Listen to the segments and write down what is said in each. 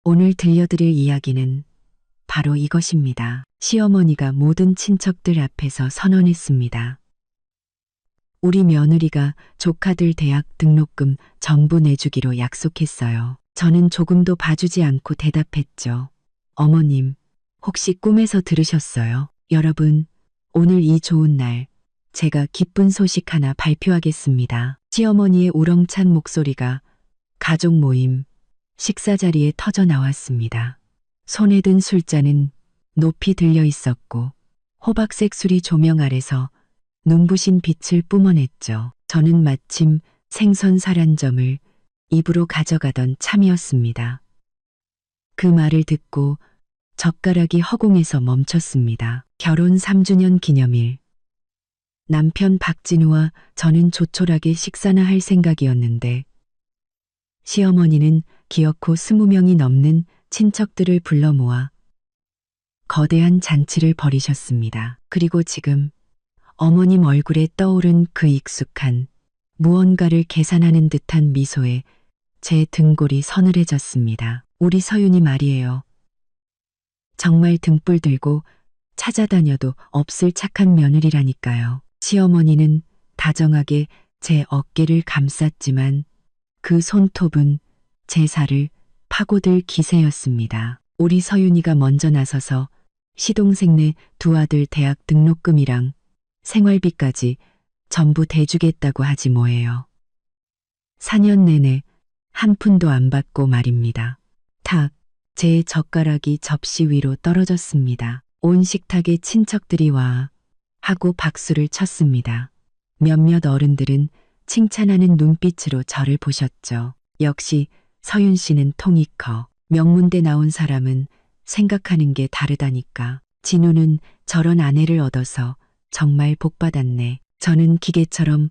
오늘 들려드릴 이야기는 바로 이것입니다. 시어머니가 모든 친척들 앞에서 선언했습니다. 우리 며느리가 조카들 대학 등록금 전부 내주기로 약속했어요. 저는 조금도 봐주지 않고 대답했죠. 어머님, 혹시 꿈에서 들으셨어요? 여러분, 오늘 이 좋은 날, 제가 기쁜 소식 하나 발표하겠습니다. 시어머니의 우렁찬 목소리가 가족 모임, 식사 자리에 터져 나왔습니다. 손에 든 술잔은 높이 들려 있었고 호박색 술이 조명 아래서 눈부신 빛을 뿜어냈죠. 저는 마침 생선 살안점을 입으로 가져가던 참이었습니다. 그 말을 듣고 젓가락이 허공에서 멈췄습니다. 결혼 3주년 기념일. 남편 박진우와 저는 조촐하게 식사나 할 생각이었는데 시어머니는 기어코 20명이 넘는 친척들을 불러 모아 거대한 잔치를 벌이셨습니다. 그리고 지금 어머님 얼굴에 떠오른 그 익숙한 무언가를 계산하는 듯한 미소에 제 등골이 서늘해졌습니다. 우리 서윤이 말이에요. 정말 등불 들고 찾아다녀도 없을 착한 며느리라니까요. 시어머니는 다정하게 제 어깨를 감쌌지만 그 손톱은 제 살을 파고들 기세였습니다. 우리 서윤이가 먼저 나서서 시동생네 두 아들 대학 등록금이랑 생활비까지 전부 대주겠다고 하지 뭐예요. 4년 내내 한 푼도 안 받고 말입니다. 탁, 제 젓가락이 접시 위로 떨어졌습니다. 온 식탁에 친척들이 와 하고 박수를 쳤습니다. 몇몇 어른들은 칭찬하는 눈빛으로 저를 보셨죠. 역시 서윤 씨는 통이 커. 명문대 나온 사람은 생각하는 게 다르다니까. 진우는 저런 아내를 얻어서 정말 복받았네. 저는 기계처럼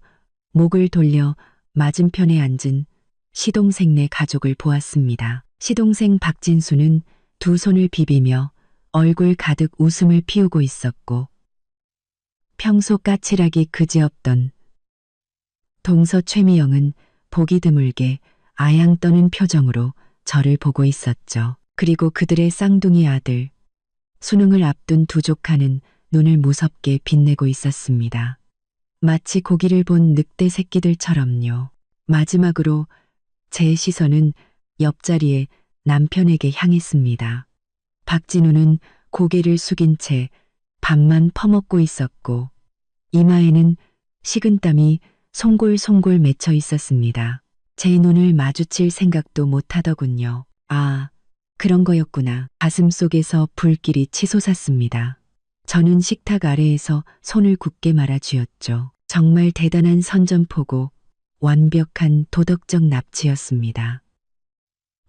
목을 돌려 맞은편에 앉은 시동생네 가족을 보았습니다. 시동생 박진수는 두 손을 비비며 얼굴 가득 웃음을 피우고 있었고 평소 까칠하기 그지없던 동서 최미영은 보기 드물게 아양 떠는 표정으로 저를 보고 있었죠. 그리고 그들의 쌍둥이 아들, 수능을 앞둔 두 조카는 눈을 무섭게 빛내고 있었습니다. 마치 고기를 본 늑대 새끼들처럼요. 마지막으로 제 시선은 옆자리에 남편에게 향했습니다. 박진우는 고개를 숙인 채 밥만 퍼먹고 있었고 이마에는 식은땀이 송골송골 맺혀 있었습니다. 제 눈을 마주칠 생각도 못 하더군요. 아, 그런 거였구나. 가슴속에서 불길이 치솟았습니다. 저는 식탁 아래에서 손을 굳게 말아 쥐었죠. 정말 대단한 선전포고 완벽한 도덕적 납치였습니다.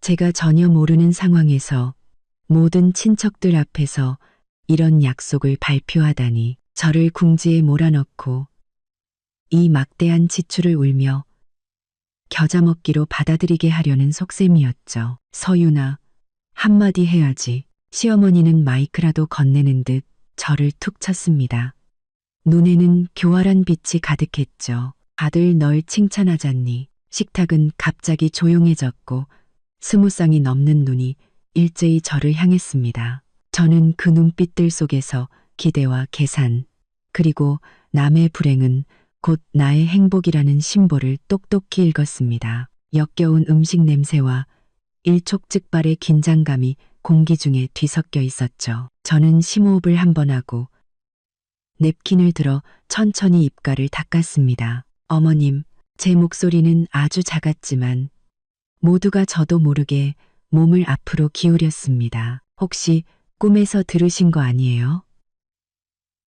제가 전혀 모르는 상황에서 모든 친척들 앞에서 이런 약속을 발표하다니 저를 궁지에 몰아넣고 이 막대한 지출을 울며 겨자먹기로 받아들이게 하려는 속셈이었죠. 서윤아, 한마디 해야지. 시어머니는 마이크라도 건네는 듯 저를 툭 쳤습니다. 눈에는 교활한 빛이 가득했죠. 다들 널 칭찬하잖니. 식탁은 갑자기 조용해졌고 20쌍이 넘는 눈이 일제히 저를 향했습니다. 저는 그 눈빛들 속에서 기대와 계산, 그리고 남의 불행은 곧 나의 행복이라는 심보를 똑똑히 읽었습니다. 역겨운 음식 냄새와 일촉즉발의 긴장감이 공기 중에 뒤섞여 있었죠. 저는 심호흡을 한 번 하고 냅킨을 들어 천천히 입가를 닦았습니다. 어머님, 제 목소리는 아주 작았지만 모두가 저도 모르게 몸을 앞으로 기울였습니다. 혹시 꿈에서 들으신 거 아니에요?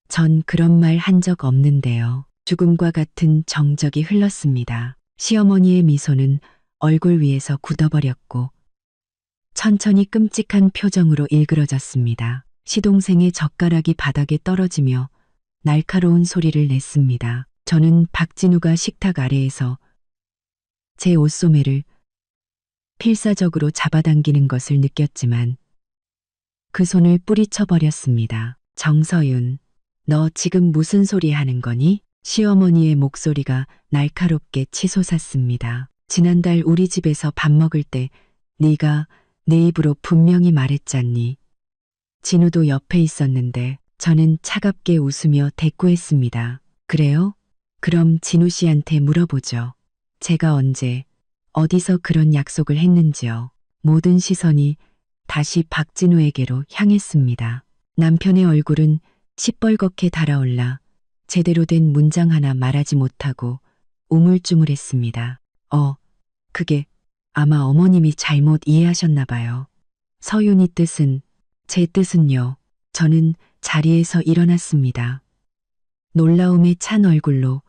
전 그런 말 한 적 없는데요. 죽음과 같은 정적이 흘렀습니다. 시어머니의 미소는 얼굴 위에서 굳어버렸고 천천히 끔찍한 표정으로 일그러졌습니다. 시동생의 젓가락이 바닥에 떨어지며 날카로운 소리를 냈습니다. 저는 박진우가 식탁 아래에서 제 옷소매를 필사적으로 잡아당기는 것을 느꼈지만 그 손을 뿌리쳐 버렸습니다. 정서윤, 너 지금 무슨 소리 하는 거니? 시어머니의 목소리가 날카롭게 치솟았습니다. 지난달 우리 집에서 밥 먹을 때 네가 내 입으로 분명히 말했잖니. 진우도 옆에 있었는데 저는 차갑게 웃으며 대꾸했습니다. 그래요? 그럼 진우 씨한테 물어보죠. 제가 언제, 어디서 그런 약속을 했는지요. 모든 시선이 다시 박진우에게로 향했습니다. 남편의 얼굴은 시뻘겋게 달아올라 제대로 된 문장 하나 말하지 못하고 우물쭈물했습니다. 그게 아마 어머님이 잘못 이해하셨나 봐요. 서윤이 뜻은, 제 뜻은요. 저는 자리에서 일어났습니다. 놀라움에 찬 얼굴로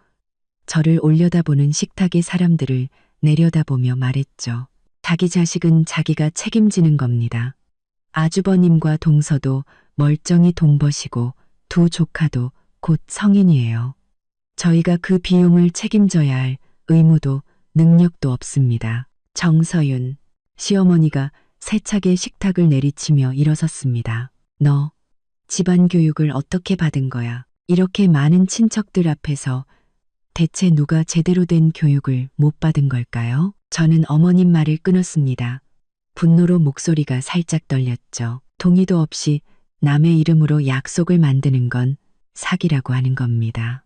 저를 올려다보는 식탁의 사람들을 내려다보며 말했죠. 자기 자식은 자기가 책임지는 겁니다. 아주버님과 동서도 멀쩡히 돈버시고 두 조카도 곧 성인이에요. 저희가 그 비용을 책임져야 할 의무도 능력도 없습니다. 정서윤, 시어머니가 세차게 식탁을 내리치며 일어섰습니다. 너, 집안 교육을 어떻게 받은 거야? 이렇게 많은 친척들 앞에서 대체 누가 제대로 된 교육을 못 받은 걸까요? 저는 어머님 말을 끊었습니다. 분노로 목소리가 살짝 떨렸죠. 동의도 없이 남의 이름으로 약속을 만드는 건 사기라고 하는 겁니다.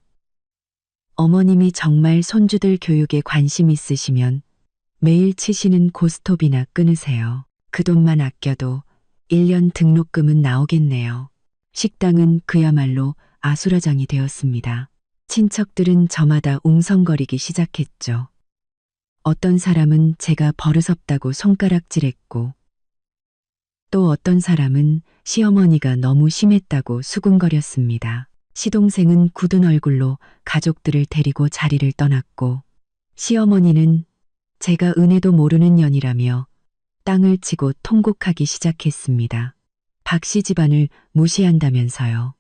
어머님이 정말 손주들 교육에 관심 있으시면 매일 치시는 고스톱이나 끊으세요. 그 돈만 아껴도 1년 등록금은 나오겠네요. 식당은 그야말로 아수라장이 되었습니다. 친척들은 저마다 웅성거리기 시작했죠. 어떤 사람은 제가 버릇없다고 손가락질했고 또 어떤 사람은 시어머니가 너무 심했다고 수군거렸습니다. 시동생은 굳은 얼굴로 가족들을 데리고 자리를 떠났고 시어머니는 제가 은혜도 모르는 년이라며 땅을 치고 통곡하기 시작했습니다. 박씨 집안을 무시한다면서요.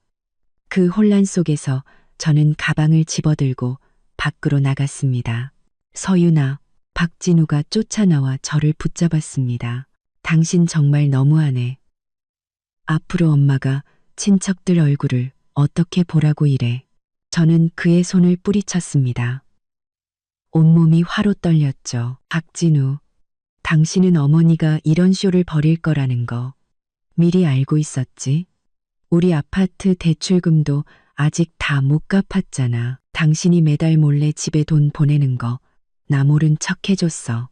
그 혼란 속에서 저는 가방을 집어들고 밖으로 나갔습니다. 서윤아, 박진우가 쫓아나와 저를 붙잡았습니다. 당신 정말 너무하네. 앞으로 엄마가 친척들 얼굴을 어떻게 보라고 이래. 저는 그의 손을 뿌리쳤습니다. 온몸이 화로 떨렸죠. 박진우, 당신은 어머니가 이런 쇼를 벌일 거라는 거 미리 알고 있었지? 우리 아파트 대출금도 아직 다 못 갚았잖아. 당신이 매달 몰래 집에 돈 보내는 거 나 모른 척 해줬어.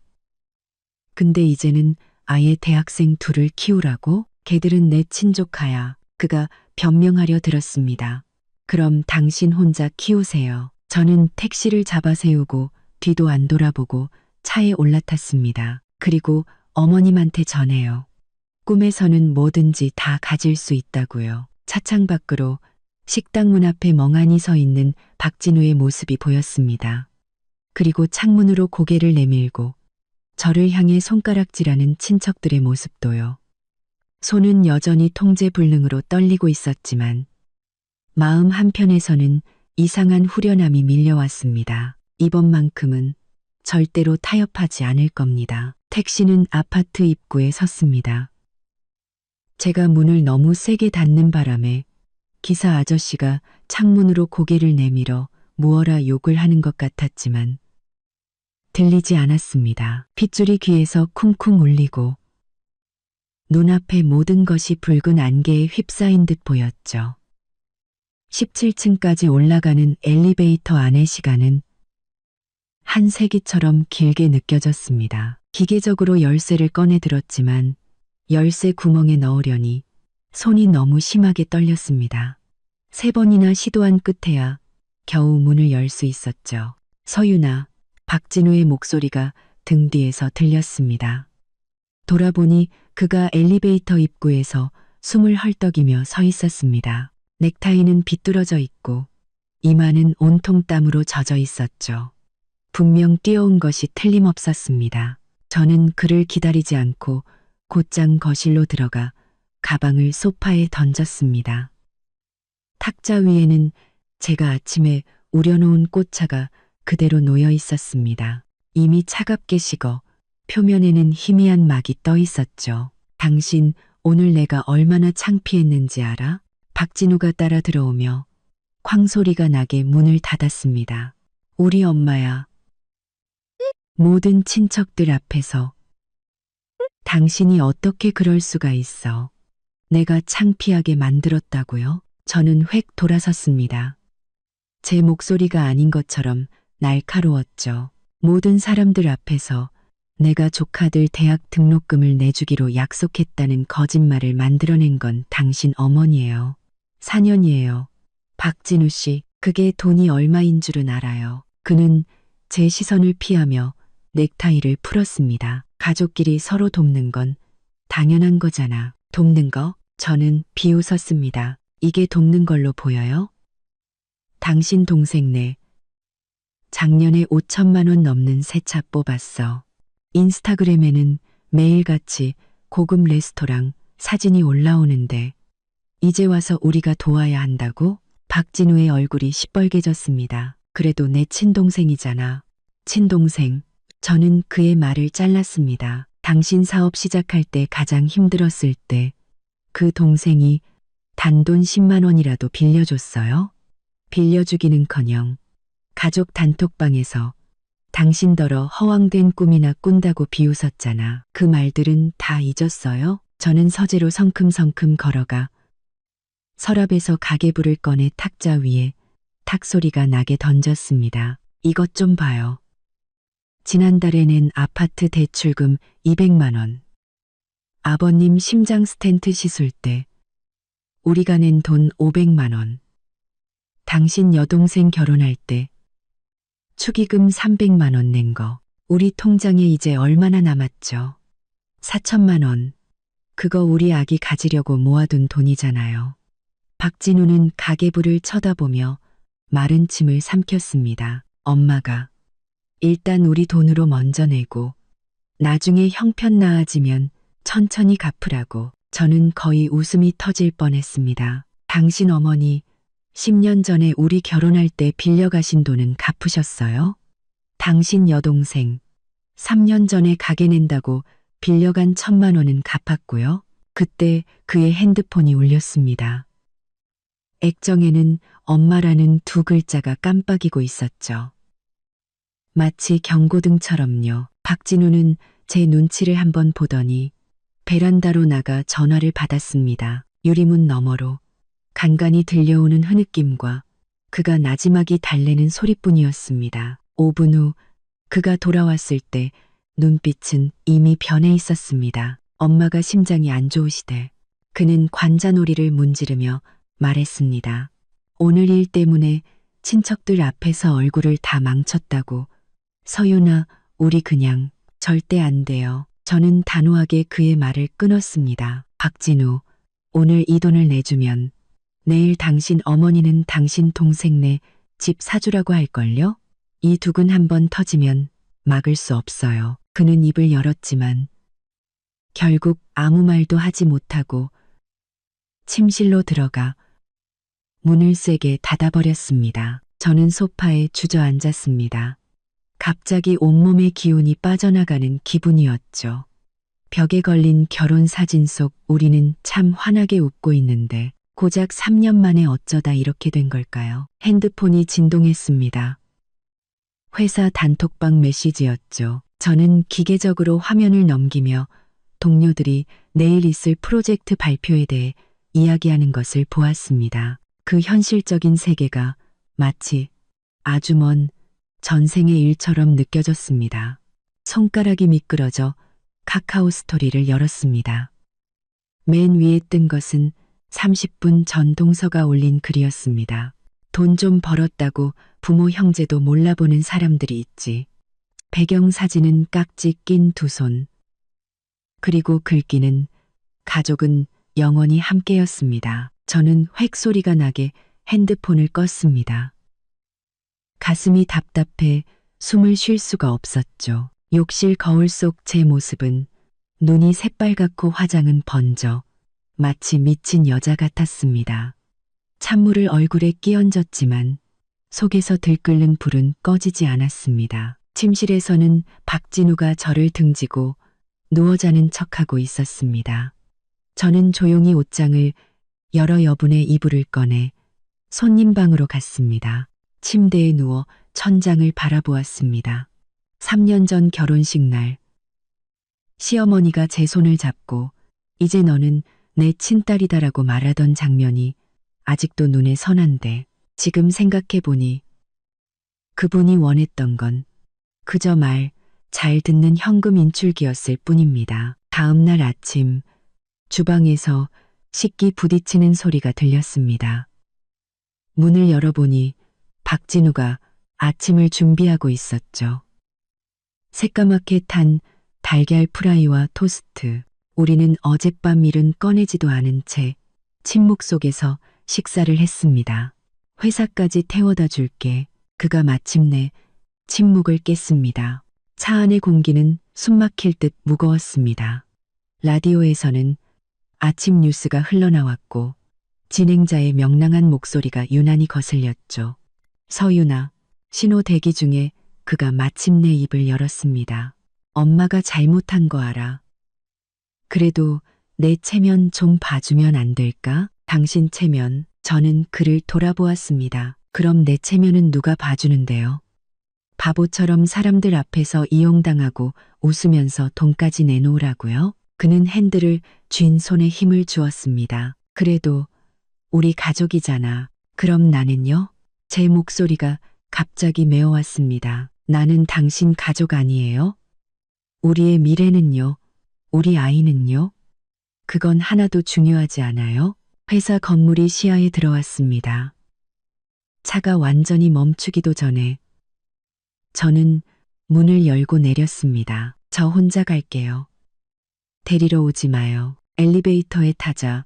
근데 이제는 아예 대학생 둘을 키우라고? 걔들은 내 친조카야. 그가 변명하려 들었습니다. 그럼 당신 혼자 키우세요. 저는 택시를 잡아 세우고 뒤도 안 돌아보고 차에 올라탔습니다. 그리고 어머님한테 전해요. 꿈에서는 뭐든지 다 가질 수 있다고요. 차창 밖으로 식당 문 앞에 멍하니 서 있는 박진우의 모습이 보였습니다. 그리고 창문으로 고개를 내밀고 저를 향해 손가락질하는 친척들의 모습도요. 손은 여전히 통제불능으로 떨리고 있었지만 마음 한편에서는 이상한 후련함이 밀려왔습니다. 이번만큼은 절대로 타협하지 않을 겁니다. 택시는 아파트 입구에 섰습니다. 제가 문을 너무 세게 닫는 바람에 기사 아저씨가 창문으로 고개를 내밀어 무어라 욕을 하는 것 같았지만 들리지 않았습니다. 핏줄이 귀에서 쿵쿵 울리고 눈앞에 모든 것이 붉은 안개에 휩싸인 듯 보였죠. 17층까지 올라가는 엘리베이터 안의 시간은 한 세기처럼 길게 느껴졌습니다. 기계적으로 열쇠를 꺼내 들었지만 열쇠 구멍에 넣으려니 손이 너무 심하게 떨렸습니다. 3번이나 시도한 끝에야 겨우 문을 열 수 있었죠. 서윤아, 박진우의 목소리가 등 뒤에서 들렸습니다. 돌아보니 그가 엘리베이터 입구에서 숨을 헐떡이며 서 있었습니다. 넥타이는 비뚤어져 있고 이마는 온통 땀으로 젖어 있었죠. 분명 뛰어온 것이 틀림없었습니다. 저는 그를 기다리지 않고 곧장 거실로 들어가 가방을 소파에 던졌습니다. 탁자 위에는 제가 아침에 우려놓은 꽃차가 그대로 놓여 있었습니다. 이미 차갑게 식어 표면에는 희미한 막이 떠 있었죠. 당신 오늘 내가 얼마나 창피했는지 알아? 박진우가 따라 들어오며 쾅소리가 나게 문을 닫았습니다. 우리 엄마야. 모든 친척들 앞에서 당신이 어떻게 그럴 수가 있어? 내가 창피하게 만들었다고요? 저는 획 돌아섰습니다. 제 목소리가 아닌 것처럼 날카로웠죠. 모든 사람들 앞에서 내가 조카들 대학 등록금을 내주기로 약속했다는 거짓말을 만들어낸 건 당신 어머니예요. 4년이에요. 박진우 씨, 그게 돈이 얼마인 줄은 알아요. 그는 제 시선을 피하며 넥타이를 풀었습니다. 가족끼리 서로 돕는 건 당연한 거잖아. 돕는 거? 저는 비웃었습니다. 이게 돕는 걸로 보여요? 당신 동생네 작년에 5천만 원 넘는 새 차 뽑았어. 인스타그램에는 매일같이 고급 레스토랑 사진이 올라오는데 이제 와서 우리가 도와야 한다고? 박진우의 얼굴이 시뻘개졌습니다. 그래도 내 친동생이잖아. 친동생. 저는 그의 말을 잘랐습니다. 당신 사업 시작할 때 가장 힘들었을 때 그 동생이 단돈 10만 원이라도 빌려줬어요? 빌려주기는커녕 가족 단톡방에서 당신더러 허황된 꿈이나 꾼다고 비웃었잖아. 그 말들은 다 잊었어요? 저는 서재로 성큼성큼 걸어가 서랍에서 가계부를 꺼내 탁자 위에 탁 소리가 나게 던졌습니다. 이것 좀 봐요. 지난달에 낸 아파트 대출금 200만 원. 아버님 심장 스텐트 시술 때 우리가 낸 돈 500만 원. 당신 여동생 결혼할 때 축의금 300만 원 낸 거. 우리 통장에 이제 얼마나 남았죠? 4천만 원. 그거 우리 아기 가지려고 모아둔 돈이잖아요. 박진우는 가계부를 쳐다보며 마른 침을 삼켰습니다. 엄마가 일단 우리 돈으로 먼저 내고 나중에 형편 나아지면 천천히 갚으라고. 저는 거의 웃음이 터질 뻔했습니다. 당신 어머니 10년 전에 우리 결혼할 때 빌려가신 돈은 갚으셨어요? 당신 여동생 3년 전에 가게 낸다고 빌려간 1,000만 원은 갚았고요. 그때 그의 핸드폰이 울렸습니다. 액정에는 엄마라는 두 글자가 깜빡이고 있었죠. 마치 경고등처럼요. 박진우는 제 눈치를 한번 보더니 베란다로 나가 전화를 받았습니다. 유리문 너머로 간간히 들려오는 흐느낌과 그가 나지막이 달래는 소리뿐이었습니다. 5분 후 그가 돌아왔을 때 눈빛은 이미 변해 있었습니다. 엄마가 심장이 안 좋으시대. 그는 관자놀이를 문지르며 말했습니다. 오늘 일 때문에 친척들 앞에서 얼굴을 다 망쳤다고. 서윤아, 우리 그냥 절대 안 돼요. 저는 단호하게 그의 말을 끊었습니다. 박진우, 오늘 이 돈을 내주면 내일 당신 어머니는 당신 동생네 집 사주라고 할걸요? 이 둑은 한번 터지면 막을 수 없어요. 그는 입을 열었지만 결국 아무 말도 하지 못하고 침실로 들어가 문을 세게 닫아버렸습니다. 저는 소파에 주저앉았습니다. 갑자기 온몸의 기운이 빠져나가는 기분이었죠. 벽에 걸린 결혼 사진 속 우리는 참 환하게 웃고 있는데 고작 3년 만에 어쩌다 이렇게 된 걸까요? 핸드폰이 진동했습니다. 회사 단톡방 메시지였죠. 저는 기계적으로 화면을 넘기며 동료들이 내일 있을 프로젝트 발표에 대해 이야기하는 것을 보았습니다. 그 현실적인 세계가 마치 아주 먼 전생의 일처럼 느껴졌습니다. 손가락이 미끄러져 카카오 스토리를 열었습니다. 맨 위에 뜬 것은 30분 전 동서가 올린 글이었습니다. 돈 좀 벌었다고 부모 형제도 몰라보는 사람들이 있지. 배경 사진은 깍지 낀 두 손. 그리고 글귀는 가족은 영원히 함께였습니다. 저는 획 소리가 나게 핸드폰을 껐습니다. 가슴이 답답해 숨을 쉴 수가 없었죠. 욕실 거울 속 제 모습은 눈이 새빨갛고 화장은 번져 마치 미친 여자 같았습니다. 찬물을 얼굴에 끼얹었지만 속에서 들끓는 불은 꺼지지 않았습니다. 침실에서는 박진우가 저를 등지고 누워 자는 척하고 있었습니다. 저는 조용히 옷장을 열어 여분의 이불을 꺼내 손님 방으로 갔습니다. 침대에 누워 천장을 바라보았습니다. 3년 전 결혼식 날 시어머니가 제 손을 잡고 이제 너는 내 친딸이다라고 말하던 장면이 아직도 눈에 선한데 지금 생각해보니 그분이 원했던 건 그저 말 잘 듣는 현금 인출기였을 뿐입니다. 다음 날 아침 주방에서 식기 부딪히는 소리가 들렸습니다. 문을 열어보니 박진우가 아침을 준비하고 있었죠. 새까맣게 탄 달걀 프라이와 토스트. 우리는 어젯밤 일은 꺼내지도 않은 채 침묵 속에서 식사를 했습니다. 회사까지 태워다 줄게. 그가 마침내 침묵을 깼습니다. 차 안의 공기는 숨막힐 듯 무거웠습니다. 라디오에서는 아침 뉴스가 흘러나왔고 진행자의 명랑한 목소리가 유난히 거슬렸죠. 서윤아, 신호 대기 중에 그가 마침내 입을 열었습니다. 엄마가 잘못한 거 알아. 그래도 내 체면 좀 봐주면 안 될까? 당신 체면. 저는 그를 돌아보았습니다. 그럼 내 체면은 누가 봐주는데요? 바보처럼 사람들 앞에서 이용당하고 웃으면서 돈까지 내놓으라고요? 그는 핸들을 쥔 손에 힘을 주었습니다. 그래도 우리 가족이잖아. 그럼 나는요? 제 목소리가 갑자기 메어왔습니다. 나는 당신 가족 아니에요? 우리의 미래는요? 우리 아이는요? 그건 하나도 중요하지 않아요? 회사 건물이 시야에 들어왔습니다. 차가 완전히 멈추기도 전에 저는 문을 열고 내렸습니다. 저 혼자 갈게요. 데리러 오지 마요. 엘리베이터에 타자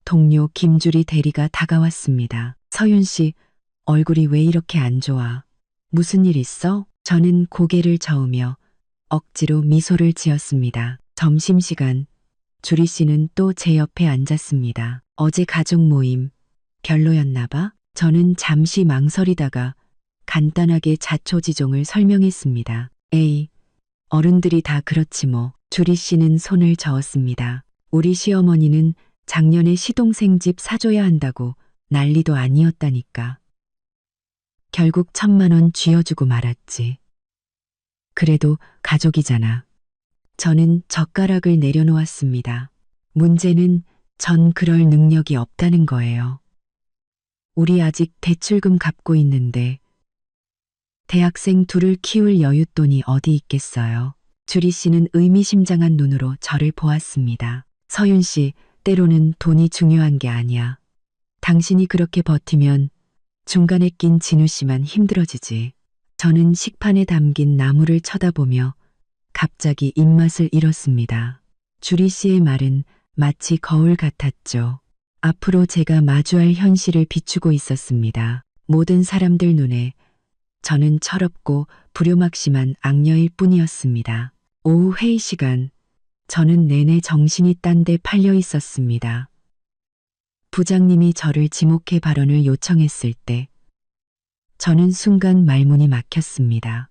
동료 김주리 대리가 다가왔습니다. 서윤 씨, 얼굴이 왜 이렇게 안 좋아? 무슨 일 있어? 저는 고개를 저으며 억지로 미소를 지었습니다. 점심시간, 주리 씨는 또 제 옆에 앉았습니다. 어제 가족 모임, 별로였나 봐? 저는 잠시 망설이다가 간단하게 자초지종을 설명했습니다. 에이, 어른들이 다 그렇지 뭐. 주리 씨는 손을 저었습니다. 우리 시어머니는 작년에 시동생 집 사줘야 한다고 난리도 아니었다니까. 결국 1,000만 원 쥐어주고 말았지. 그래도 가족이잖아. 저는 젓가락을 내려놓았습니다. 문제는 전 그럴 능력이 없다는 거예요. 우리 아직 대출금 갚고 있는데 대학생 둘을 키울 여윳돈이 어디 있겠어요. 주리 씨는 의미심장한 눈으로 저를 보았습니다. 서윤 씨, 때로는 돈이 중요한 게 아니야. 당신이 그렇게 버티면 중간에 낀 진우 씨만 힘들어지지. 저는 식판에 담긴 나물을 쳐다보며 갑자기 입맛을 잃었습니다. 주리 씨의 말은 마치 거울 같았죠. 앞으로 제가 마주할 현실을 비추고 있었습니다. 모든 사람들 눈에 저는 철없고 불효막심한 악녀일 뿐이었습니다. 오후 회의 시간, 저는 내내 정신이 딴 데 팔려 있었습니다. 부장님이 저를 지목해 발언을 요청했을 때 저는 순간 말문이 막혔습니다.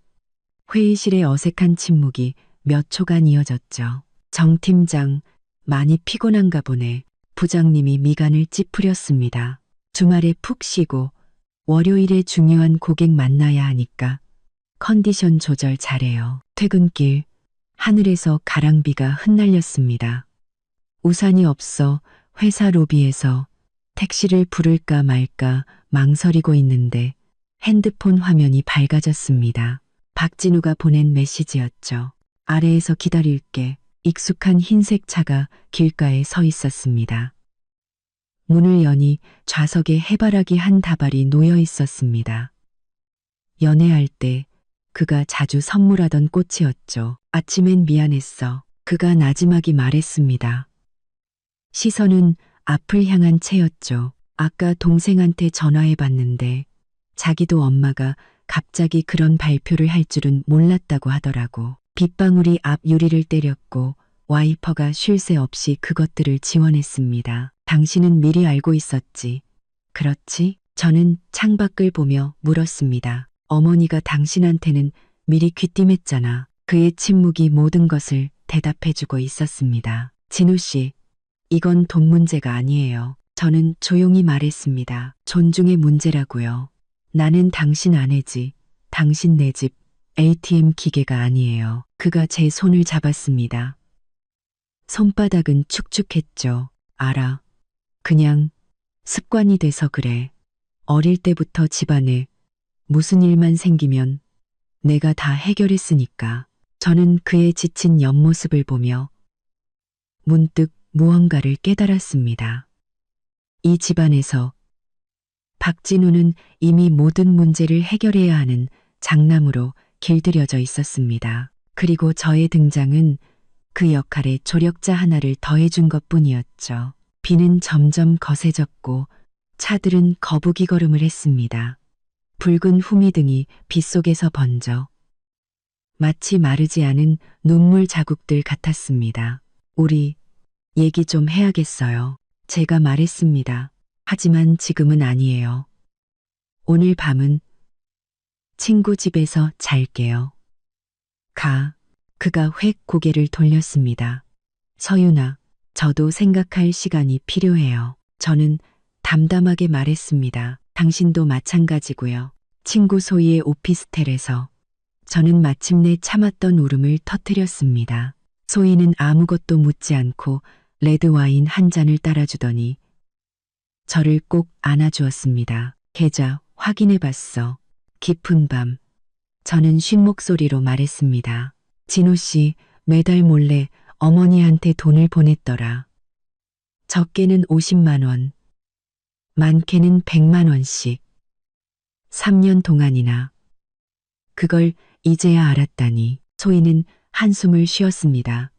회의실의 어색한 침묵이 몇 초간 이어졌죠. 정 팀장, 많이 피곤한가 보네. 부장님이 미간을 찌푸렸습니다. 주말에 푹 쉬고 월요일에 중요한 고객 만나야 하니까 컨디션 조절 잘해요. 퇴근길, 하늘에서 가랑비가 흩날렸습니다. 우산이 없어 회사 로비에서 택시를 부를까 말까 망설이고 있는데 핸드폰 화면이 밝아졌습니다. 박진우가 보낸 메시지였죠. 아래에서 기다릴게. 익숙한 흰색 차가 길가에 서 있었습니다. 문을 여니 좌석에 해바라기 한 다발이 놓여 있었습니다. 연애할 때 그가 자주 선물하던 꽃이었죠. 아침엔 미안했어. 그가 나지막이 말했습니다. 시선은 앞을 향한 채였죠. 아까 동생한테 전화해봤는데 자기도 엄마가 갑자기 그런 발표를 할 줄은 몰랐다고 하더라고. 빗방울이 앞 유리를 때렸고 와이퍼가 쉴 새 없이 그것들을 지원했습니다. 당신은 미리 알고 있었지. 그렇지? 저는 창밖을 보며 물었습니다. 어머니가 당신한테는 미리 귀띔했잖아. 그의 침묵이 모든 것을 대답해주고 있었습니다. 진우 씨, 이건 돈 문제가 아니에요. 저는 조용히 말했습니다. 존중의 문제라고요. 나는 당신 아내지. 당신 내 집 ATM 기계가 아니에요. 그가 제 손을 잡았습니다. 손바닥은 축축했죠. 알아. 그냥 습관이 돼서 그래. 어릴 때부터 집안에 무슨 일만 생기면 내가 다 해결했으니까. 저는 그의 지친 옆모습을 보며 문득 무언가를 깨달았습니다. 이 집안에서 박진우는 이미 모든 문제를 해결해야 하는 장남으로 길들여져 있었습니다. 그리고 저의 등장은 그 역할에 조력자 하나를 더해준 것뿐이었죠. 비는 점점 거세졌고 차들은 거북이 걸음을 했습니다. 붉은 후미등이 빗속에서 번져 마치 마르지 않은 눈물 자국들 같았습니다. 우리 얘기 좀 해야겠어요. 제가 말했습니다. 하지만 지금은 아니에요. 오늘 밤은 친구 집에서 잘게요. 가. 그가 획 고개를 돌렸습니다. 서윤아, 저도 생각할 시간이 필요해요. 저는 담담하게 말했습니다. 당신도 마찬가지고요. 친구 소희의 오피스텔에서 저는 마침내 참았던 울음을 터뜨렸습니다. 소희는 아무것도 묻지 않고 레드와인 한 잔을 따라주더니 저를 꼭 안아주었습니다. 계좌 확인해봤어. 깊은 밤. 저는 쉰 목소리로 말했습니다. 진호 씨 매달 몰래 어머니한테 돈을 보냈더라. 적게는 50만 원, 많게는 100만 원씩. 3년 동안이나. 그걸 이제야 알았다니. 소희는 한숨을 쉬었습니다.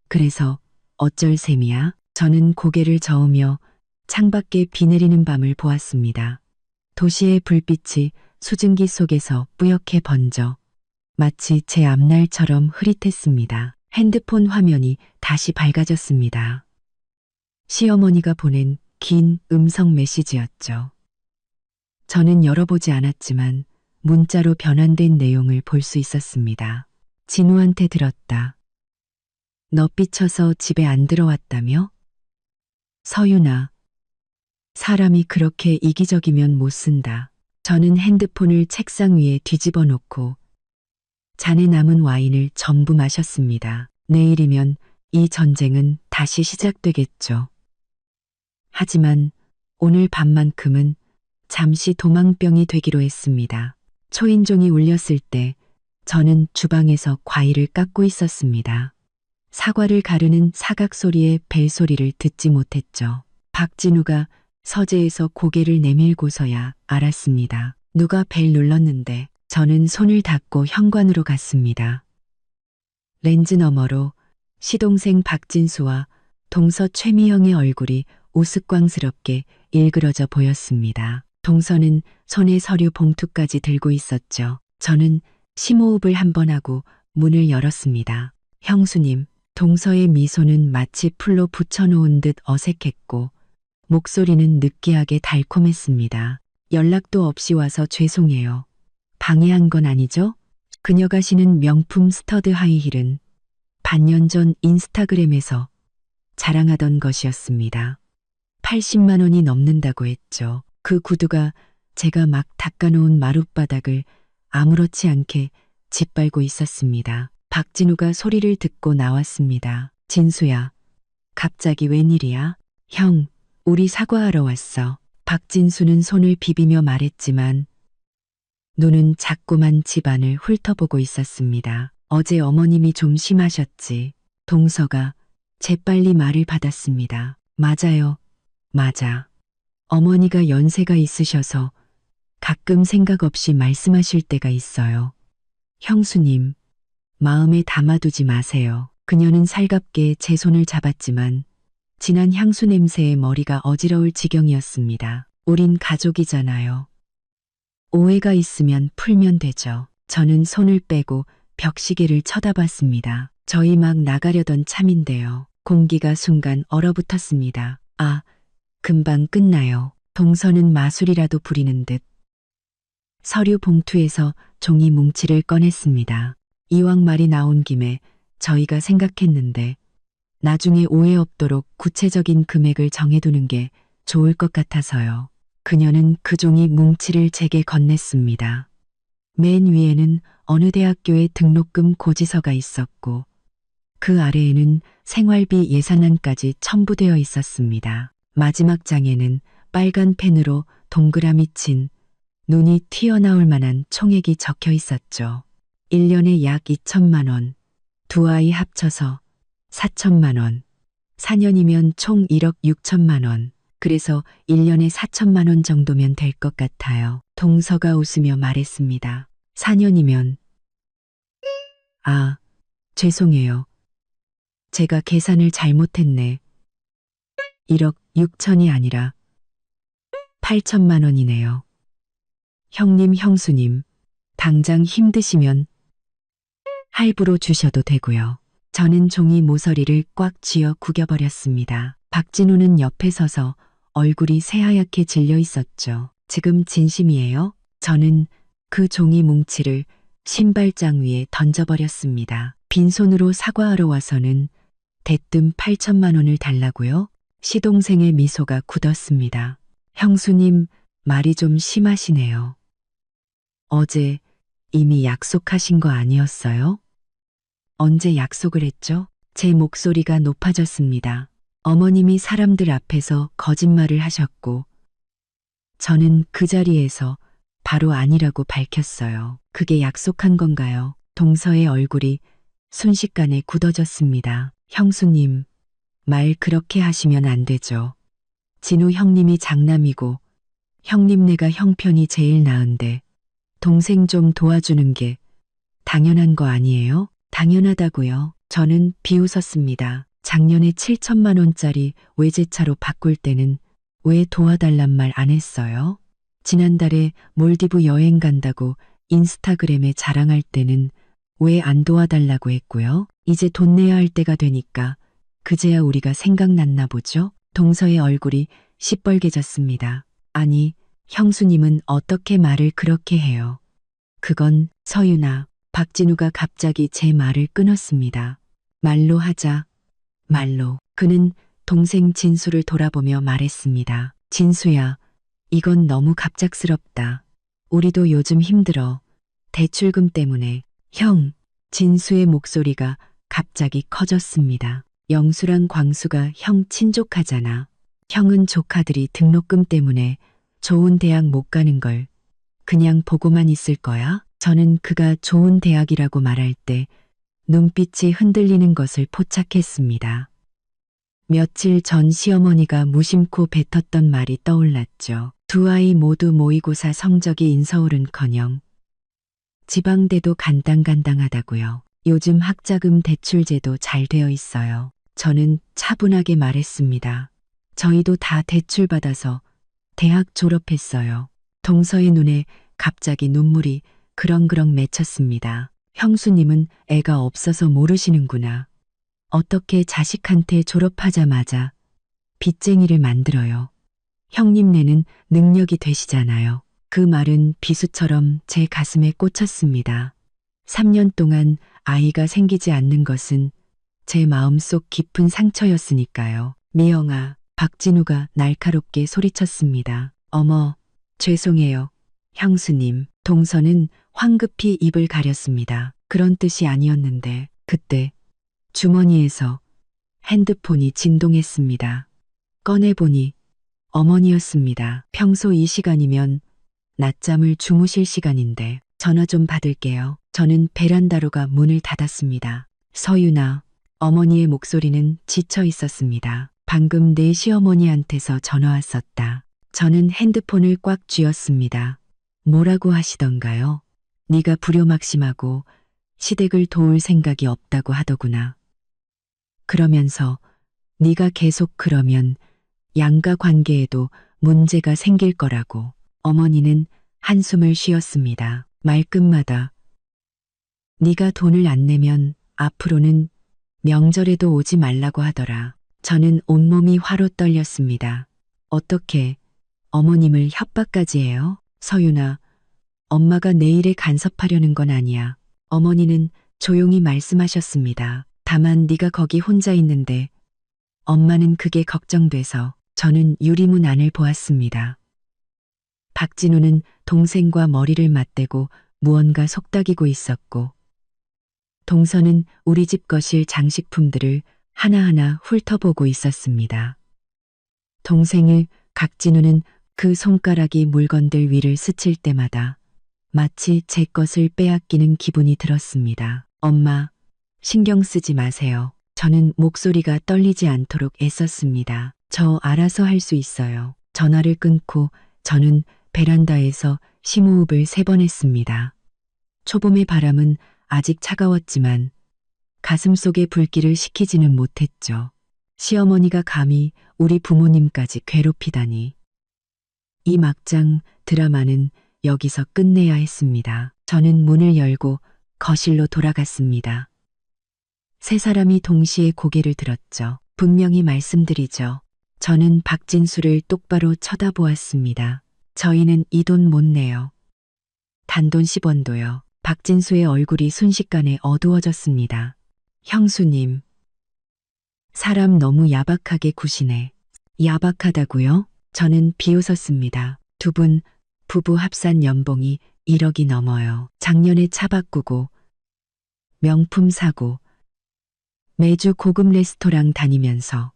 그래서 어쩔 셈이야? 저는 고개를 저으며 창밖에 비 내리는 밤을 보았습니다. 도시의 불빛이 수증기 속에서 뿌옇게 번져 마치 제 앞날처럼 흐릿했습니다. 핸드폰 화면이 다시 밝아졌습니다. 시어머니가 보낸 긴 음성 메시지였죠. 저는 열어보지 않았지만 문자로 변환된 내용을 볼 수 있었습니다. 진우한테 들었다. 너 삐쳐서 집에 안 들어왔다며? 서윤아, 사람이 그렇게 이기적이면 못 쓴다. 저는 핸드폰을 책상 위에 뒤집어 놓고 잔에 남은 와인을 전부 마셨습니다. 내일이면 이 전쟁은 다시 시작되겠죠. 하지만 오늘 밤만큼은 잠시 도망병이 되기로 했습니다. 초인종이 울렸을 때 저는 주방에서 과일을 깎고 있었습니다. 사과를 가르는 사각 소리의 벨소리를 듣지 못했죠. 박진우가 서재에서 고개를 내밀고서야 알았습니다. 누가 벨 눌렀는데. 저는 손을 닦고 현관으로 갔습니다. 렌즈 너머로 시동생 박진수와 동서 최미영의 얼굴이 우스꽝스럽게 일그러져 보였습니다. 동서는 손에 서류 봉투까지 들고 있었죠. 저는 심호흡을 한번 하고 문을 열었습니다. 형수님, 동서의 미소는 마치 풀로 붙여놓은 듯 어색했고 목소리는 느끼하게 달콤했습니다. 연락도 없이 와서 죄송해요. 방해한 건 아니죠? 그녀가 신은 명품 스터드 하이힐은 반년 전 인스타그램에서 자랑하던 것이었습니다. 80만 원이 넘는다고 했죠. 그 구두가 제가 막 닦아놓은 마룻바닥을 아무렇지 않게 짓밟고 있었습니다. 박진우가 소리를 듣고 나왔습니다. 진수야, 갑자기 웬일이야? 형, 우리 사과하러 왔어. 박진수는 손을 비비며 말했지만 눈은 자꾸만 집안을 훑어보고 있었습니다. 어제 어머님이 좀 심하셨지. 동서가 재빨리 말을 받았습니다. 맞아요. 맞아. 어머니가 연세가 있으셔서 가끔 생각 없이 말씀하실 때가 있어요. 형수님, 마음에 담아두지 마세요. 그녀는 살갑게 제 손을 잡았지만 진한 향수 냄새에 머리가 어지러울 지경이었습니다. 우린 가족이잖아요. 오해가 있으면 풀면 되죠. 저는 손을 빼고 벽시계를 쳐다봤습니다. 저희 막 나가려던 참인데요. 공기가 순간 얼어붙었습니다. 아, 금방 끝나요. 동서는 마술이라도 부리는 듯 서류 봉투에서 종이 뭉치를 꺼냈습니다. 이왕 말이 나온 김에 저희가 생각했는데 나중에 오해 없도록 구체적인 금액을 정해두는 게 좋을 것 같아서요. 그녀는 그 종이 뭉치를 제게 건넸습니다. 맨 위에는 어느 대학교의 등록금 고지서가 있었고 그 아래에는 생활비 예산안까지 첨부되어 있었습니다. 마지막 장에는 빨간 펜으로 동그라미 친 눈이 튀어나올 만한 총액이 적혀 있었죠. 1년에 약 2천만 원, 두 아이 합쳐서 4천만 원, 4년이면 총 1억 6천만 원. 그래서 1년에 4천만 원 정도면 될 것 같아요. 동서가 웃으며 말했습니다. 4년이면. 아, 죄송해요. 제가 계산을 잘못했네. 1억 6천이 아니라 8천만 원이네요. 형님, 형수님, 당장 힘드시면 할부로 주셔도 되고요. 저는 종이 모서리를 꽉 쥐어 구겨버렸습니다. 박진우는 옆에 서서 얼굴이 새하얗게 질려 있었죠. 지금 진심이에요? 저는 그 종이 뭉치를 신발장 위에 던져버렸습니다. 빈손으로 사과하러 와서는 대뜸 8천만 원을 달라고요? 시동생의 미소가 굳었습니다. 형수님, 말이 좀 심하시네요. 어제 이미 약속하신 거 아니었어요? 언제 약속을 했죠? 제 목소리가 높아졌습니다. 어머님이 사람들 앞에서 거짓말을 하셨고, 저는 그 자리에서 바로 아니라고 밝혔어요. 그게 약속한 건가요? 동서의 얼굴이 순식간에 굳어졌습니다. 형수님, 말 그렇게 하시면 안 되죠. 진우 형님이 장남이고, 형님네가 형편이 제일 나은데, 동생 좀 도와주는 게 당연한 거 아니에요? 당연하다고요. 저는 비웃었습니다. 작년에 7천만 원짜리 외제차로 바꿀 때는 왜 도와달란 말 안 했어요? 지난달에 몰디브 여행 간다고 인스타그램에 자랑할 때는 왜 안 도와달라고 했고요? 이제 돈 내야 할 때가 되니까 그제야 우리가 생각났나 보죠? 동서의 얼굴이 시뻘개졌습니다. 아니, 형수님은 어떻게 말을 그렇게 해요? 그건 서윤아, 박진우가 갑자기 제 말을 끊었습니다. 말로 하자. 말로. 그는 동생 진수를 돌아보며 말했습니다. 진수야, 이건 너무 갑작스럽다. 우리도 요즘 힘들어. 대출금 때문에. 형, 진수의 목소리가 갑자기 커졌습니다. 영수랑 광수가 형 친족하잖아. 형은 조카들이 등록금 때문에 좋은 대학 못 가는 걸 그냥 보고만 있을 거야? 저는 그가 좋은 대학이라고 말할 때 눈빛이 흔들리는 것을 포착했습니다. 며칠 전 시어머니가 무심코 뱉었던 말이 떠올랐죠. 두 아이 모두 모의고사 성적이 인서울은커녕 지방대도 간당간당하다고요. 요즘 학자금 대출제도 잘 되어 있어요. 저는 차분하게 말했습니다. 저희도 다 대출받아서 대학 졸업했어요. 동서의 눈에 갑자기 눈물이 그렁그렁 맺혔습니다. 형수님은 애가 없어서 모르시는구나. 어떻게 자식한테 졸업하자마자 빚쟁이를 만들어요. 형님네는 능력이 되시잖아요. 그 말은 비수처럼 제 가슴에 꽂혔습니다. 3년 동안 아이가 생기지 않는 것은 제 마음속 깊은 상처였으니까요. 미영아, 박진우가 날카롭게 소리쳤습니다. 어머, 죄송해요. 형수님. 동서는 황급히 입을 가렸습니다. 그런 뜻이 아니었는데 그때 주머니에서 핸드폰이 진동했습니다. 꺼내보니 어머니였습니다. 평소 이 시간이면 낮잠을 주무실 시간인데 전화 좀 받을게요. 저는 베란다로 가 문을 닫았습니다. 서윤아, 어머니의 목소리는 지쳐 있었습니다. 방금 내 시어머니한테서 전화 왔었다. 저는 핸드폰을 꽉 쥐었습니다. 뭐라고 하시던가요? 네가 불효막심하고 시댁을 도울 생각이 없다고 하더구나. 그러면서 네가 계속 그러면 양가 관계에도 문제가 생길 거라고. 어머니는 한숨을 쉬었습니다. 말끝마다 네가 돈을 안 내면 앞으로는 명절에도 오지 말라고 하더라. 저는 온몸이 화로 떨렸습니다. 어떻게 어머님을 협박까지 해요? 서윤아, 엄마가 내 일에 간섭하려는 건 아니야. 어머니는 조용히 말씀하셨습니다. 다만 네가 거기 혼자 있는데 엄마는 그게 걱정돼서. 저는 유리문 안을 보았습니다. 박진우는 동생과 머리를 맞대고 무언가 속닥이고 있었고 동서는 우리 집 거실 장식품들을 하나하나 훑어보고 있었습니다. 동생의 각진우는 그 손가락이 물건들 위를 스칠 때마다 마치 제 것을 빼앗기는 기분이 들었습니다. 엄마, 신경 쓰지 마세요. 저는 목소리가 떨리지 않도록 애썼습니다. 저 알아서 할 수 있어요. 전화를 끊고 저는 베란다에서 심호흡을 3번 했습니다. 초봄의 바람은 아직 차가웠지만 가슴속에 불길을 식히지는 못했죠. 시어머니가 감히 우리 부모님까지 괴롭히다니. 이 막장 드라마는 여기서 끝내야 했습니다. 저는 문을 열고 거실로 돌아갔습니다. 세 사람이 동시에 고개를 들었죠. 분명히 말씀드리죠. 저는 박진수를 똑바로 쳐다보았습니다. 저희는 이 돈 못 내요. 단돈 10원도요. 박진수의 얼굴이 순식간에 어두워졌습니다. 형수님. 사람 너무 야박하게 구시네. 야박하다고요? 저는 비웃었습니다. 두 분 부부 합산 연봉이 1억이 넘어요. 작년에 차 바꾸고 명품 사고 매주 고급 레스토랑 다니면서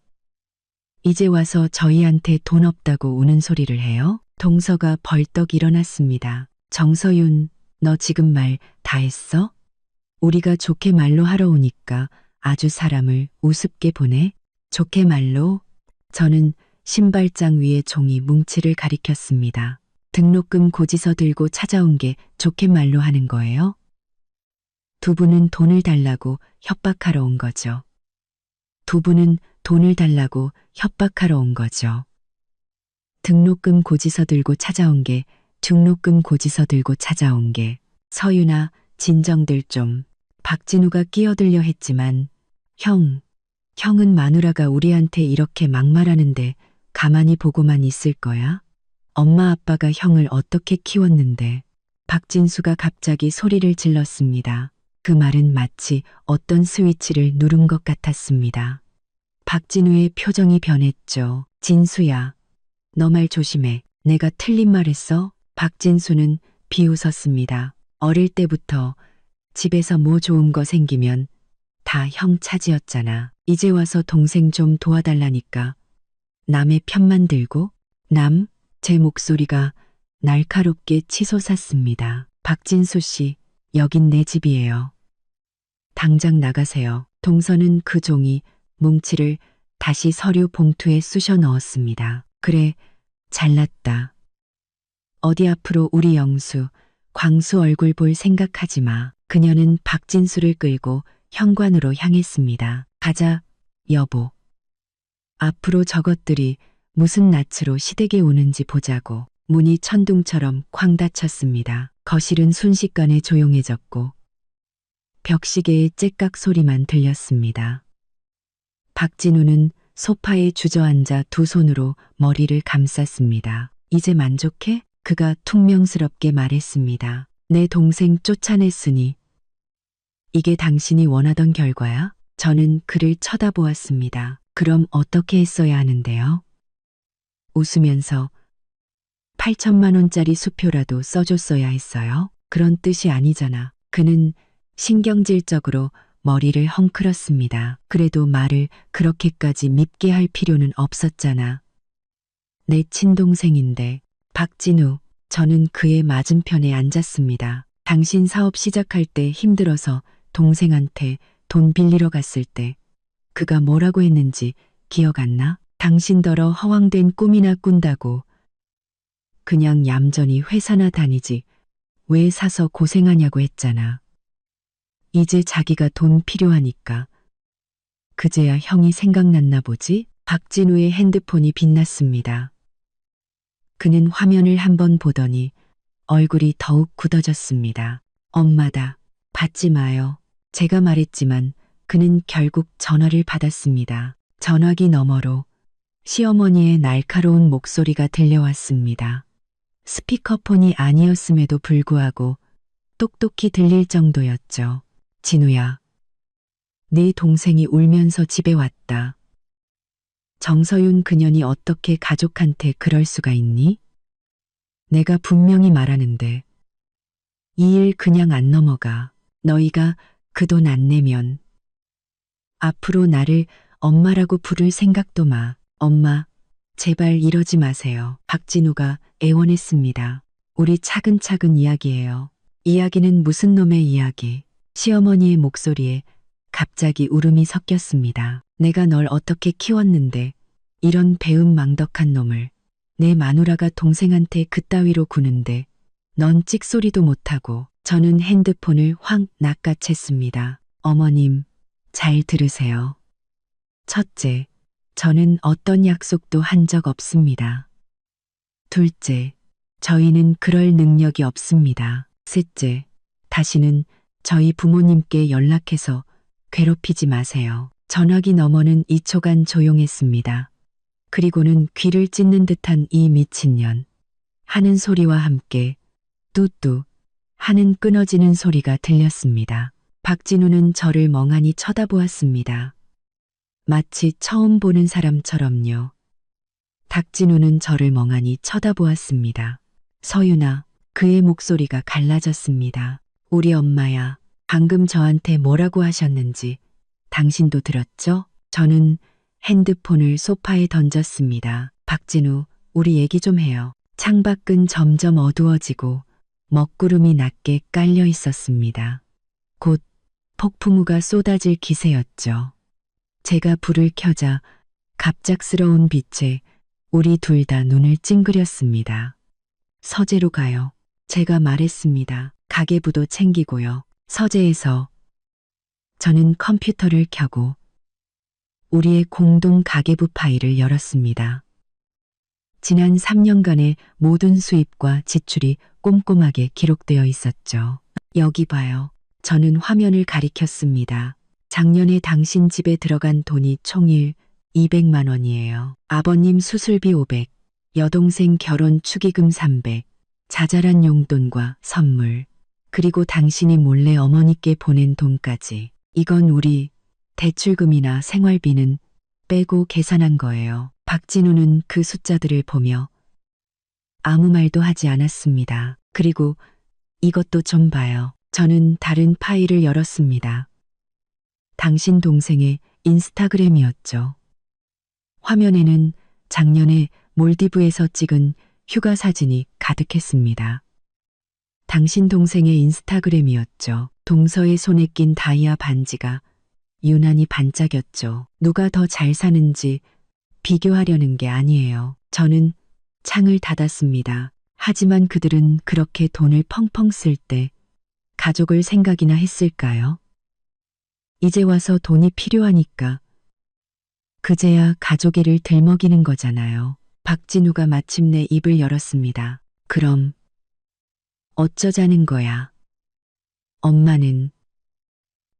이제 와서 저희한테 돈 없다고 우는 소리를 해요? 동서가 벌떡 일어났습니다. 정서윤, 너 지금 말 다 했어? 우리가 좋게 말로 하러 오니까 아주 사람을 우습게 보네? 좋게 말로? 저는 신발장 위에 종이 뭉치를 가리켰습니다. 등록금 고지서 들고 찾아온 게 좋게 말로 하는 거예요? 두 분은 돈을 달라고 협박하러 온 거죠. 두 분은 돈을 달라고 협박하러 온 거죠. 등록금 고지서 들고 찾아온 게, 등록금 고지서 들고 찾아온 게. 서윤아, 진정들 좀. 박진우가 끼어들려 했지만 형은 마누라가 우리한테 이렇게 막말하는데 가만히 보고만 있을 거야? 엄마 아빠가 형을 어떻게 키웠는데. 박진수가 갑자기 소리를 질렀습니다. 그 말은 마치 어떤 스위치를 누른 것 같았습니다. 박진우의 표정이 변했죠. 진수야, 너 말 조심해. 내가 틀린 말 했어? 박진수는 비웃었습니다. 어릴 때부터 집에서 뭐 좋은 거 생기면 다 형 차지였잖아. 이제 와서 동생 좀 도와달라니까. 남의 편만 들고? 제 목소리가 날카롭게 치솟았습니다. 박진수 씨, 여긴 내 집이에요. 당장 나가세요. 동서는 그 종이 뭉치를 다시 서류 봉투에 쑤셔 넣었습니다. 그래, 잘났다. 어디 앞으로 우리 영수, 광수 얼굴 볼 생각하지 마. 그녀는 박진수를 끌고 현관으로 향했습니다. 가자, 여보. 앞으로 저것들이 무슨 낯으로 시댁에 오는지 보자고. 문이 천둥처럼 쾅 닫혔습니다. 거실은 순식간에 조용해졌고 벽시계의 째깍 소리만 들렸습니다. 박진우는 소파에 주저앉아 두 손으로 머리를 감쌌습니다. 이제 만족해? 그가 퉁명스럽게 말했습니다. 내 동생 쫓아냈으니 이게 당신이 원하던 결과야? 저는 그를 쳐다보았습니다. 그럼 어떻게 했어야 하는데요? 웃으면서 8천만 원짜리 수표라도 써줬어야 했어요? 그런 뜻이 아니잖아. 그는 신경질적으로 머리를 헝클었습니다. 그래도 말을 그렇게까지 밉게 할 필요는 없었잖아. 내 친동생인데. 박진우, 저는 그의 맞은편에 앉았습니다. 당신 사업 시작할 때 힘들어서 동생한테 돈 빌리러 갔을 때 그가 뭐라고 했는지 기억 안 나? 당신더러 허황된 꿈이나 꾼다고. 그냥 얌전히 회사나 다니지 왜 사서 고생하냐고 했잖아. 이제 자기가 돈 필요하니까. 그제야 형이 생각났나 보지? 박진우의 핸드폰이 빛났습니다. 그는 화면을 한번 보더니 얼굴이 더욱 굳어졌습니다. 엄마다. 받지 마요. 제가 말했지만 그는 결국 전화를 받았습니다. 전화기 너머로 시어머니의 날카로운 목소리가 들려왔습니다. 스피커폰이 아니었음에도 불구하고 똑똑히 들릴 정도였죠. 진우야, 네 동생이 울면서 집에 왔다. 정서윤 그년이 어떻게 가족한테 그럴 수가 있니? 내가 분명히 말하는데 이 일 그냥 안 넘어가. 너희가 그 돈 안 내면 앞으로 나를 엄마라고 부를 생각도 마. 엄마, 제발 이러지 마세요. 박진우가 애원했습니다. 우리 차근차근 이야기해요. 이야기는 무슨 놈의 이야기? 시어머니의 목소리에 갑자기 울음이 섞였습니다. 내가 널 어떻게 키웠는데 이런 배은망덕한 놈을 내 마누라가 동생한테 그따위로 구는데 넌 찍소리도 못하고. 저는 핸드폰을 확 낚아챘습니다. 어머님, 잘 들으세요. 첫째, 저는 어떤 약속도 한 적 없습니다. 둘째, 저희는 그럴 능력이 없습니다. 셋째, 다시는 저희 부모님께 연락해서 괴롭히지 마세요. 전화기 너머는 2초간 조용했습니다. 그리고는 귀를 찢는 듯한 이 미친년 하는 소리와 함께 뚜뚜 하는 끊어지는 소리가 들렸습니다. 박진우는 저를 멍하니 쳐다보았습니다. 마치 처음 보는 사람처럼요. 닥진우는 저를 멍하니 쳐다보았습니다. 서윤아, 그의 목소리가 갈라졌습니다. 우리 엄마야, 방금 저한테 뭐라고 하셨는지 당신도 들었죠? 저는 핸드폰을 소파에 던졌습니다. 박진우, 우리 얘기 좀 해요. 창밖은 점점 어두워지고 먹구름이 낮게 깔려 있었습니다. 곧 폭풍우가 쏟아질 기세였죠. 제가 불을 켜자 갑작스러운 빛에 우리 둘 다 눈을 찡그렸습니다. 서재로 가요. 제가 말했습니다. 가계부도 챙기고요. 서재에서 저는 컴퓨터를 켜고 우리의 공동 가계부 파일을 열었습니다. 지난 3년간의 모든 수입과 지출이 꼼꼼하게 기록되어 있었죠. 여기 봐요. 저는 화면을 가리켰습니다. 작년에 당신 집에 들어간 돈이 총일 200만 원이에요. 아버님 수술비 500, 여동생 결혼 축의금 300, 자잘한 용돈과 선물, 그리고 당신이 몰래 어머니께 보낸 돈까지. 이건 우리 대출금이나 생활비는 빼고 계산한 거예요. 박진우는 그 숫자들을 보며 아무 말도 하지 않았습니다. 그리고 이것도 좀 봐요. 저는 다른 파일을 열었습니다. 당신 동생의 인스타그램이었죠. 화면에는 작년에 몰디브에서 찍은 휴가 사진이 가득했습니다. 당신 동생의 인스타그램이었죠. 동서의 손에 낀 다이아 반지가 유난히 반짝였죠. 누가 더 잘 사는지 비교하려는 게 아니에요. 저는 창을 닫았습니다. 하지만 그들은 그렇게 돈을 펑펑 쓸 때 가족을 생각이나 했을까요? 이제 와서 돈이 필요하니까 그제야 가족애를 들먹이는 거잖아요. 박진우가 마침내 입을 열었습니다. 그럼 어쩌자는 거야? 엄마는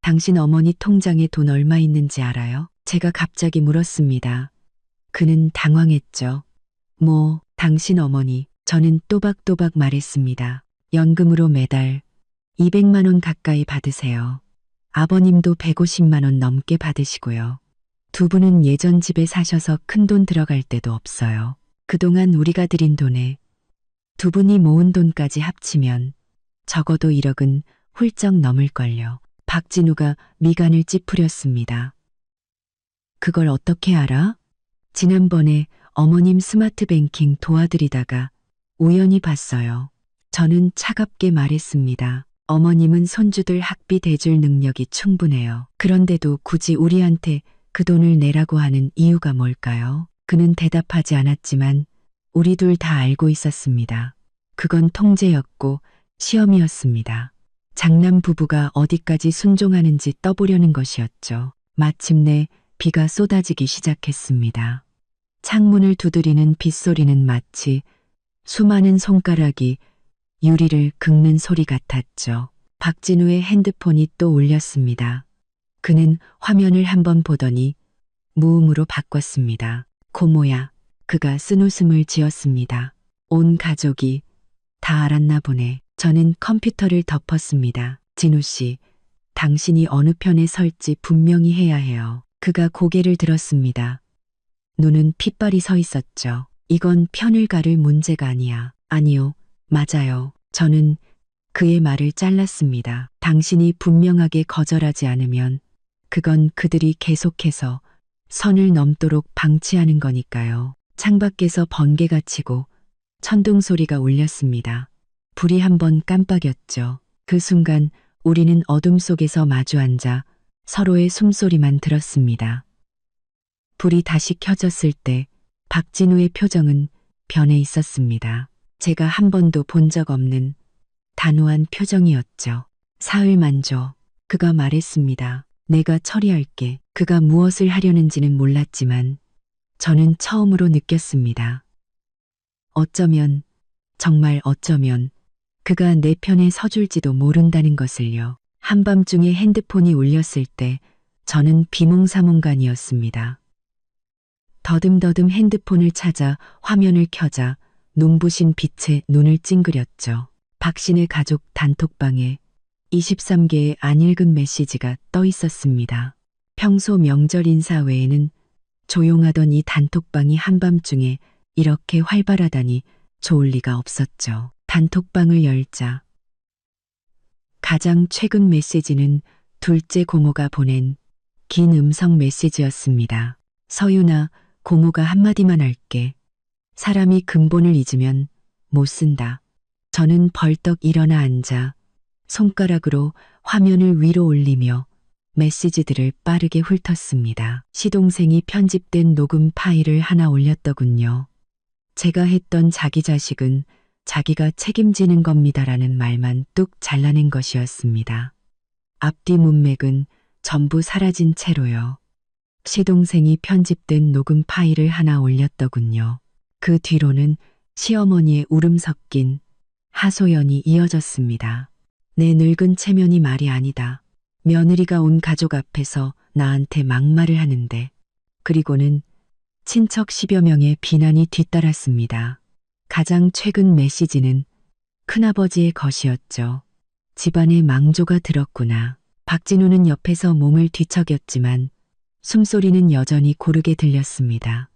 당신 어머니 통장에 돈 얼마 있는지 알아요? 제가 갑자기 물었습니다. 그는 당황했죠. 뭐, 당신 어머니, 저는 또박또박 말했습니다. 연금으로 매달 200만 원 가까이 받으세요. 아버님도 150만 원 넘게 받으시고요. 두 분은 예전 집에 사셔서 큰돈 들어갈 때도 없어요. 그동안 우리가 들인 돈에 두 분이 모은 돈까지 합치면 적어도 1억은 훌쩍 넘을걸요. 박진우가 미간을 찌푸렸습니다. 그걸 어떻게 알아? 지난번에 어머님 스마트 뱅킹 도와드리다가 우연히 봤어요. 저는 차갑게 말했습니다. 어머님은 손주들 학비 대줄 능력이 충분해요. 그런데도 굳이 우리한테 그 돈을 내라고 하는 이유가 뭘까요? 그는 대답하지 않았지만 우리 둘 다 알고 있었습니다. 그건 통제였고 시험이었습니다. 장남 부부가 어디까지 순종하는지 떠보려는 것이었죠. 마침내 비가 쏟아지기 시작했습니다. 창문을 두드리는 빗소리는 마치 수많은 손가락이 유리를 긁는 소리 같았죠. 박진우의 핸드폰이 또 울렸습니다. 그는 화면을 한번 보더니 무음으로 바꿨습니다. 고모야, 그가 쓴웃음을 지었습니다. 온 가족이 다 알았나 보네. 저는 컴퓨터를 덮었습니다. 진우 씨, 당신이 어느 편에 설지 분명히 해야 해요. 그가 고개를 들었습니다. 눈은 핏발이 서 있었죠. 이건 편을 가를 문제가 아니야. 아니요, 맞아요. 저는 그의 말을 잘랐습니다. 당신이 분명하게 거절하지 않으면 그건 그들이 계속해서 선을 넘도록 방치하는 거니까요. 창밖에서 번개가 치고 천둥 소리가 울렸습니다. 불이 한번 깜빡였죠. 그 순간 우리는 어둠 속에서 마주 앉아 서로의 숨소리만 들었습니다. 불이 다시 켜졌을 때 박진우의 표정은 변해 있었습니다. 제가 한 번도 본 적 없는 단호한 표정이었죠. 사흘만 줘. 그가 말했습니다. 내가 처리할게. 그가 무엇을 하려는지는 몰랐지만 저는 처음으로 느꼈습니다. 어쩌면, 정말 어쩌면 그가 내 편에 서줄지도 모른다는 것을요. 한밤중에 핸드폰이 울렸을 때 저는 비몽사몽간이었습니다. 더듬더듬 핸드폰을 찾아 화면을 켜자 눈부신 빛에 눈을 찡그렸죠. 박신의 가족 단톡방에 23개의 안 읽은 메시지가 떠 있었습니다. 평소 명절 인사 외에는 조용하던 이 단톡방이 한밤중에 이렇게 활발하다니 좋을 리가 없었죠. 단톡방을 열자 가장 최근 메시지는 둘째 고모가 보낸 긴 음성 메시지였습니다. 서윤아, 고모가 한마디만 할게. 사람이 근본을 잊으면 못 쓴다. 저는 벌떡 일어나 앉아 손가락으로 화면을 위로 올리며 메시지들을 빠르게 훑었습니다. 시동생이 편집된 녹음 파일을 하나 올렸더군요. 제가 했던 자기 자식은 자기가 책임지는 겁니다라는 말만 뚝 잘라낸 것이었습니다. 앞뒤 문맥은 전부 사라진 채로요. 시동생이 편집된 녹음 파일을 하나 올렸더군요. 그 뒤로는 시어머니의 울음 섞인 하소연이 이어졌습니다. 내 늙은 체면이 말이 아니다. 며느리가 온 가족 앞에서 나한테 막말을 하는데, 그리고는 친척 10여 명의 비난이 뒤따랐습니다. 가장 최근 메시지는 큰아버지의 것이었죠. 집안에 망조가 들었구나. 박진우는 옆에서 몸을 뒤척였지만 숨소리는 여전히 고르게 들렸습니다.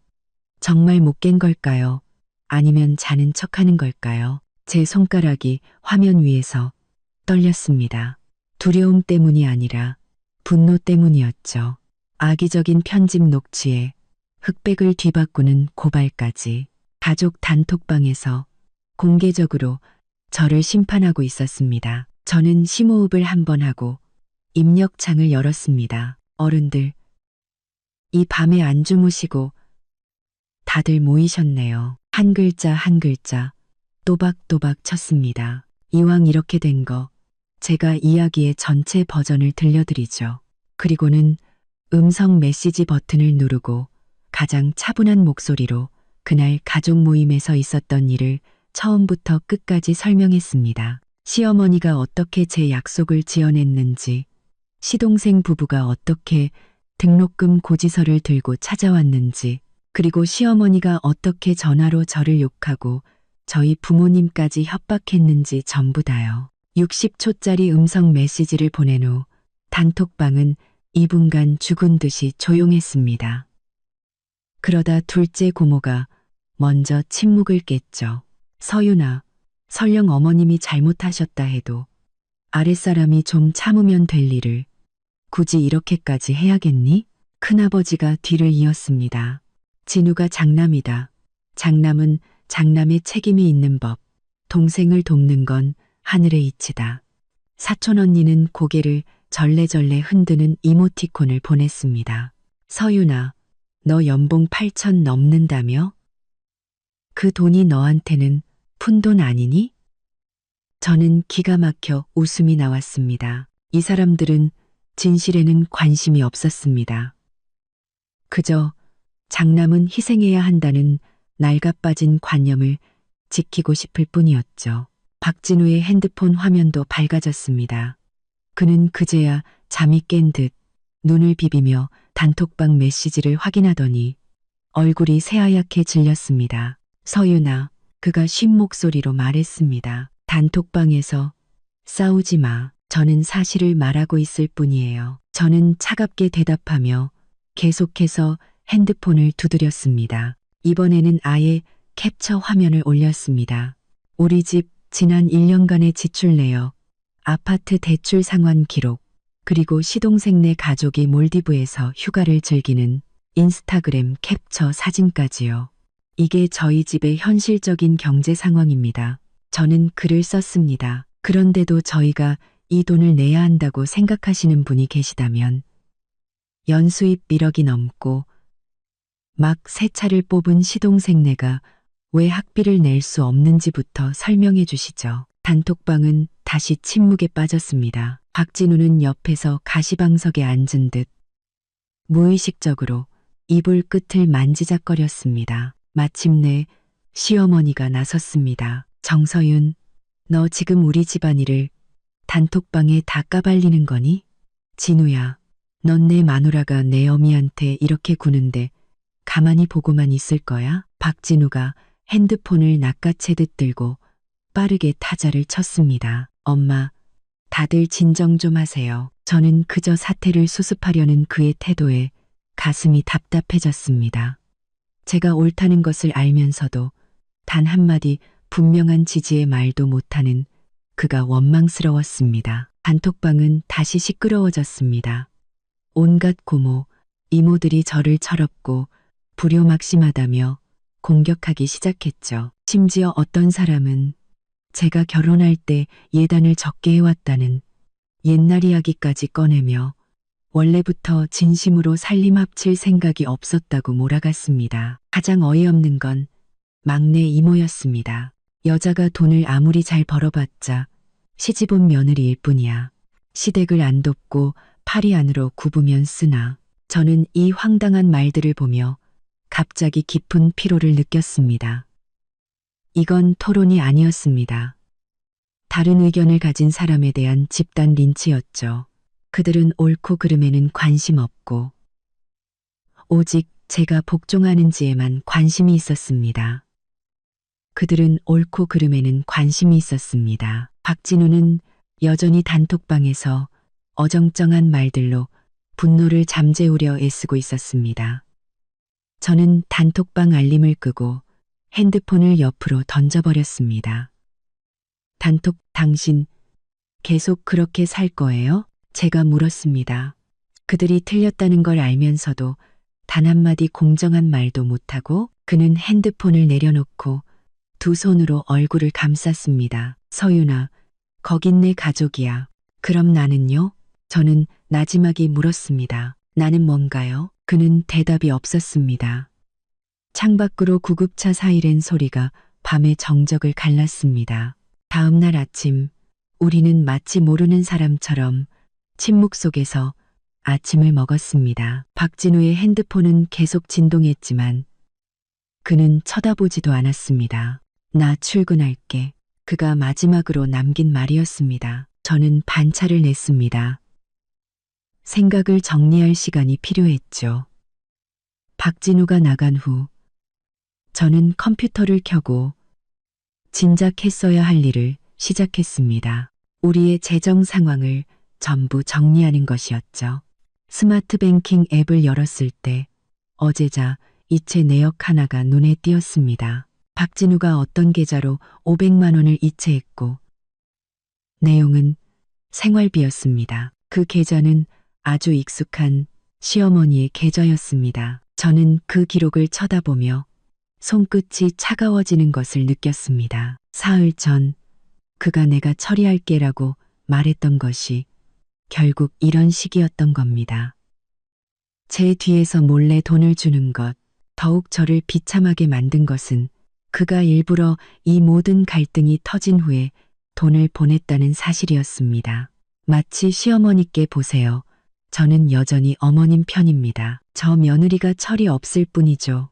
정말 못 깬 걸까요? 아니면 자는 척하는 걸까요? 제 손가락이 화면 위에서 떨렸습니다. 두려움 때문이 아니라 분노 때문이었죠. 악의적인 편집 녹취에 흑백을 뒤바꾸는 고발까지 가족 단톡방에서 공개적으로 저를 심판하고 있었습니다. 저는 심호흡을 한번 하고 입력창을 열었습니다. 어른들, 이 밤에 안 주무시고 다들 모이셨네요. 한 글자 한 글자 또박또박 쳤습니다. 이왕 이렇게 된 거 제가 이야기의 전체 버전을 들려드리죠. 그리고는 음성 메시지 버튼을 누르고 가장 차분한 목소리로 그날 가족 모임에서 있었던 일을 처음부터 끝까지 설명했습니다. 시어머니가 어떻게 제 약속을 지어냈는지, 시동생 부부가 어떻게 등록금 고지서를 들고 찾아왔는지, 그리고 시어머니가 어떻게 전화로 저를 욕하고 저희 부모님까지 협박했는지 전부 다요. 60초짜리 음성 메시지를 보낸 후 단톡방은 2분간 죽은 듯이 조용했습니다. 그러다 둘째 고모가 먼저 침묵을 깼죠. 서윤아, 설령 어머님이 잘못하셨다 해도 아랫사람이 좀 참으면 될 일을 굳이 이렇게까지 해야겠니? 큰아버지가 뒤를 이었습니다. 진우가 장남이다. 장남은 장남의 책임이 있는 법. 동생을 돕는 건 하늘의 이치다. 사촌 언니는 고개를 절레절레 흔드는 이모티콘을 보냈습니다. 서윤아, 너 연봉 8천 넘는다며? 그 돈이 너한테는 푼돈 아니니? 저는 기가 막혀 웃음이 나왔습니다. 이 사람들은 진실에는 관심이 없었습니다. 그저 장남은 희생해야 한다는 낡아빠진 관념을 지키고 싶을 뿐이었죠. 박진우의 핸드폰 화면도 밝아졌습니다. 그는 그제야 잠이 깬 듯 눈을 비비며 단톡방 메시지를 확인하더니 얼굴이 새하얗게 질렸습니다. 서윤아, 그가 쉰 목소리로 말했습니다. 단톡방에서 싸우지 마. 저는 사실을 말하고 있을 뿐이에요. 저는 차갑게 대답하며 계속해서 핸드폰을 두드렸습니다. 이번에는 아예 캡처 화면을 올렸습니다. 우리 집 지난 1년간의 지출 내역 아파트 대출 상환 기록, 그리고 시동생네 가족이 몰디브에서 휴가를 즐기는 인스타그램 캡처 사진까지요. 이게 저희 집의 현실적인 경제 상황입니다. 저는 글을 썼습니다. 그런데도 저희가 이 돈을 내야 한다고 생각하시는 분이 계시다면 연수입 1억이 넘고 막 새 차를 뽑은 시동생네가 왜 학비를 낼 수 없는지부터 설명해 주시죠. 단톡방은 다시 침묵에 빠졌습니다. 박진우는 옆에서 가시방석에 앉은 듯 무의식적으로 이불 끝을 만지작거렸습니다. 마침내 시어머니가 나섰습니다. 정서윤, 너 지금 우리 집안일을 단톡방에 다 까발리는 거니? 진우야, 넌 내 마누라가 내 어미한테 이렇게 구는데 가만히 보고만 있을 거야? 박진우가 핸드폰을 낚아채듯 들고 빠르게 타자를 쳤습니다. 엄마, 다들 진정 좀 하세요. 저는 그저 사태를 수습하려는 그의 태도에 가슴이 답답해졌습니다. 제가 옳다는 것을 알면서도 단 한마디 분명한 지지의 말도 못하는 그가 원망스러웠습니다. 단톡방은 다시 시끄러워졌습니다. 온갖 고모, 이모들이 저를 철없고 불효막심하다며 공격하기 시작했죠. 심지어 어떤 사람은 제가 결혼할 때 예단을 적게 해왔다는 옛날 이야기까지 꺼내며 원래부터 진심으로 살림 합칠 생각이 없었다고 몰아갔습니다. 가장 어이없는 건 막내 이모였습니다. 여자가 돈을 아무리 잘 벌어봤자 시집온 며느리일 뿐이야. 시댁을 안 돕고 팔이 안으로 굽으면 쓰나. 저는 이 황당한 말들을 보며 갑자기 깊은 피로를 느꼈습니다. 이건 토론이 아니었습니다. 다른 의견을 가진 사람에 대한 집단 린치였죠. 그들은 옳고 그름에는 관심 없고 오직 제가 복종하는지에만 관심이 있었습니다. 그들은 옳고 그름에는 관심이 있었습니다. 박진우는 여전히 단톡방에서 어정쩡한 말들로 분노를 잠재우려 애쓰고 있었습니다. 저는 단톡방 알림을 끄고 핸드폰을 옆으로 던져버렸습니다. 단톡, 당신 계속 그렇게 살 거예요? 제가 물었습니다. 그들이 틀렸다는 걸 알면서도 단 한마디 공정한 말도 못하고 그는 핸드폰을 내려놓고 두 손으로 얼굴을 감쌌습니다. 서윤아, 거긴 내 가족이야. 그럼 나는요? 저는 나지막이 물었습니다. 나는 뭔가요? 그는 대답이 없었습니다. 창밖으로 구급차 사이렌 소리가 밤의 정적을 갈랐습니다. 다음 날 아침, 우리는 마치 모르는 사람처럼 침묵 속에서 아침을 먹었습니다. 박진우의 핸드폰은 계속 진동했지만 그는 쳐다보지도 않았습니다. 나 출근할게. 그가 마지막으로 남긴 말이었습니다. 저는 반차를 냈습니다. 생각을 정리할 시간이 필요했죠. 박진우가 나간 후 저는 컴퓨터를 켜고 진작 했어야 할 일을 시작했습니다. 우리의 재정 상황을 전부 정리하는 것이었죠. 스마트 뱅킹 앱을 열었을 때 어제자 이체 내역 하나가 눈에 띄었습니다. 박진우가 어떤 계좌로 500만 원을 이체했고 내용은 생활비였습니다. 그 계좌는 아주 익숙한 시어머니의 계좌였습니다. 저는 그 기록을 쳐다보며 손끝이 차가워지는 것을 느꼈습니다. 사흘 전 그가 내가 처리할게라고 말했던 것이 결국 이런 식이었던 겁니다. 제 뒤에서 몰래 돈을 주는 것, 더욱 저를 비참하게 만든 것은 그가 일부러 이 모든 갈등이 터진 후에 돈을 보냈다는 사실이었습니다. 마치 시어머니께 보세요. 저는 여전히 어머님 편입니다. 저 며느리가 철이 없을 뿐이죠.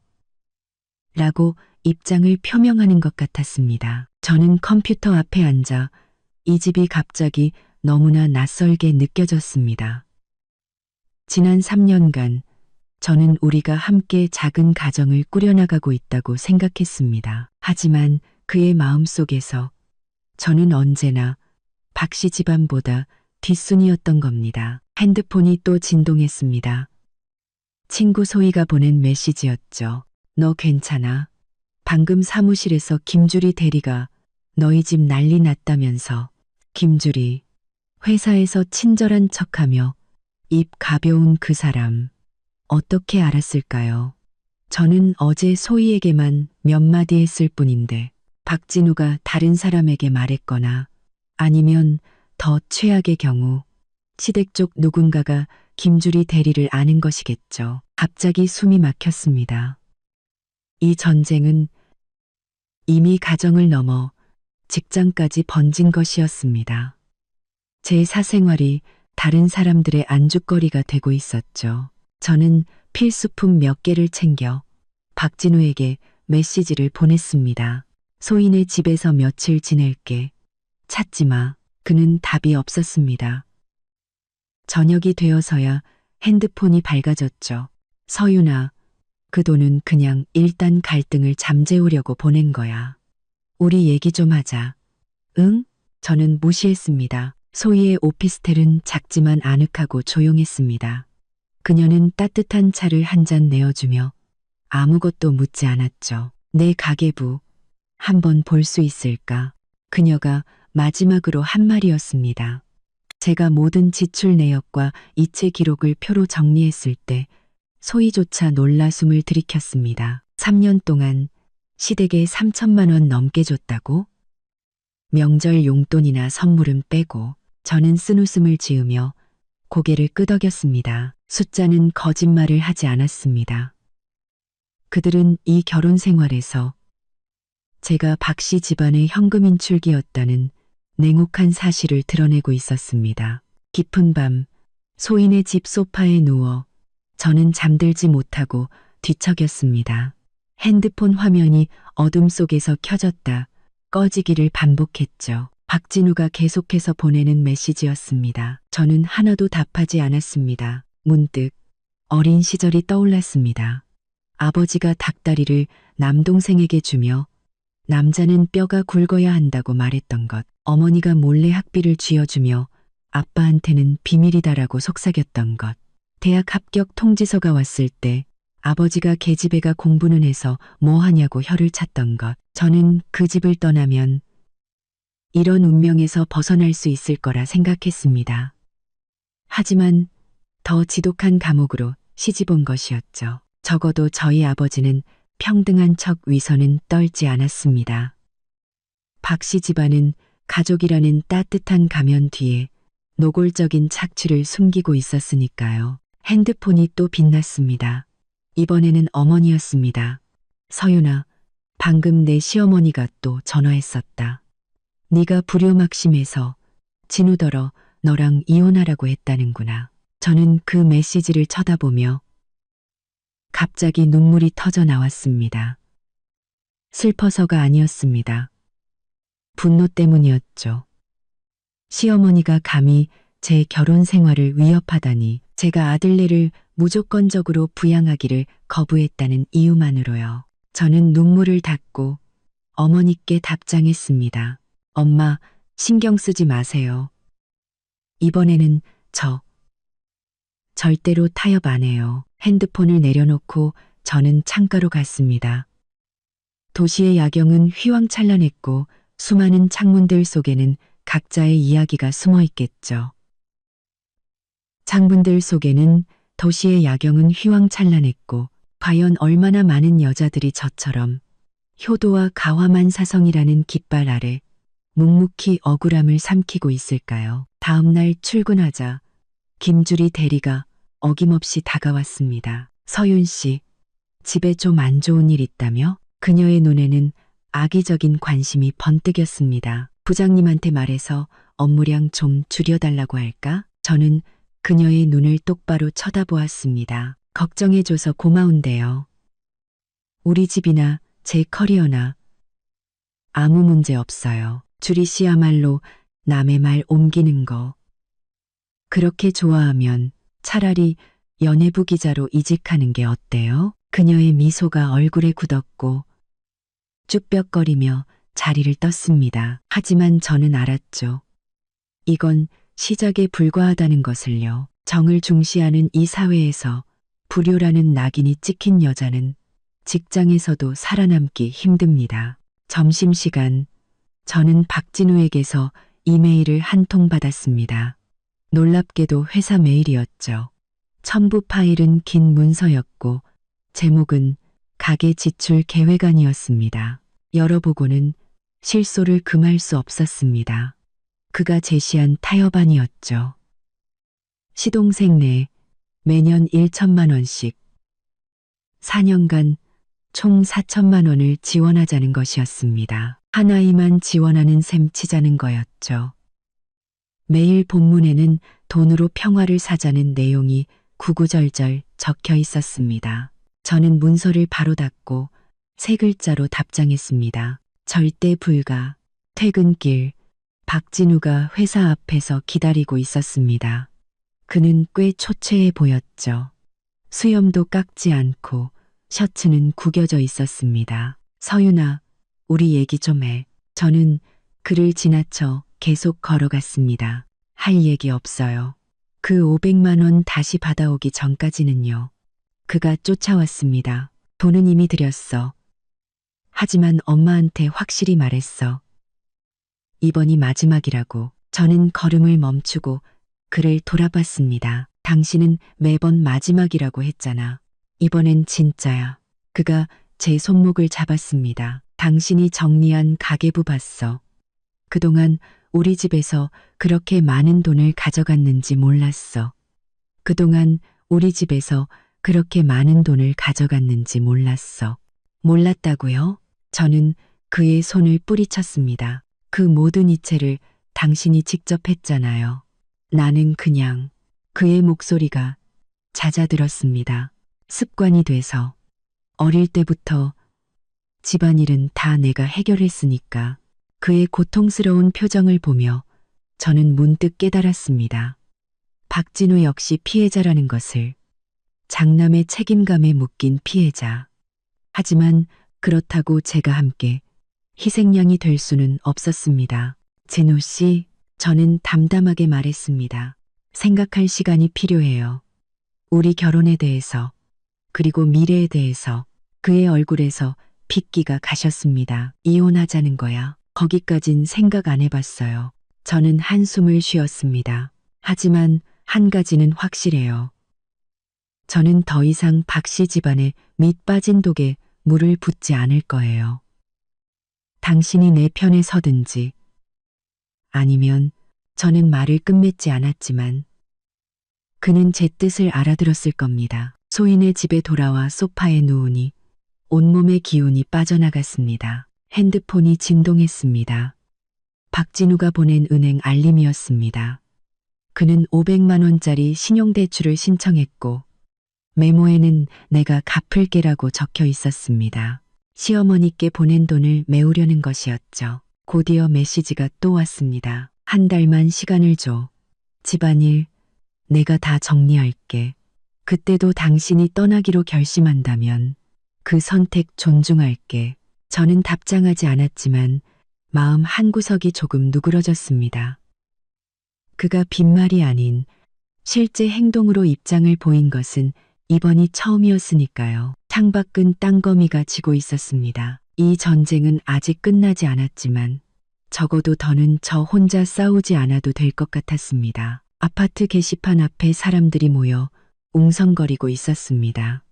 라고 입장을 표명하는 것 같았습니다. 저는 컴퓨터 앞에 앉아 이 집이 갑자기 너무나 낯설게 느껴졌습니다. 지난 3년간 저는 우리가 함께 작은 가정을 꾸려나가고 있다고 생각했습니다. 하지만 그의 마음속에서 저는 언제나 박씨 집안보다 뒷순이었던 겁니다. 핸드폰이 또 진동했습니다. 친구 소희가 보낸 메시지였죠. 너 괜찮아? 방금 사무실에서 김주리 대리가 너희 집 난리 났다면서. 김주리, 회사에서 친절한 척하며 입 가벼운 그 사람. 어떻게 알았을까요? 저는 어제 소희에게만 몇 마디 했을 뿐인데 박진우가 다른 사람에게 말했거나 아니면 더 최악의 경우 시댁 쪽 누군가가 김주리 대리를 아는 것이겠죠. 갑자기 숨이 막혔습니다. 이 전쟁은 이미 가정을 넘어 직장까지 번진 것이었습니다. 제 사생활이 다른 사람들의 안주거리가 되고 있었죠. 저는 필수품 몇 개를 챙겨 박진우에게 메시지를 보냈습니다. 소인의 집에서 며칠 지낼게. 찾지 마. 그는 답이 없었습니다. 저녁이 되어서야 핸드폰이 밝아졌죠. 서윤아, 그 돈은 그냥 일단 갈등을 잠재우려고 보낸 거야. 우리 얘기 좀 하자. 응? 저는 무시했습니다. 소희의 오피스텔은 작지만 아늑하고 조용했습니다. 그녀는 따뜻한 차를 한 잔 내어주며 아무것도 묻지 않았죠. 내 가계부 한번 볼 수 있을까? 그녀가 마지막으로 한 말이었습니다. 제가 모든 지출 내역과 이체 기록을 표로 정리했을 때 소희조차 놀라 숨을 들이켰습니다. 3년 동안 시댁에 3천만 원 넘게 줬다고? 명절 용돈이나 선물은 빼고. 저는 쓴웃음을 지으며 고개를 끄덕였습니다. 숫자는 거짓말을 하지 않았습니다. 그들은 이 결혼 생활에서 제가 박씨 집안의 현금 인출기였다는 냉혹한 사실을 드러내고 있었습니다. 깊은 밤 소인의 집 소파에 누워 저는 잠들지 못하고 뒤척였습니다. 핸드폰 화면이 어둠 속에서 켜졌다 꺼지기를 반복했죠. 박진우가 계속해서 보내는 메시지였습니다. 저는 하나도 답하지 않았습니다. 문득 어린 시절이 떠올랐습니다. 아버지가 닭다리를 남동생에게 주며 남자는 뼈가 굵어야 한다고 말했던 것, 어머니가 몰래 학비를 쥐어주며 아빠한테는 비밀이다라고 속삭였던 것, 대학 합격 통지서가 왔을 때 아버지가 계집애가 공부는 해서 뭐 하냐고 혀를 찼던 것, 저는 그 집을 떠나면 이런 운명에서 벗어날 수 있을 거라 생각했습니다. 하지만 더 지독한 감옥으로 시집온 것이었죠. 적어도 저희 아버지는 평등한 척 위선은 떨지 않았습니다. 박씨 집안은 가족이라는 따뜻한 가면 뒤에 노골적인 착취를 숨기고 있었으니까요. 핸드폰이 또 빛났습니다. 이번에는 어머니였습니다. 서윤아, 방금 내 시어머니가 또 전화했었다. 네가 불효막심해서 진우더러 너랑 이혼하라고 했다는구나. 저는 그 메시지를 쳐다보며 갑자기 눈물이 터져 나왔습니다. 슬퍼서가 아니었습니다. 분노 때문이었죠. 시어머니가 감히 제 결혼 생활을 위협하다니, 제가 아들네를 무조건적으로 부양하기를 거부했다는 이유만으로요. 저는 눈물을 닦고 어머니께 답장했습니다. 엄마, 신경 쓰지 마세요. 이번에는 절대로 타협 안 해요. 핸드폰을 내려놓고 저는 창가로 갔습니다. 도시의 야경은 휘황찬란했고 수많은 창문들 속에는 각자의 이야기가 숨어 있겠죠. 창문들 속에는 도시의 야경은 휘황찬란했고 과연 얼마나 많은 여자들이 저처럼 효도와 가화만 사성이라는 깃발 아래 묵묵히 억울함을 삼키고 있을까요? 다음 날 출근하자 김주리 대리가 어김없이 다가왔습니다. 서윤 씨, 집에 좀 안 좋은 일 있다며? 그녀의 눈에는 악의적인 관심이 번뜩였습니다. 부장님한테 말해서 업무량 좀 줄여달라고 할까? 저는 그녀의 눈을 똑바로 쳐다보았습니다. 걱정해줘서 고마운데요. 우리 집이나 제 커리어나 아무 문제 없어요. 주리 씨야말로 남의 말 옮기는 거. 그렇게 좋아하면 차라리 연예부 기자로 이직하는 게 어때요? 그녀의 미소가 얼굴에 굳었고 쭈뼛거리며 자리를 떴습니다. 하지만 저는 알았죠. 이건 시작에 불과하다는 것을요. 정을 중시하는 이 사회에서 불효라는 낙인이 찍힌 여자는 직장에서도 살아남기 힘듭니다. 점심시간, 저는 박진우에게서 이메일을 한 통 받았습니다. 놀랍게도 회사 메일이었죠. 첨부 파일은 긴 문서였고 제목은 가계 지출 계획안이었습니다. 열어보고는 실소를 금할 수 없었습니다. 그가 제시한 타협안이었죠. 시동생 내 매년 1천만 원씩 4년간 총 4천만 원을 지원하자는 것이었습니다. 하나이만 지원하는 셈 치자는 거였죠. 매일 본문에는 돈으로 평화를 사자는 내용이 구구절절 적혀 있었습니다. 저는 문서를 바로 닫고 세 글자로 답장했습니다. 절대 불가. 퇴근길 박진우가 회사 앞에서 기다리고 있었습니다. 그는 꽤 초췌해 보였죠. 수염도 깎지 않고 셔츠는 구겨져 있었습니다. 서윤아, 우리 얘기 좀 해. 저는 그를 지나쳐 계속 걸어갔습니다. 할 얘기 없어요. 그 500만 원 다시 받아오기 전까지는요. 그가 쫓아왔습니다. 돈은 이미 드렸어. 하지만 엄마한테 확실히 말했어. 이번이 마지막이라고. 저는 걸음을 멈추고 그를 돌아봤습니다. 당신은 매번 마지막이라고 했잖아. 이번엔 진짜야. 그가 제 손목을 잡았습니다. 당신이 정리한 가계부 봤어. 그동안 우리 집에서 그렇게 많은 돈을 가져갔는지 몰랐어. 그동안 우리 집에서 그렇게 많은 돈을 가져갔는지 몰랐어. 몰랐다고요? 저는 그의 손을 뿌리쳤습니다. 그 모든 이체를 당신이 직접 했잖아요. 나는 그냥 그의 목소리가 잦아들었습니다. 습관이 돼서 어릴 때부터 집안일은 다 내가 해결했으니까. 그의 고통스러운 표정을 보며 저는 문득 깨달았습니다. 박진우 역시 피해자라는 것을. 장남의 책임감에 묶인 피해자. 하지만 그렇다고 제가 함께 희생양이 될 수는 없었습니다. 진우 씨, 저는 담담하게 말했습니다. 생각할 시간이 필요해요. 우리 결혼에 대해서, 그리고 미래에 대해서. 그의 얼굴에서 핏기가 가셨습니다. 이혼하자는 거야. 거기까진 생각 안 해봤어요. 저는 한숨을 쉬었습니다. 하지만 한 가지는 확실해요. 저는 더 이상 박씨 집안에 밑 빠진 독에 물을 붓지 않을 거예요. 당신이 내 편에 서든지 아니면 저는 말을 끝맺지 않았지만 그는 제 뜻을 알아들었을 겁니다. 소인의 집에 돌아와 소파에 누우니 온몸의 기운이 빠져나갔습니다. 핸드폰이 진동했습니다. 박진우가 보낸 은행 알림이었습니다. 그는 500만 원짜리 신용대출을 신청했고 메모에는 내가 갚을게라고 적혀 있었습니다. 시어머니께 보낸 돈을 메우려는 것이었죠. 곧이어 메시지가 또 왔습니다. 한 달만 시간을 줘. 집안일 내가 다 정리할게. 그때도 당신이 떠나기로 결심한다면 그 선택 존중할게. 저는 답장하지 않았지만 마음 한구석이 조금 누그러졌습니다. 그가 빈말이 아닌 실제 행동으로 입장을 보인 것은 이번이 처음이었으니까요. 창밖은 땅거미가 지고 있었습니다. 이 전쟁은 아직 끝나지 않았지만 적어도 더는 저 혼자 싸우지 않아도 될 것 같았습니다. 아파트 게시판 앞에 사람들이 모여 웅성거리고 있었습니다.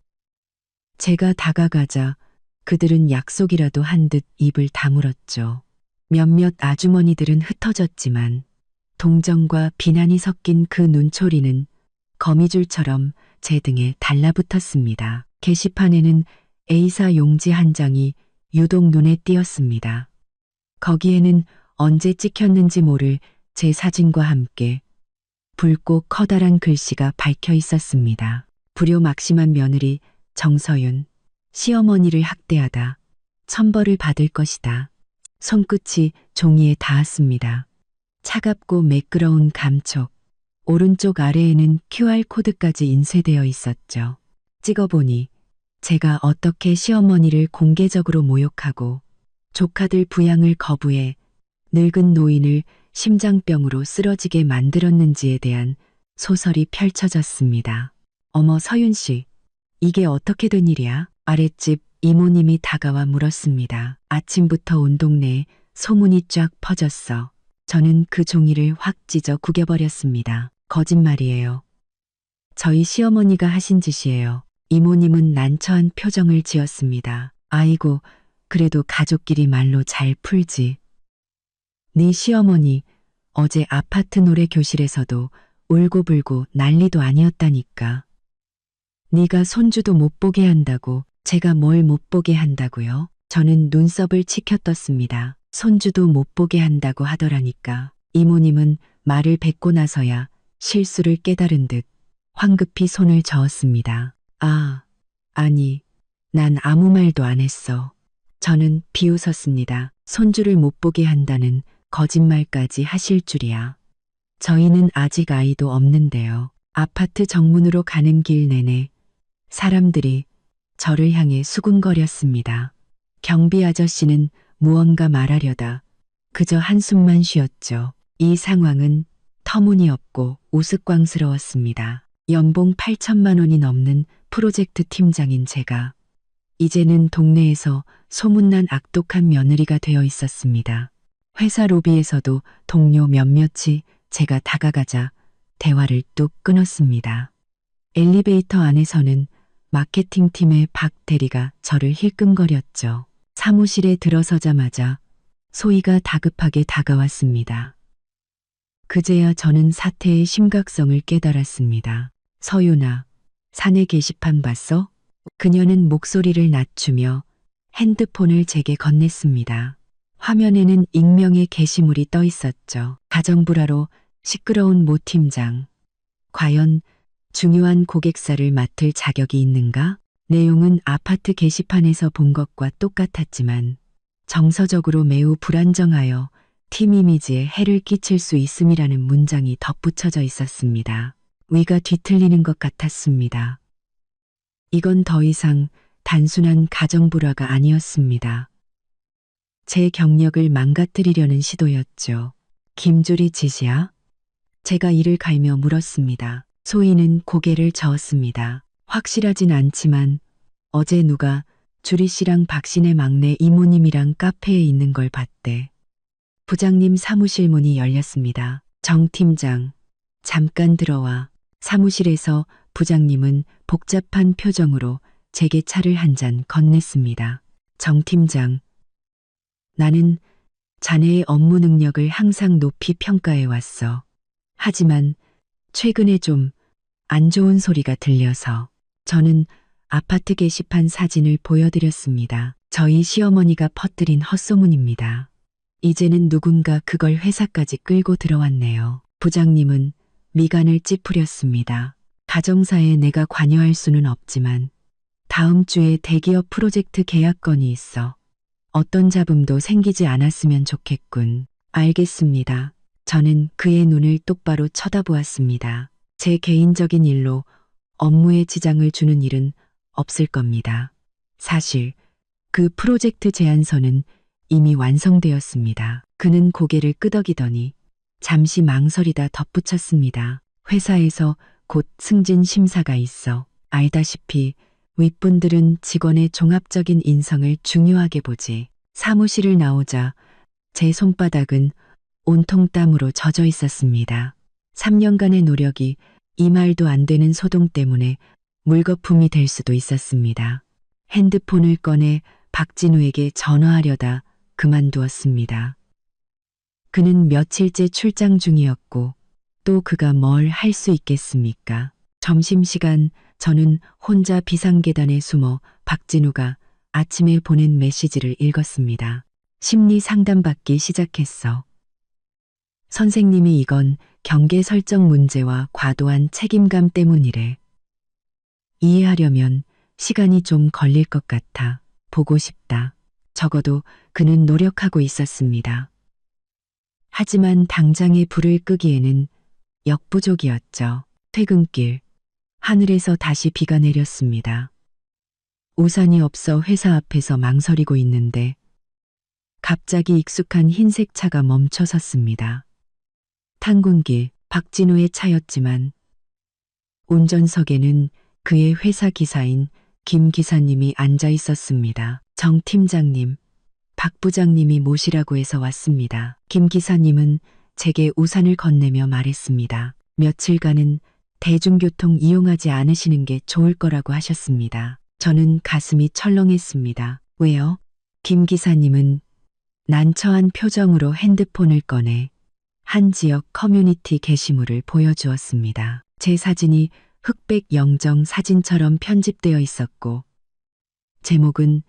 제가 다가가자 그들은 약속이라도 한 듯 입을 다물었죠. 몇몇 아주머니들은 흩어졌지만 동정과 비난이 섞인 그 눈초리는 거미줄처럼 제 등에 달라붙었습니다. 게시판에는 A사 용지 한 장이 유독 눈에 띄었습니다. 거기에는 언제 찍혔는지 모를 제 사진과 함께 붉고 커다란 글씨가 밝혀 있었습니다. 불효막심한 며느리 정서윤, 시어머니를 학대하다 천벌을 받을 것이다. 손끝이 종이에 닿았습니다. 차갑고 매끄러운 감촉. 오른쪽 아래에는 QR코드까지 인쇄되어 있었죠. 찍어보니 제가 어떻게 시어머니를 공개적으로 모욕하고 조카들 부양을 거부해 늙은 노인을 심장병으로 쓰러지게 만들었는지에 대한 소설이 펼쳐졌습니다. 어머 서윤 씨, 이게 어떻게 된 일이야? 아랫집 이모님이 다가와 물었습니다. 아침부터 온 동네에 소문이 쫙 퍼졌어. 저는 그 종이를 확 찢어 구겨버렸습니다. 거짓말이에요. 저희 시어머니가 하신 짓이에요. 이모님은 난처한 표정을 지었습니다. 아이고, 그래도 가족끼리 말로 잘 풀지. 네 시어머니 어제 아파트 노래 교실에서도 울고불고 난리도 아니었다니까. 네가 손주도 못 보게 한다고. 제가 뭘 못 보게 한다고요? 저는 눈썹을 치켜떴습니다. 손주도 못 보게 한다고 하더라니까. 이모님은 말을 뱉고 나서야 실수를 깨달은 듯 황급히 손을 저었습니다. 아니, 난 아무 말도 안 했어. 저는 비웃었습니다. 손주를 못 보게 한다는 거짓말까지 하실 줄이야. 저희는 아직 아이도 없는데요. 아파트 정문으로 가는 길 내내 사람들이 저를 향해 수군거렸습니다. 경비 아저씨는 무언가 말하려다 그저 한숨만 쉬었죠. 이 상황은 터무니없고 우스꽝스러웠습니다. 연봉 8천만 원이 넘는 프로젝트 팀장인 제가 이제는 동네에서 소문난 악독한 며느리가 되어 있었습니다. 회사 로비에서도 동료 몇몇이 제가 다가가자 대화를 뚝 끊었습니다. 엘리베이터 안에서는 마케팅팀의 박 대리가 저를 힐끔거렸죠. 사무실에 들어서자마자 소희가 다급하게 다가왔습니다. 그제야 저는 사태의 심각성을 깨달았습니다. 서윤아, 사내 게시판 봤어? 그녀는 목소리를 낮추며 핸드폰을 제게 건넸습니다. 화면에는 익명의 게시물이 떠 있었죠. 가정불화로 시끄러운 모 팀장. 과연 중요한 고객사를 맡을 자격이 있는가? 내용은 아파트 게시판에서 본 것과 똑같았지만 정서적으로 매우 불안정하여 팀 이미지에 해를 끼칠 수 있음이라는 문장이 덧붙여져 있었습니다. 위가 뒤틀리는 것 같았습니다. 이건 더 이상 단순한 가정불화가 아니었습니다. 제 경력을 망가뜨리려는 시도였죠. 김주리 짓이야? 제가 이를 갈며 물었습니다. 소희는 고개를 저었습니다. 확실하진 않지만 어제 누가 주리 씨랑 박 씨네 막내 이모님이랑 카페에 있는 걸 봤대. 부장님 사무실 문이 열렸습니다. 정 팀장, 잠깐 들어와. 사무실에서 부장님은 복잡한 표정으로 제게 차를 한 잔 건넸습니다. 정 팀장, 나는 자네의 업무 능력을 항상 높이 평가해 왔어. 하지만 최근에 좀 안 좋은 소리가 들려서. 저는 아파트 게시판 사진을 보여드렸습니다. 저희 시어머니가 퍼뜨린 헛소문입니다. 이제는 누군가 그걸 회사까지 끌고 들어왔네요. 부장님은 미간을 찌푸렸습니다. 가정사에 내가 관여할 수는 없지만 다음 주에 대기업 프로젝트 계약건이 있어. 어떤 잡음도 생기지 않았으면 좋겠군. 알겠습니다. 저는 그의 눈을 똑바로 쳐다보았습니다. 제 개인적인 일로 업무에 지장을 주는 일은 없을 겁니다. 사실 그 프로젝트 제안서는 이미 완성되었습니다. 그는 고개를 끄덕이더니 잠시 망설이다 덧붙였습니다. 회사에서 곧 승진 심사가 있어. 알다시피 윗분들은 직원의 종합적인 인성을 중요하게 보지. 사무실을 나오자 제 손바닥은 온통 땀으로 젖어 있었습니다. 3년간의 노력이 이 말도 안 되는 소동 때문에 물거품이 될 수도 있었습니다. 핸드폰을 꺼내 박진우에게 전화하려다 그만두었습니다. 그는 며칠째 출장 중이었고 또 그가 뭘 할 수 있겠습니까? 점심시간 저는 혼자 비상계단에 숨어 박진우가 아침에 보낸 메시지를 읽었습니다. 심리 상담받기 시작했어. 선생님이 이건 경계 설정 문제와 과도한 책임감 때문이래. 이해하려면 시간이 좀 걸릴 것 같아. 보고 싶다. 적어도 그는 노력하고 있었습니다. 하지만 당장에 불을 끄기에는 역부족이었죠. 퇴근길, 하늘에서 다시 비가 내렸습니다. 우산이 없어 회사 앞에서 망설이고 있는데 갑자기 익숙한 흰색 차가 멈춰 섰습니다. 탄군길, 박진우의 차였지만 운전석에는 그의 회사 기사인 김 기사님이 앉아 있었습니다. 정 팀장님, 박 부장님이 모시라고 해서 왔습니다. 김 기사님은 제게 우산을 건네며 말했습니다. 며칠간은 대중교통 이용하지 않으시는 게 좋을 거라고 하셨습니다. 저는 가슴이 철렁했습니다. 왜요? 김 기사님은 난처한 표정으로 핸드폰을 꺼내 한 지역 커뮤니티 게시물을 보여주었습니다. 제 사진이 흑백 영정 사진처럼 편집되어 있었고 제목은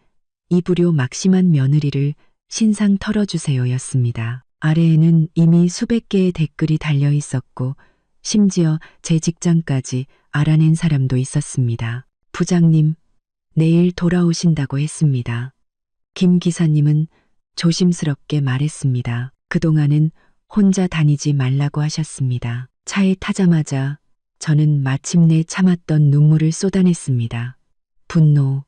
이 불효 막심한 며느리를 신상 털어주세요였습니다. 아래에는 이미 수백 개의 댓글이 달려 있었고 심지어 제 직장까지 알아낸 사람도 있었습니다. 부장님, 내일 돌아오신다고 했습니다. 김 기사님은 조심스럽게 말했습니다. 그동안은 혼자 다니지 말라고 하셨습니다. 차에 타자마자 저는 마침내 참았던 눈물을 쏟아냈습니다. 분노,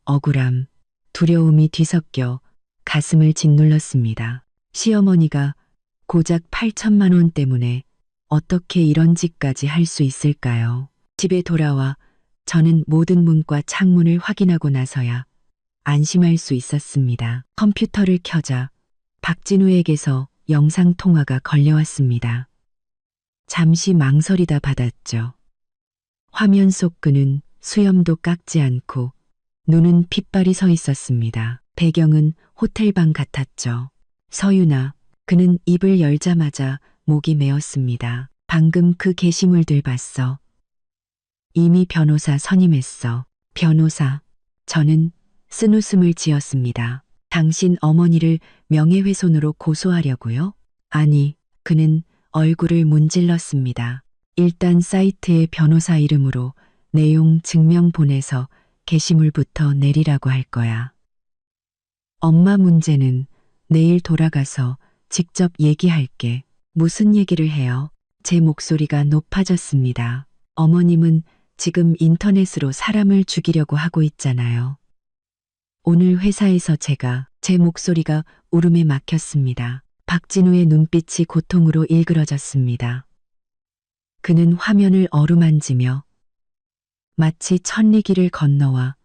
억울함, 두려움이 뒤섞여 가슴을 짓눌렀습니다. 시어머니가 고작 8천만 원 때문에 어떻게 이런 짓까지 할 수 있을까요? 집에 돌아와 저는 모든 문과 창문을 확인하고 나서야 안심할 수 있었습니다. 컴퓨터를 켜자 박진우에게서 영상통화가 걸려왔습니다. 잠시 망설이다 받았죠. 화면 속 그는 수염도 깎지 않고 눈은 핏발이 서 있었습니다. 배경은 호텔방 같았죠. 서윤아, 그는 입을 열자마자 목이 메었습니다. 방금 그 게시물들 봤어. 이미 변호사 선임했어. 변호사. 저는 쓴웃음을 지었습니다. 당신 어머니를 명예훼손으로 고소하려고요? 아니, 그는 얼굴을 문질렀습니다. 일단 사이트에 변호사 이름으로 내용 증명 보내서 게시물부터 내리라고 할 거야. 엄마 문제는 내일 돌아가서 직접 얘기할게. 무슨 얘기를 해요? 제 목소리가 높아졌습니다. 어머님은 지금 인터넷으로 사람을 죽이려고 하고 있잖아요. 오늘 회사에서 제 목소리가 울음에 막혔습니다. 박진우의 눈빛이 고통으로 일그러졌습니다. 그는 화면을 어루만지며 마치 천리길을 건너와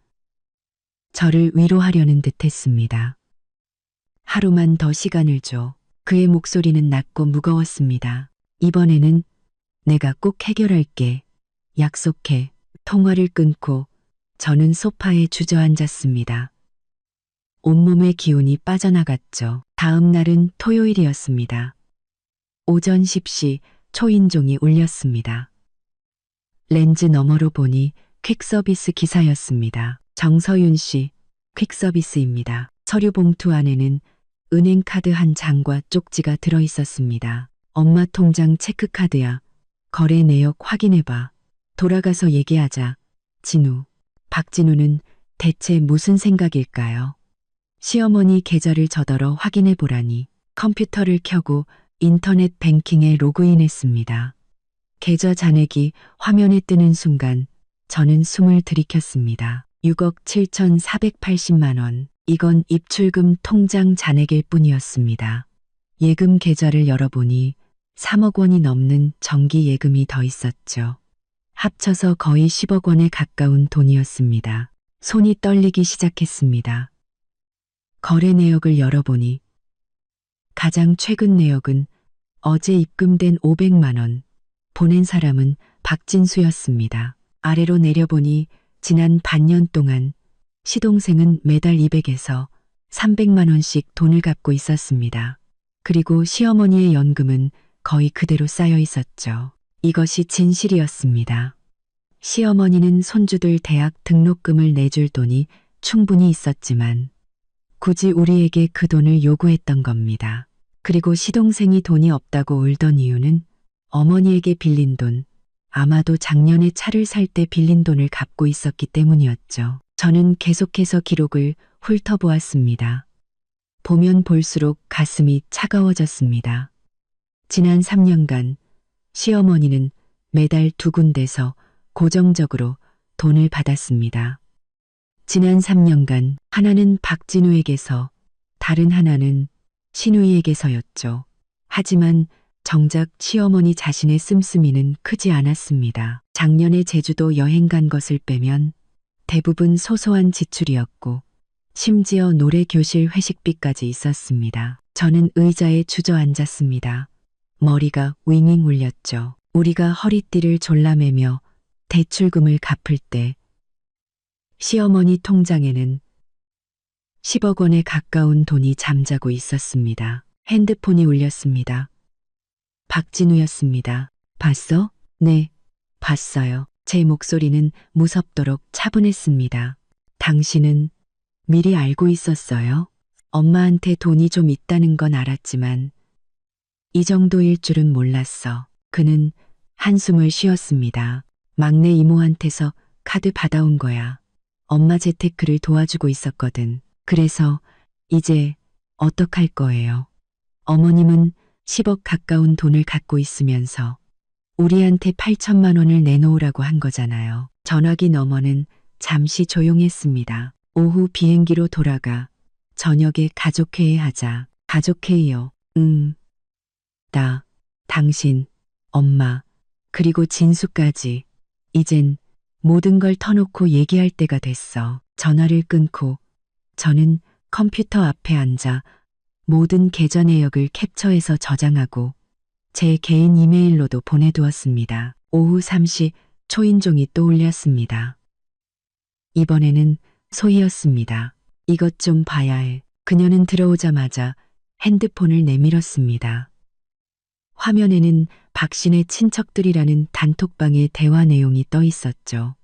저를 위로하려는 듯 했습니다. 하루만 더 시간을 줘. 그의 목소리는 낮고 무거웠습니다. 이번에는 내가 꼭 해결할게. 약속해. 통화를 끊고 저는 소파에 주저앉았습니다. 온몸의 기운이 빠져나갔죠. 다음 날은 토요일이었습니다. 오전 10시 초인종이 울렸습니다. 렌즈 너머로 보니 퀵서비스 기사였습니다. 정서윤 씨, 퀵서비스입니다. 서류 봉투 안에는 은행카드 한 장과 쪽지가 들어 있었습니다. 엄마 통장 체크카드야. 거래 내역 확인해봐. 돌아가서 얘기하자. 진우. 박진우는 대체 무슨 생각일까요? 시어머니 계좌를 저더러 확인해 보라니 컴퓨터를 켜고 인터넷 뱅킹에 로그인했습니다. 계좌 잔액이 화면에 뜨는 순간 저는 숨을 들이켰습니다. 6억 7,480만 원. 이건 입출금 통장 잔액일 뿐이었습니다. 예금 계좌를 열어보니 3억 원이 넘는 정기 예금이 더 있었죠. 합쳐서 거의 10억 원에 가까운 돈이었습니다. 손이 떨리기 시작했습니다. 거래 내역을 열어보니 가장 최근 내역은 어제 입금된 500만 원, 보낸 사람은 박진수였습니다. 아래로 내려보니 지난 반년 동안 시동생은 매달 200에서 300만 원씩 돈을 갚고 있었습니다. 그리고 시어머니의 연금은 거의 그대로 쌓여 있었죠. 이것이 진실이었습니다. 시어머니는 손주들 대학 등록금을 내줄 돈이 충분히 있었지만 굳이 우리에게 그 돈을 요구했던 겁니다. 그리고 시동생이 돈이 없다고 울던 이유는 어머니에게 빌린 돈, 아마도 작년에 차를 살 때 빌린 돈을 갚고 있었기 때문이었죠. 저는 계속해서 기록을 훑어보았습니다. 보면 볼수록 가슴이 차가워졌습니다. 지난 3년간 시어머니는 매달 2군데서 고정적으로 돈을 받았습니다. 지난 3년간 하나는 박진우에게서 다른 하나는 신우이에게서였죠. 하지만 정작 시어머니 자신의 씀씀이는 크지 않았습니다. 작년에 제주도 여행 간 것을 빼면 대부분 소소한 지출이었고 심지어 노래 교실 회식비까지 있었습니다. 저는 의자에 주저앉았습니다. 머리가 윙윙 울렸죠. 우리가 허리띠를 졸라매며 대출금을 갚을 때 시어머니 통장에는 10억 원에 가까운 돈이 잠자고 있었습니다. 핸드폰이 울렸습니다. 박진우였습니다. 봤어? 네, 봤어요. 제 목소리는 무섭도록 차분했습니다. 당신은 미리 알고 있었어요? 엄마한테 돈이 좀 있다는 건 알았지만 이 정도일 줄은 몰랐어. 그는 한숨을 쉬었습니다. 막내 이모한테서 카드 받아온 거야. 엄마 재테크를 도와주고 있었거든. 그래서 이제 어떡할 거예요? 어머님은 10억 가까운 돈을 갖고 있으면서 우리한테 8천만 원을 내놓으라고 한 거잖아요. 전화기 너머는 잠시 조용했습니다. 오후 비행기로 돌아가 저녁에 가족회의 하자. 가족회의요. 나, 당신, 엄마, 그리고 진수까지 이젠 모든 걸 터놓고 얘기할 때가 됐어. 전화를 끊고 저는 컴퓨터 앞에 앉아 모든 계좌 내역을 캡처해서 저장하고 제 개인 이메일로도 보내두었습니다. 오후 3시 초인종이 또 울렸습니다. 이번에는 소희였습니다. 이것 좀 봐야 해. 그녀는 들어오자마자 핸드폰을 내밀었습니다. 화면에는 박신의 친척들이라는 단톡방의 대화 내용이 떠 있었죠.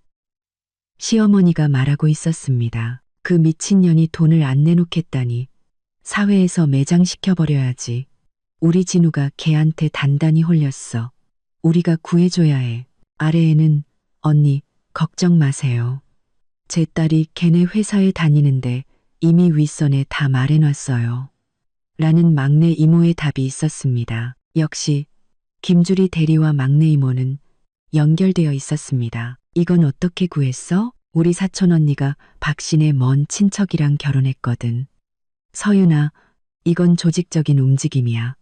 시어머니가 말하고 있었습니다. 그 미친년이 돈을 안 내놓겠다니 사회에서 매장시켜버려야지. 우리 진우가 걔한테 단단히 홀렸어. 우리가 구해줘야 해. 아래에는 언니 걱정 마세요. 제 딸이 걔네 회사에 다니는데 이미 윗선에 다 말해놨어요. 라는 막내 이모의 답이 있었습니다. 역시 김주리 대리와 막내 이모는 연결되어 있었습니다. 이건 어떻게 구했어? 우리 사촌 언니가 박신의 먼 친척이랑 결혼했거든. 서윤아, 이건 조직적인 움직임이야.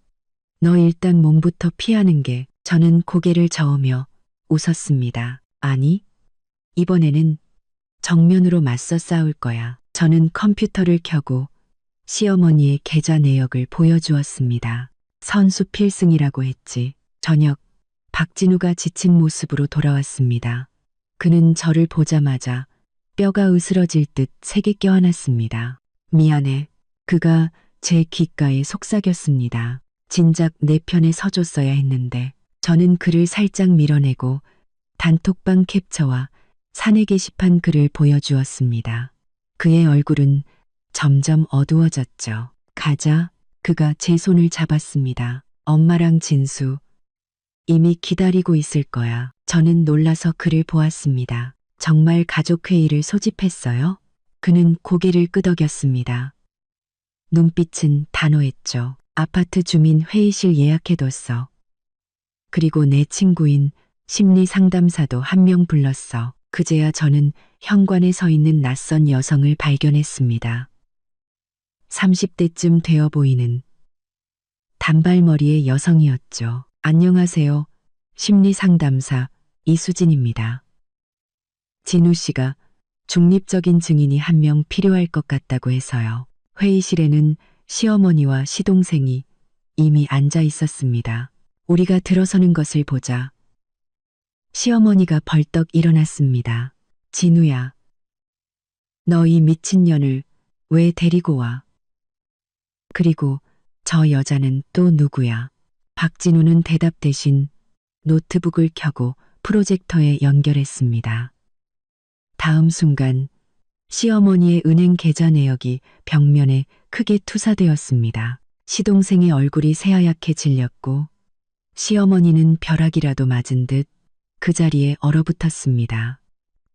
너 일단 몸부터 피하는 게. 저는 고개를 저으며 웃었습니다. 아니, 이번에는 정면으로 맞서 싸울 거야. 저는 컴퓨터를 켜고 시어머니의 계좌 내역을 보여주었습니다. 선수 필승이라고 했지. 저녁, 박진우가 지친 모습으로 돌아왔습니다. 그는 저를 보자마자 뼈가 으스러질 듯 세게 껴안았습니다. 미안해. 그가 제 귓가에 속삭였습니다. 진작 내 편에 서줬어야 했는데. 저는 그를 살짝 밀어내고 단톡방 캡처와 사내 게시판 글을 보여주었습니다. 그의 얼굴은 점점 어두워졌죠. 가자. 그가 제 손을 잡았습니다. 엄마랑 진수 이미 기다리고 있을 거야. 저는 놀라서 그를 보았습니다. 정말 가족회의를 소집했어요? 그는 고개를 끄덕였습니다. 눈빛은 단호했죠. 아파트 주민 회의실 예약해뒀어. 그리고 내 친구인 심리상담사도 한 명 불렀어. 그제야 저는 현관에 서 있는 낯선 여성을 발견했습니다. 30대쯤 되어 보이는 단발머리의 여성이었죠. 안녕하세요. 심리상담사 이수진입니다. 진우 씨가 중립적인 증인이 한 명 필요할 것 같다고 해서요. 회의실에는 시어머니와 시동생이 이미 앉아 있었습니다. 우리가 들어서는 것을 보자 시어머니가 벌떡 일어났습니다. 진우야, 너 이 미친년을 왜 데리고 와? 그리고 저 여자는 또 누구야? 박진우는 대답 대신 노트북을 켜고 프로젝터에 연결했습니다. 다음 순간 시어머니의 은행 계좌 내역이 벽면에 크게 투사되었습니다. 시동생의 얼굴이 새하얗게 질렸고 시어머니는 벼락이라도 맞은 듯 그 자리에 얼어붙었습니다.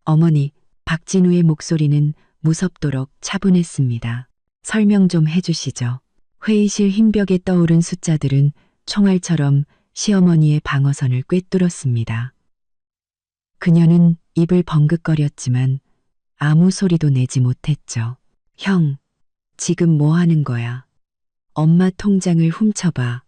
어머니, 박진우의 목소리는 무섭도록 차분했습니다. 설명 좀 해주시죠. 회의실 흰벽에 떠오른 숫자들은 총알처럼 시어머니의 방어선을 꿰뚫었습니다. 그녀는 입을 벙긋거렸지만 아무 소리도 내지 못했죠. 형, 지금 뭐 하는 거야? 엄마 통장을 훔쳐봐.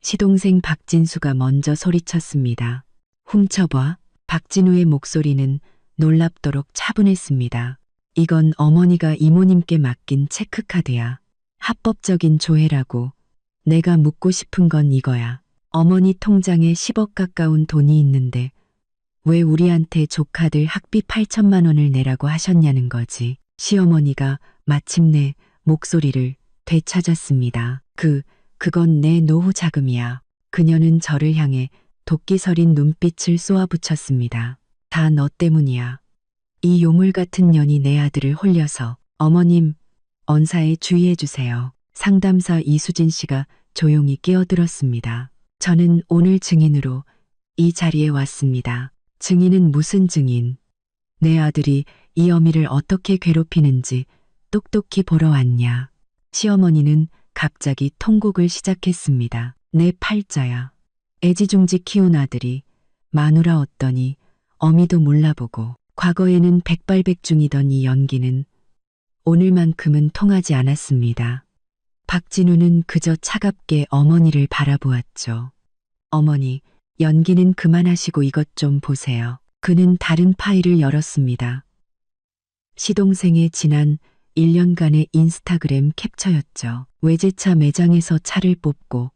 시동생 박진수가 먼저 소리쳤습니다. 훔쳐봐. 박진우의 목소리는 놀랍도록 차분했습니다. 이건 어머니가 이모님께 맡긴 체크카드야. 합법적인 조회라고. 내가 묻고 싶은 건 이거야. 어머니 통장에 10억 가까운 돈이 있는데 왜 우리한테 조카들 학비 8천만 원을 내라고 하셨냐는 거지. 시어머니가 마침내 목소리를 되찾았습니다. 그건 내 노후 자금이야. 그녀는 저를 향해 도끼 서린 눈빛을 쏘아붙였습니다. 다 너 때문이야. 이 요물 같은 년이 내 아들을 홀려서. 어머님, 언사에 주의해 주세요. 상담사 이수진 씨가 조용히 끼어들었습니다. 저는 오늘 증인으로 이 자리에 왔습니다. 증인은 무슨 증인? 내 아들이 이 어미를 어떻게 괴롭히는지 똑똑히 보러 왔냐. 시어머니는 갑자기 통곡을 시작했습니다. 내 팔자야. 애지중지 키운 아들이 마누라 얻더니 어미도 몰라보고 과거에는 백발백중이던 이 연기는 오늘만큼은 통하지 않았습니다. 박진우는 그저 차갑게 어머니를 바라보았죠. 어머니, 연기는 그만하시고 이것 좀 보세요. 그는 다른 파일을 열었습니다. 시동생의 지난 1년간의 인스타그램 캡처였죠. 외제차 매장에서 차를 뽑고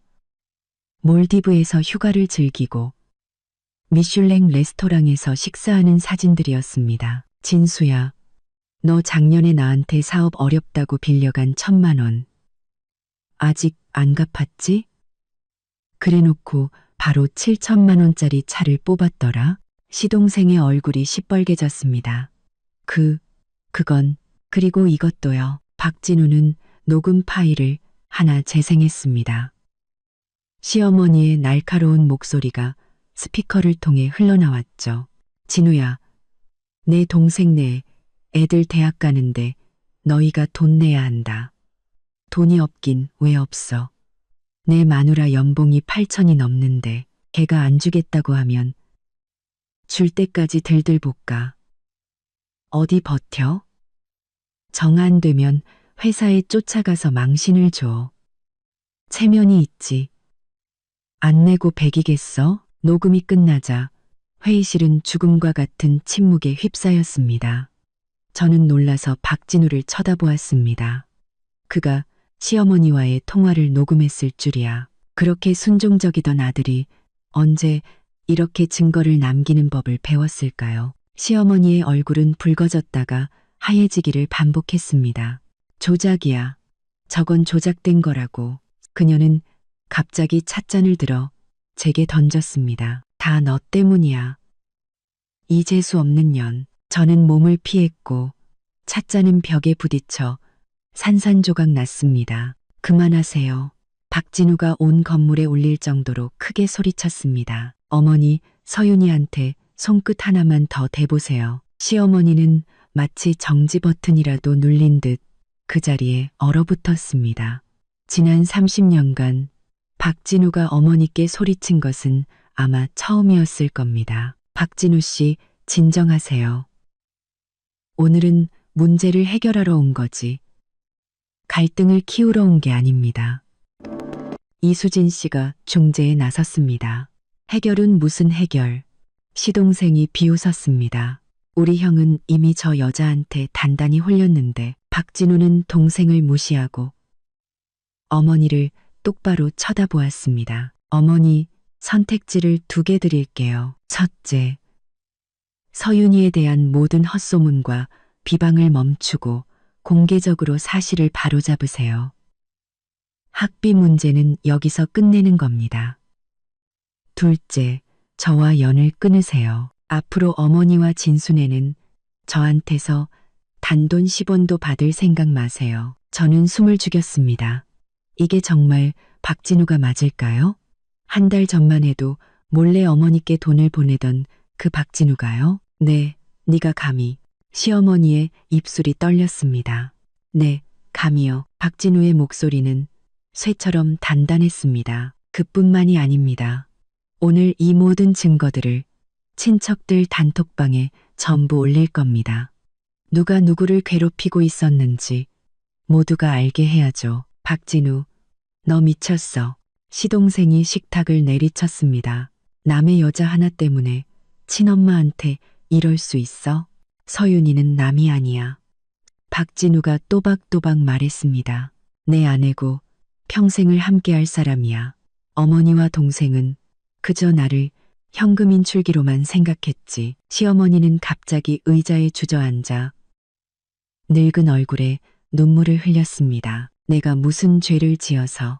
몰디브에서 휴가를 즐기고 미슐랭 레스토랑에서 식사하는 사진들이었습니다. 진수야, 너 작년에 나한테 사업 어렵다고 빌려간 1,000만 원. 아직 안 갚았지? 그래놓고 바로 7천만 원짜리 차를 뽑았더라. 시동생의 얼굴이 시뻘개졌습니다. 그리고 이것도요. 박진우는 녹음 파일을 하나 재생했습니다. 시어머니의 날카로운 목소리가 스피커를 통해 흘러나왔죠. 진우야, 내 동생네 애들 대학 가는데 너희가 돈 내야 한다. 돈이 없긴 왜 없어. 내 마누라 연봉이 8천이 넘는데 걔가 안 주겠다고 하면 줄 때까지 들들 볶아. 어디 버텨? 정 안 되면 회사에 쫓아가서 망신을 줘. 체면이 있지. 안 내고 배기겠어? 녹음이 끝나자 회의실은 죽음과 같은 침묵에 휩싸였습니다. 저는 놀라서 박진우를 쳐다보았습니다. 그가 시어머니와의 통화를 녹음했을 줄이야. 그렇게 순종적이던 아들이 언제 이렇게 증거를 남기는 법을 배웠을까요? 시어머니의 얼굴은 붉어졌다가 하얘지기를 반복했습니다. 조작이야. 저건 조작된 거라고. 그녀는 갑자기 찻잔을 들어 제게 던졌습니다. 다 너 때문이야. 이 재수 없는 년. 저는 몸을 피했고 찻잔은 벽에 부딪혀 산산조각 났습니다. 그만하세요. 박진우가 온 건물에 울릴 정도로 크게 소리쳤습니다. 어머니, 서윤이한테 손끝 하나만 더 대보세요. 시어머니는 마치 정지 버튼이라도 눌린 듯 그 자리에 얼어붙었습니다. 지난 30년간 박진우가 어머니께 소리친 것은 아마 처음이었을 겁니다. 박진우 씨, 진정하세요. 오늘은 문제를 해결하러 온 거지. 갈등을 키우러 온 게 아닙니다. 이수진 씨가 중재에 나섰습니다. 해결은 무슨 해결? 시동생이 비웃었습니다. 우리 형은 이미 저 여자한테 단단히 홀렸는데 박진우는 동생을 무시하고 어머니를 똑바로 쳐다보았습니다. 어머니, 선택지를 2개 드릴게요. 첫째, 서윤이에 대한 모든 헛소문과 비방을 멈추고 공개적으로 사실을 바로잡으세요. 학비 문제는 여기서 끝내는 겁니다. 둘째, 저와 연을 끊으세요. 앞으로 어머니와 진순애는 저한테서 단돈 10원도 받을 생각 마세요. 저는 숨을 죽였습니다. 이게 정말 박진우가 맞을까요? 한 달 전만 해도 몰래 어머니께 돈을 보내던 그 박진우가요? 네, 네가 감히. 시어머니의 입술이 떨렸습니다. 네, 감히요. 박진우의 목소리는 쇠처럼 단단했습니다. 그뿐만이 아닙니다. 오늘 이 모든 증거들을 친척들 단톡방에 전부 올릴 겁니다. 누가 누구를 괴롭히고 있었는지 모두가 알게 해야죠. 박진우, 너 미쳤어. 시동생이 식탁을 내리쳤습니다. 남의 여자 하나 때문에 친엄마한테 이럴 수 있어? 서윤이는 남이 아니야. 박진우가 또박또박 말했습니다. 내 아내고 평생을 함께할 사람이야. 어머니와 동생은 그저 나를 현금 인출기로만 생각했지. 시어머니는 갑자기 의자에 주저앉아 늙은 얼굴에 눈물을 흘렸습니다. 내가 무슨 죄를 지어서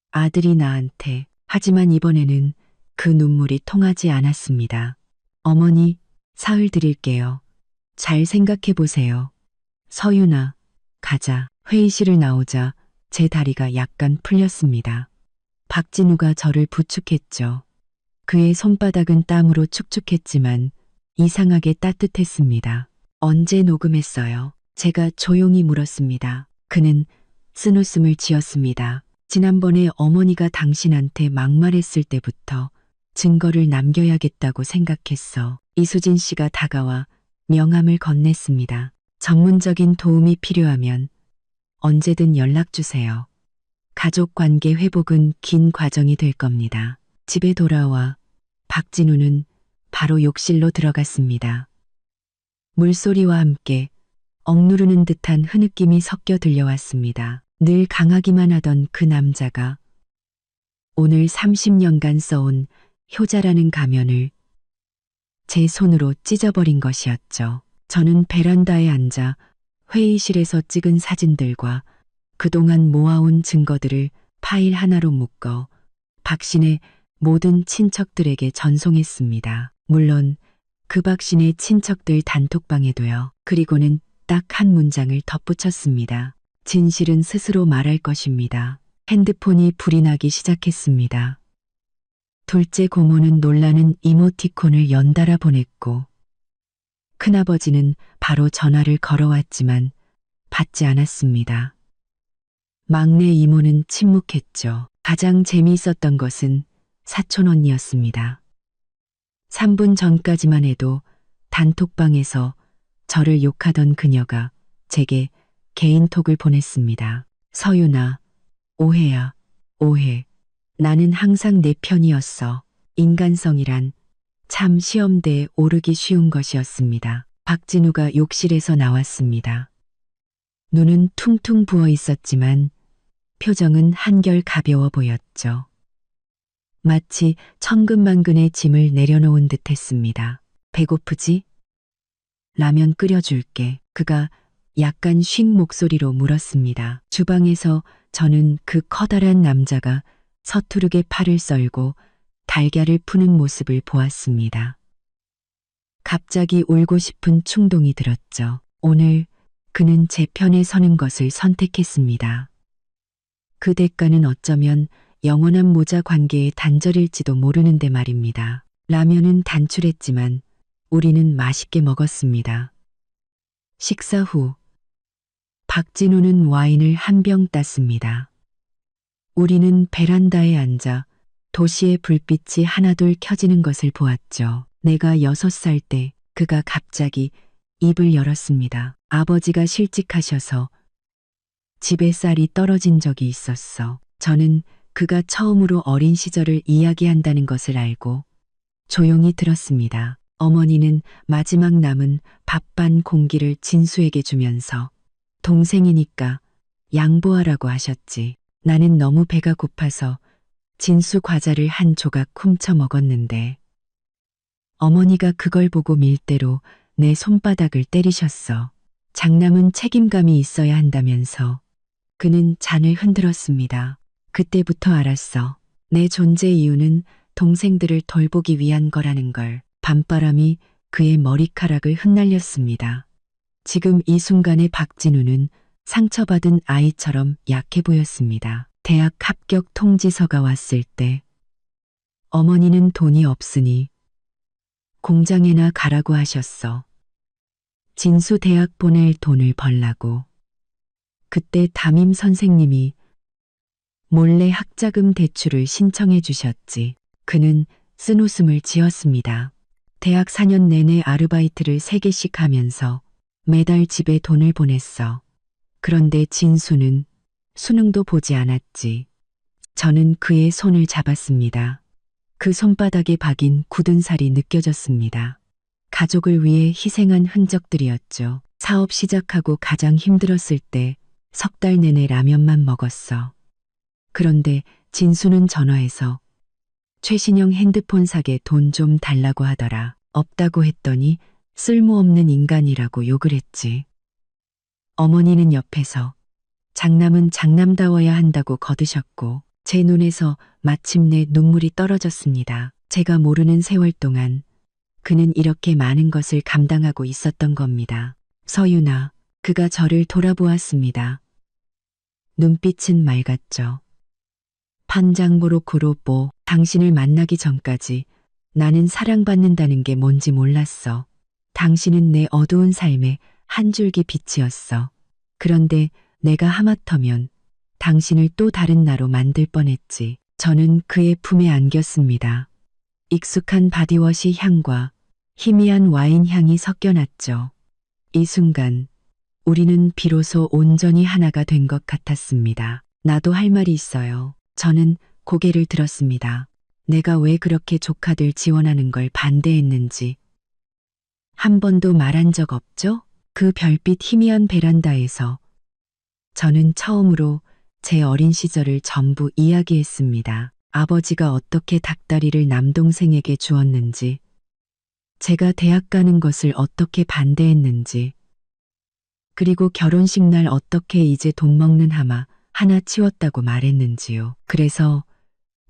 아들이 나한테. 하지만 이번에는 그 눈물이 통하지 않았습니다. 어머니, 사흘 드릴게요. 잘 생각해 보세요. 서윤아, 가자. 회의실을 나오자 제 다리가 약간 풀렸습니다. 박진우가 저를 부축했죠. 그의 손바닥은 땀으로 축축했지만 이상하게 따뜻했습니다. 언제 녹음했어요? 제가 조용히 물었습니다. 그는 쓴웃음을 지었습니다. 지난번에 어머니가 당신한테 막말했을 때부터 증거를 남겨야겠다고 생각했어. 이수진 씨가 다가와 명함을 건넸습니다. 전문적인 도움이 필요하면 언제든 연락 주세요. 가족 관계 회복은 긴 과정이 될 겁니다. 집에 돌아와 박진우는 바로 욕실로 들어갔습니다. 물소리와 함께 억누르는 듯한 흐느낌이 섞여 들려왔습니다. 늘 강하기만 하던 그 남자가 오늘 30년간 써온 효자라는 가면을 제 손으로 찢어버린 것이었죠. 저는 베란다에 앉아 회의실에서 찍은 사진들과 그동안 모아온 증거들을 파일 하나로 묶어 박신의 모든 친척들에게 전송했습니다. 물론 그 박신의 친척들 단톡방에도요. 그리고는 딱 한 문장을 덧붙였습니다. 진실은 스스로 말할 것입니다. 핸드폰이 불이 나기 시작했습니다. 둘째 고모는 놀라는 이모티콘을 연달아 보냈고 큰아버지는 바로 전화를 걸어왔지만 받지 않았습니다. 막내 이모는 침묵했죠. 가장 재미있었던 것은 사촌 언니였습니다. 3분 전까지만 해도 단톡방에서 저를 욕하던 그녀가 제게 개인톡을 보냈습니다. 서윤아, 오해야, 오해. 나는 항상 내 편이었어. 인간성이란 참 시험대에 오르기 쉬운 것이었습니다. 박진우가 욕실에서 나왔습니다. 눈은 퉁퉁 부어 있었지만 표정은 한결 가벼워 보였죠. 마치 천근만근의 짐을 내려놓은 듯 했습니다. 배고프지? 라면 끓여줄게. 그가 약간 쉰 목소리로 물었습니다. 주방에서 저는 그 커다란 남자가 서투르게 팔을 썰고 달걀을 푸는 모습을 보았습니다. 갑자기 울고 싶은 충동이 들었죠. 오늘 그는 제 편에 서는 것을 선택했습니다. 그 대가는 어쩌면 영원한 모자 관계의 단절일지도 모르는데 말입니다. 라면은 단출했지만 우리는 맛있게 먹었습니다. 식사 후 박진우는 와인을 한 병 땄습니다. 우리는 베란다에 앉아 도시의 불빛이 하나둘 켜지는 것을 보았죠. 내가 6살 때 그가 갑자기 입을 열었습니다. 아버지가 실직하셔서 집에 쌀이 떨어진 적이 있었어. 저는 그가 처음으로 어린 시절을 이야기한다는 것을 알고 조용히 들었습니다. 어머니는 마지막 남은 밥 반 공기를 진수에게 주면서 동생이니까 양보하라고 하셨지. 나는 너무 배가 고파서 진수 과자를 한 조각 훔쳐 먹었는데 어머니가 그걸 보고 밀대로 내 손바닥을 때리셨어. 장남은 책임감이 있어야 한다면서. 그는 잔을 흔들었습니다. 그때부터 알았어. 내 존재 이유는 동생들을 돌보기 위한 거라는 걸. 밤바람이 그의 머리카락을 흩날렸습니다. 지금 이 순간의 박진우는 상처받은 아이처럼 약해 보였습니다. 대학 합격 통지서가 왔을 때 어머니는 돈이 없으니 공장에나 가라고 하셨어. 진수 대학 보낼 돈을 벌라고. 그때 담임 선생님이 몰래 학자금 대출을 신청해 주셨지. 그는 쓴웃음을 지었습니다. 대학 4년 내내 아르바이트를 3개씩 하면서 매달 집에 돈을 보냈어. 그런데 진수는 수능도 보지 않았지. 저는 그의 손을 잡았습니다. 그 손바닥에 박인 굳은 살이 느껴졌습니다. 가족을 위해 희생한 흔적들이었죠. 사업 시작하고 가장 힘들었을 때 3달 내내 라면만 먹었어. 그런데 진수는 전화해서 최신형 핸드폰 사게 돈 좀 달라고 하더라. 없다고 했더니 쓸모없는 인간이라고 욕을 했지. 어머니는 옆에서 장남은 장남다워야 한다고 거드셨고 제 눈에서 마침내 눈물이 떨어졌습니다. 제가 모르는 세월 동안 그는 이렇게 많은 것을 감당하고 있었던 겁니다. 서윤아, 그가 저를 돌아보았습니다. 눈빛은 맑았죠. 판장모로코로뽀, 당신을 만나기 전까지 나는 사랑받는다는 게 뭔지 몰랐어. 당신은 내 어두운 삶의 한 줄기 빛이었어. 그런데 내가 하마터면 당신을 또 다른 나로 만들 뻔했지. 저는 그의 품에 안겼습니다. 익숙한 바디워시 향과 희미한 와인 향이 섞여났죠. 이 순간 우리는 비로소 온전히 하나가 된 것 같았습니다. 나도 할 말이 있어요. 저는 고개를 들었습니다. 내가 왜 그렇게 조카들 지원하는 걸 반대했는지. 한 번도 말한 적 없죠? 그 별빛 희미한 베란다에서 저는 처음으로 제 어린 시절을 전부 이야기했습니다. 아버지가 어떻게 닭다리를 남동생에게 주었는지, 제가 대학 가는 것을 어떻게 반대했는지, 그리고 결혼식 날 어떻게 이제 돈 먹는 하마 하나 치웠다고 말했는지요. 그래서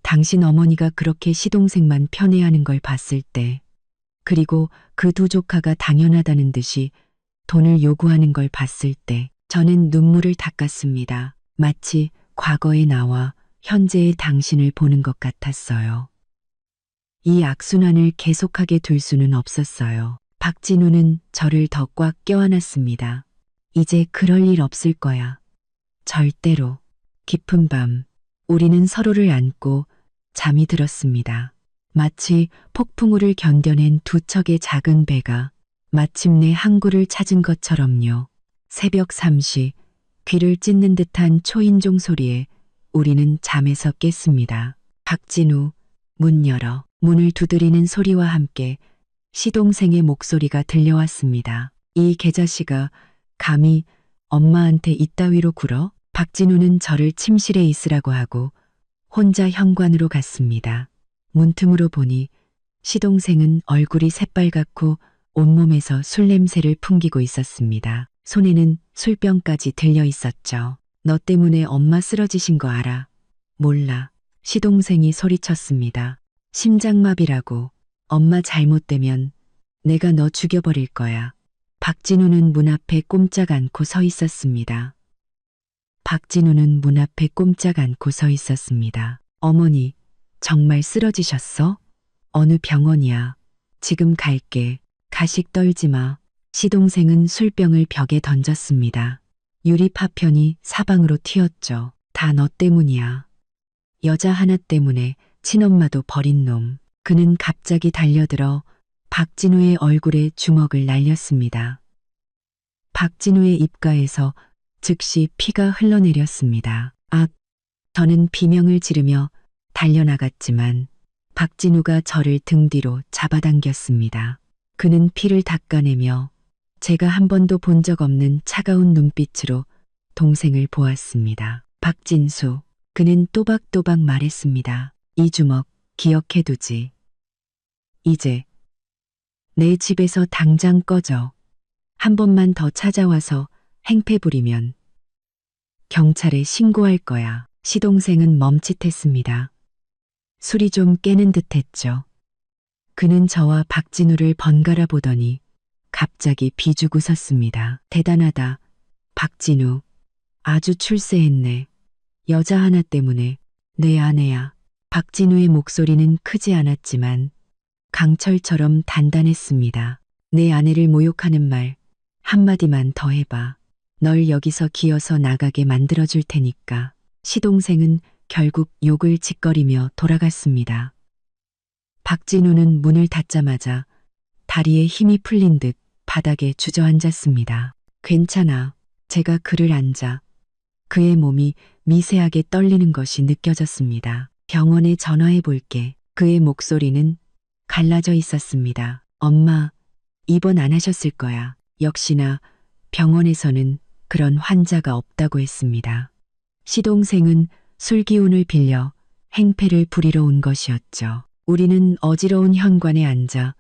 당신 어머니가 그렇게 시동생만 편애하는 걸 봤을 때, 그리고 그 두 조카가 당연하다는 듯이 돈을 요구하는 걸 봤을 때, 저는 눈물을 닦았습니다. 마치 과거의 나와 현재의 당신을 보는 것 같았어요. 이 악순환을 계속하게 둘 수는 없었어요. 박진우는 저를 더 꽉 껴안았습니다. 이제 그럴 일 없을 거야. 절대로. 깊은 밤, 우리는 서로를 안고 잠이 들었습니다. 마치 폭풍우를 견뎌낸 두 척의 작은 배가 마침내 항구를 찾은 것처럼요. 새벽 3시, 귀를 찢는 듯한 초인종 소리에 우리는 잠에서 깼습니다. 박진우, 문 열어. 문을 두드리는 소리와 함께 시동생의 목소리가 들려왔습니다. 이 계자씨가 감히 엄마한테 이따위로 굴어? 박진우는 저를 침실에 있으라고 하고 혼자 현관으로 갔습니다. 문틈으로 보니 시동생은 얼굴이 새빨갛고 온몸에서 술 냄새를 풍기고 있었습니다. 손에는 술병까지 들려 있었죠. 너 때문에 엄마 쓰러지신 거 알아? 몰라. 시동생이 소리쳤습니다. 심장마비라고. 엄마 잘못되면 내가 너 죽여버릴 거야. 박진우는 문 앞에 꼼짝 않고 서 있었습니다. 박진우는 문 앞에 꼼짝 않고 서 있었습니다. 어머니, 정말 쓰러지셨어? 어느 병원이야? 지금 갈게. 가식 떨지 마. 시동생은 술병을 벽에 던졌습니다. 유리 파편이 사방으로 튀었죠. 다 너 때문이야. 여자 하나 때문에 친엄마도 버린 놈. 그는 갑자기 달려들어 박진우의 얼굴에 주먹을 날렸습니다. 박진우의 입가에서 즉시 피가 흘러내렸습니다. 아! 저는 비명을 지르며 달려나갔지만 박진우가 저를 등 뒤로 잡아당겼습니다. 그는 피를 닦아내며 제가 한 번도 본 적 없는 차가운 눈빛으로 동생을 보았습니다. 박진수, 그는 또박또박 말했습니다. 이 주먹 기억해두지. 이제 내 집에서 당장 꺼져. 한 번만 더 찾아와서 행패 부리면 경찰에 신고할 거야. 시동생은 멈칫했습니다. 술이 좀 깨는 듯했죠. 그는 저와 박진우를 번갈아 보더니 갑자기 비죽 웃었습니다. 대단하다. 박진우. 아주 출세했네. 여자 하나 때문에 내 아내야. 박진우의 목소리는 크지 않았지만 강철처럼 단단했습니다. 내 아내를 모욕하는 말 한마디만 더 해봐. 널 여기서 기어서 나가게 만들어줄 테니까. 시동생은 결국 욕을 짓거리며 돌아갔습니다. 박진우는 문을 닫자마자 다리에 힘이 풀린 듯 바닥에 주저앉았습니다. 괜찮아. 제가 그를 앉아. 그의 몸이 미세하게 떨리는 것이 느껴졌습니다. 병원에 전화해 볼게. 그의 목소리는 갈라져 있었습니다. 엄마, 입원 안 하셨을 거야. 역시나 병원에서는 그런 환자가 없다고 했습니다. 시동생은 술 기운을 빌려 행패를 부리러 온 것이었죠. 우리는 어지러운 현관에 앉아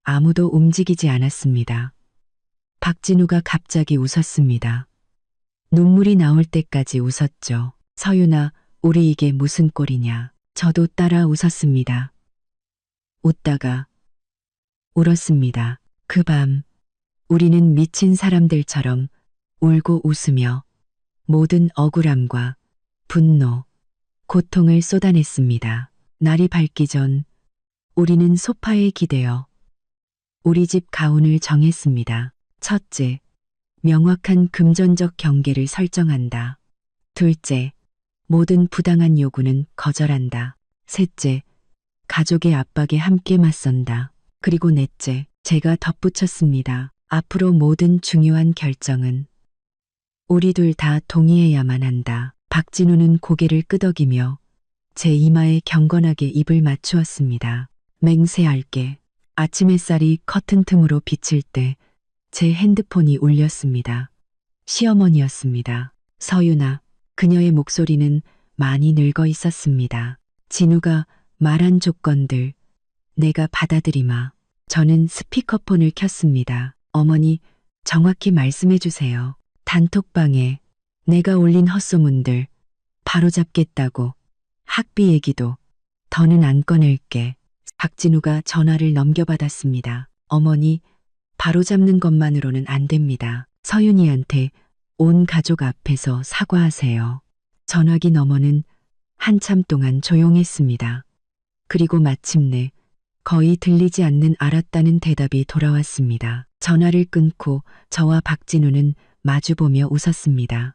아무도 움직이지 않았습니다. 박진우가 갑자기 웃었습니다. 눈물이 나올 때까지 웃었죠. 서윤아, 우리 이게 무슨 꼴이냐. 저도 따라 웃었습니다. 웃다가 울었습니다. 그 밤 우리는 미친 사람들처럼 울고 웃으며 모든 억울함과 분노, 고통을 쏟아냈습니다. 날이 밝기 전 우리는 소파에 기대어 우리 집 가훈을 정했습니다. 첫째, 명확한 금전적 경계를 설정한다. 둘째, 모든 부당한 요구는 거절한다. 셋째, 가족의 압박에 함께 맞선다. 그리고 넷째, 제가 덧붙였습니다. 앞으로 모든 중요한 결정은 우리 둘 다 동의해야만 한다. 박진우는 고개를 끄덕이며 제 이마에 경건하게 입을 맞추었습니다. 맹세할게. 아침 햇살이 커튼 틈으로 비칠 때 제 핸드폰이 울렸습니다. 시어머니였습니다. 서윤아, 그녀의 목소리는 많이 늙어 있었습니다. 진우가 말한 조건들 내가 받아들이마. 저는 스피커폰을 켰습니다. 어머니, 정확히 말씀해 주세요. 단톡방에 내가 올린 헛소문들 바로잡겠다고. 학비 얘기도 더는 안 꺼낼게. 박진우가 전화를 넘겨받았습니다. 어머니, 바로잡는 것만으로는 안 됩니다. 서윤이한테 온 가족 앞에서 사과하세요. 전화기 너머는 한참 동안 조용했습니다. 그리고 마침내 거의 들리지 않는 알았다는 대답이 돌아왔습니다. 전화를 끊고 저와 박진우는 마주보며 웃었습니다.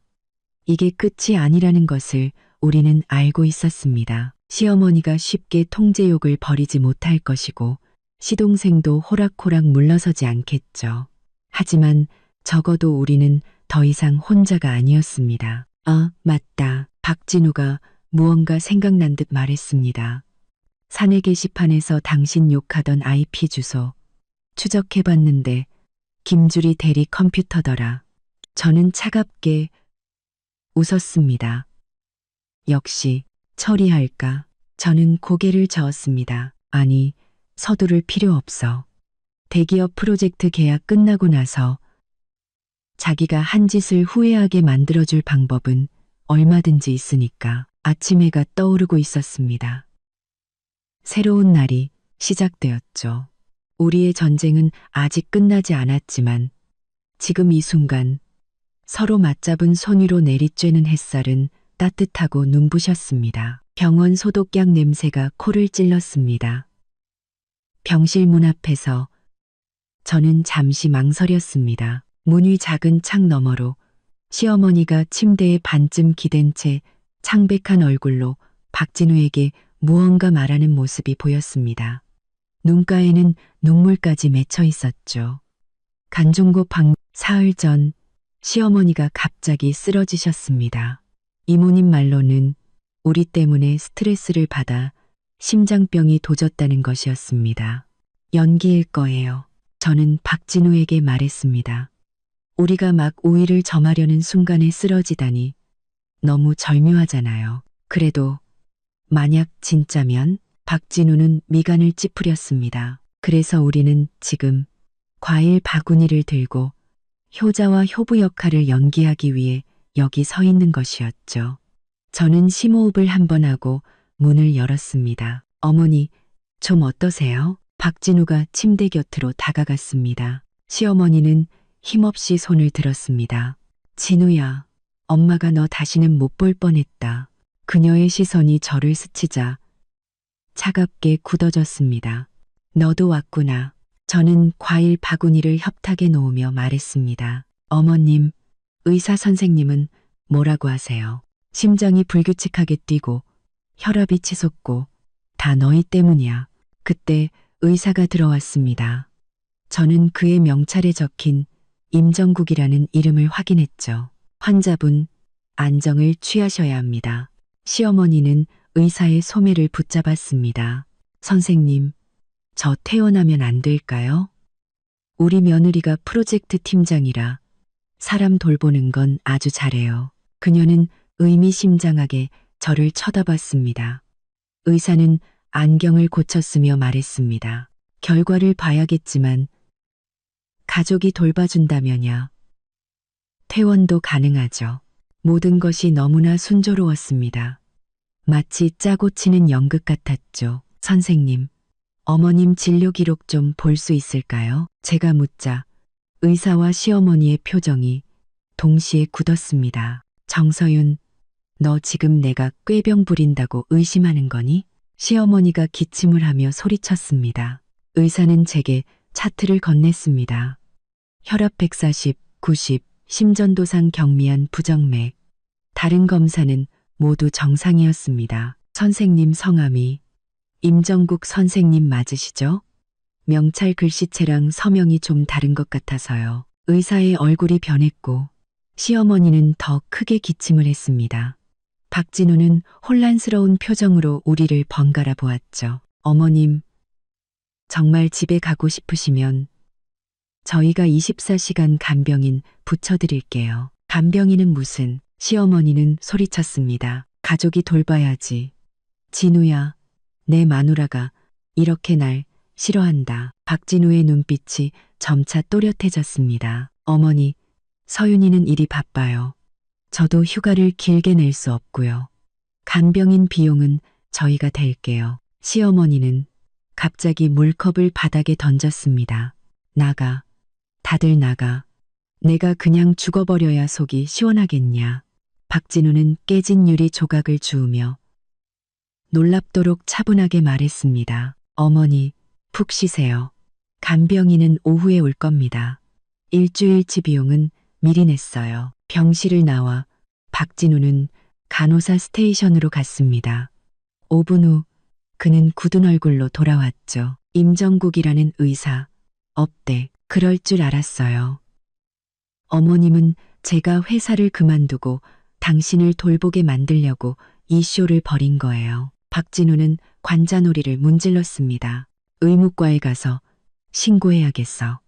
이게 끝이 아니라는 것을 우리는 알고 있었습니다. 시어머니가 쉽게 통제욕을 버리지 못할 것이고 시동생도 호락호락 물러서지 않겠죠. 하지만 적어도 우리는 더 이상 혼자가 아니었습니다. 아, 맞다. 박진우가 무언가 생각난 듯 말했습니다. 사내 게시판에서 당신 욕하던 IP 주소 추적해봤는데 김주리 대리 컴퓨터더라. 저는 차갑게 웃었습니다. 역시 처리할까? 저는 고개를 저었습니다. 아니, 서두를 필요 없어. 대기업 프로젝트 계약 끝나고 나서 자기가 한 짓을 후회하게 만들어줄 방법은 얼마든지 있으니까. 아침 해가 떠오르고 있었습니다. 새로운 날이 시작되었죠. 우리의 전쟁은 아직 끝나지 않았지만 지금 이 순간 서로 맞잡은 손 위로 내리쬐는 햇살은 따뜻하고 눈부셨습니다. 병원 소독약 냄새가 코를 찔렀습니다. 병실 문 앞에서 저는 잠시 망설였습니다. 문 위 작은 창 너머로 시어머니가 침대에 반쯤 기댄 채 창백한 얼굴로 박진우에게 무언가 말하는 모습이 보였습니다. 눈가에는 눈물까지 맺혀 있었죠. 간종고 사흘 전 시어머니가 갑자기 쓰러지셨습니다. 이모님 말로는 우리 때문에 스트레스를 받아 심장병이 도졌다는 것이었습니다. 연기일 거예요. 저는 박진우에게 말했습니다. 우리가 막 우위를 점하려는 순간에 쓰러지다니 너무 절묘하잖아요. 그래도 만약 진짜면? 박진우는 미간을 찌푸렸습니다. 그래서 우리는 지금 과일 바구니를 들고 효자와 효부 역할을 연기하기 위해 여기 서 있는 것이었죠. 저는 심호흡을 한번 하고 문을 열었습니다. 어머니, 좀 어떠세요? 박진우가 침대 곁으로 다가갔습니다. 시어머니는 힘없이 손을 들었습니다. 진우야, 엄마가 너 다시는 못 볼 뻔했다. 그녀의 시선이 저를 스치자 차갑게 굳어졌습니다. 너도 왔구나. 저는 과일 바구니를 협탁에 놓으며 말했습니다. 어머님, 의사 선생님은 뭐라고 하세요? 심장이 불규칙하게 뛰고 혈압이 치솟고 다 너희 때문이야. 그때 의사가 들어왔습니다. 저는 그의 명찰에 적힌 임정국이라는 이름을 확인했죠. 환자분, 안정을 취하셔야 합니다. 시어머니는 의사의 소매를 붙잡았습니다. 선생님, 저 퇴원하면 안 될까요? 우리 며느리가 프로젝트 팀장이라 사람 돌보는 건 아주 잘해요. 그녀는 의미심장하게 저를 쳐다봤습니다. 의사는 안경을 고쳤으며 말했습니다. 결과를 봐야겠지만 가족이 돌봐준다면야 퇴원도 가능하죠. 모든 것이 너무나 순조로웠습니다. 마치 짜고 치는 연극 같았죠. 선생님, 어머님 진료 기록 좀 볼 수 있을까요? 제가 묻자 의사와 시어머니의 표정이 동시에 굳었습니다. 정서윤, 너 지금 내가 꾀병 부린다고 의심하는 거니? 시어머니가 기침을 하며 소리쳤습니다. 의사는 제게 차트를 건넸습니다. 혈압 140, 90, 심전도상 경미한 부정맥. 다른 검사는 모두 정상이었습니다. 선생님 성함이 임정국 선생님 맞으시죠? 명찰 글씨체랑 서명이 좀 다른 것 같아서요. 의사의 얼굴이 변했고 시어머니는 더 크게 기침을 했습니다. 박진우는 혼란스러운 표정으로 우리를 번갈아 보았죠. 어머님, 정말 집에 가고 싶으시면 저희가 24시간 간병인 붙여드릴게요. 간병인은 무슨? 시어머니는 소리쳤습니다. 가족이 돌봐야지. 진우야, 내 마누라가 이렇게 날 싫어한다. 박진우의 눈빛이 점차 또렷해졌습니다. 어머니, 서윤이는 일이 바빠요. 저도 휴가를 길게 낼 수 없고요. 간병인 비용은 저희가 댈게요. 시어머니는 갑자기 물컵을 바닥에 던졌습니다. 나가. 다들 나가. 내가 그냥 죽어버려야 속이 시원하겠냐. 박진우는 깨진 유리 조각을 주우며 놀랍도록 차분하게 말했습니다. 어머니, 푹 쉬세요. 간병인은 오후에 올 겁니다. 일주일치 비용은 미리 냈어요. 병실을 나와 박진우는 간호사 스테이션으로 갔습니다. 5분 후 그는 굳은 얼굴로 돌아왔죠. 임정국이라는 의사. 업대. 그럴 줄 알았어요. 어머님은 제가 회사를 그만두고 당신을 돌보게 만들려고 이 쇼를 벌인 거예요. 박진우는 관자놀이를 문질렀습니다. 의무과에 가서 신고해야겠어.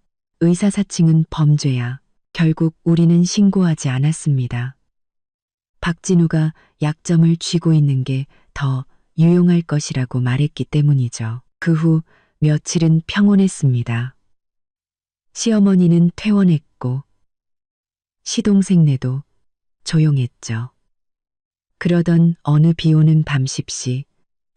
의사사칭은 범죄야. 결국 우리는 신고하지 않았습니다. 박진우가 약점을 쥐고 있는 게 더 유용할 것이라고 말했기 때문이죠. 그 후 며칠은 평온했습니다. 시어머니는 퇴원했고 시동생네도 조용했죠. 그러던 어느 비오는 밤 10시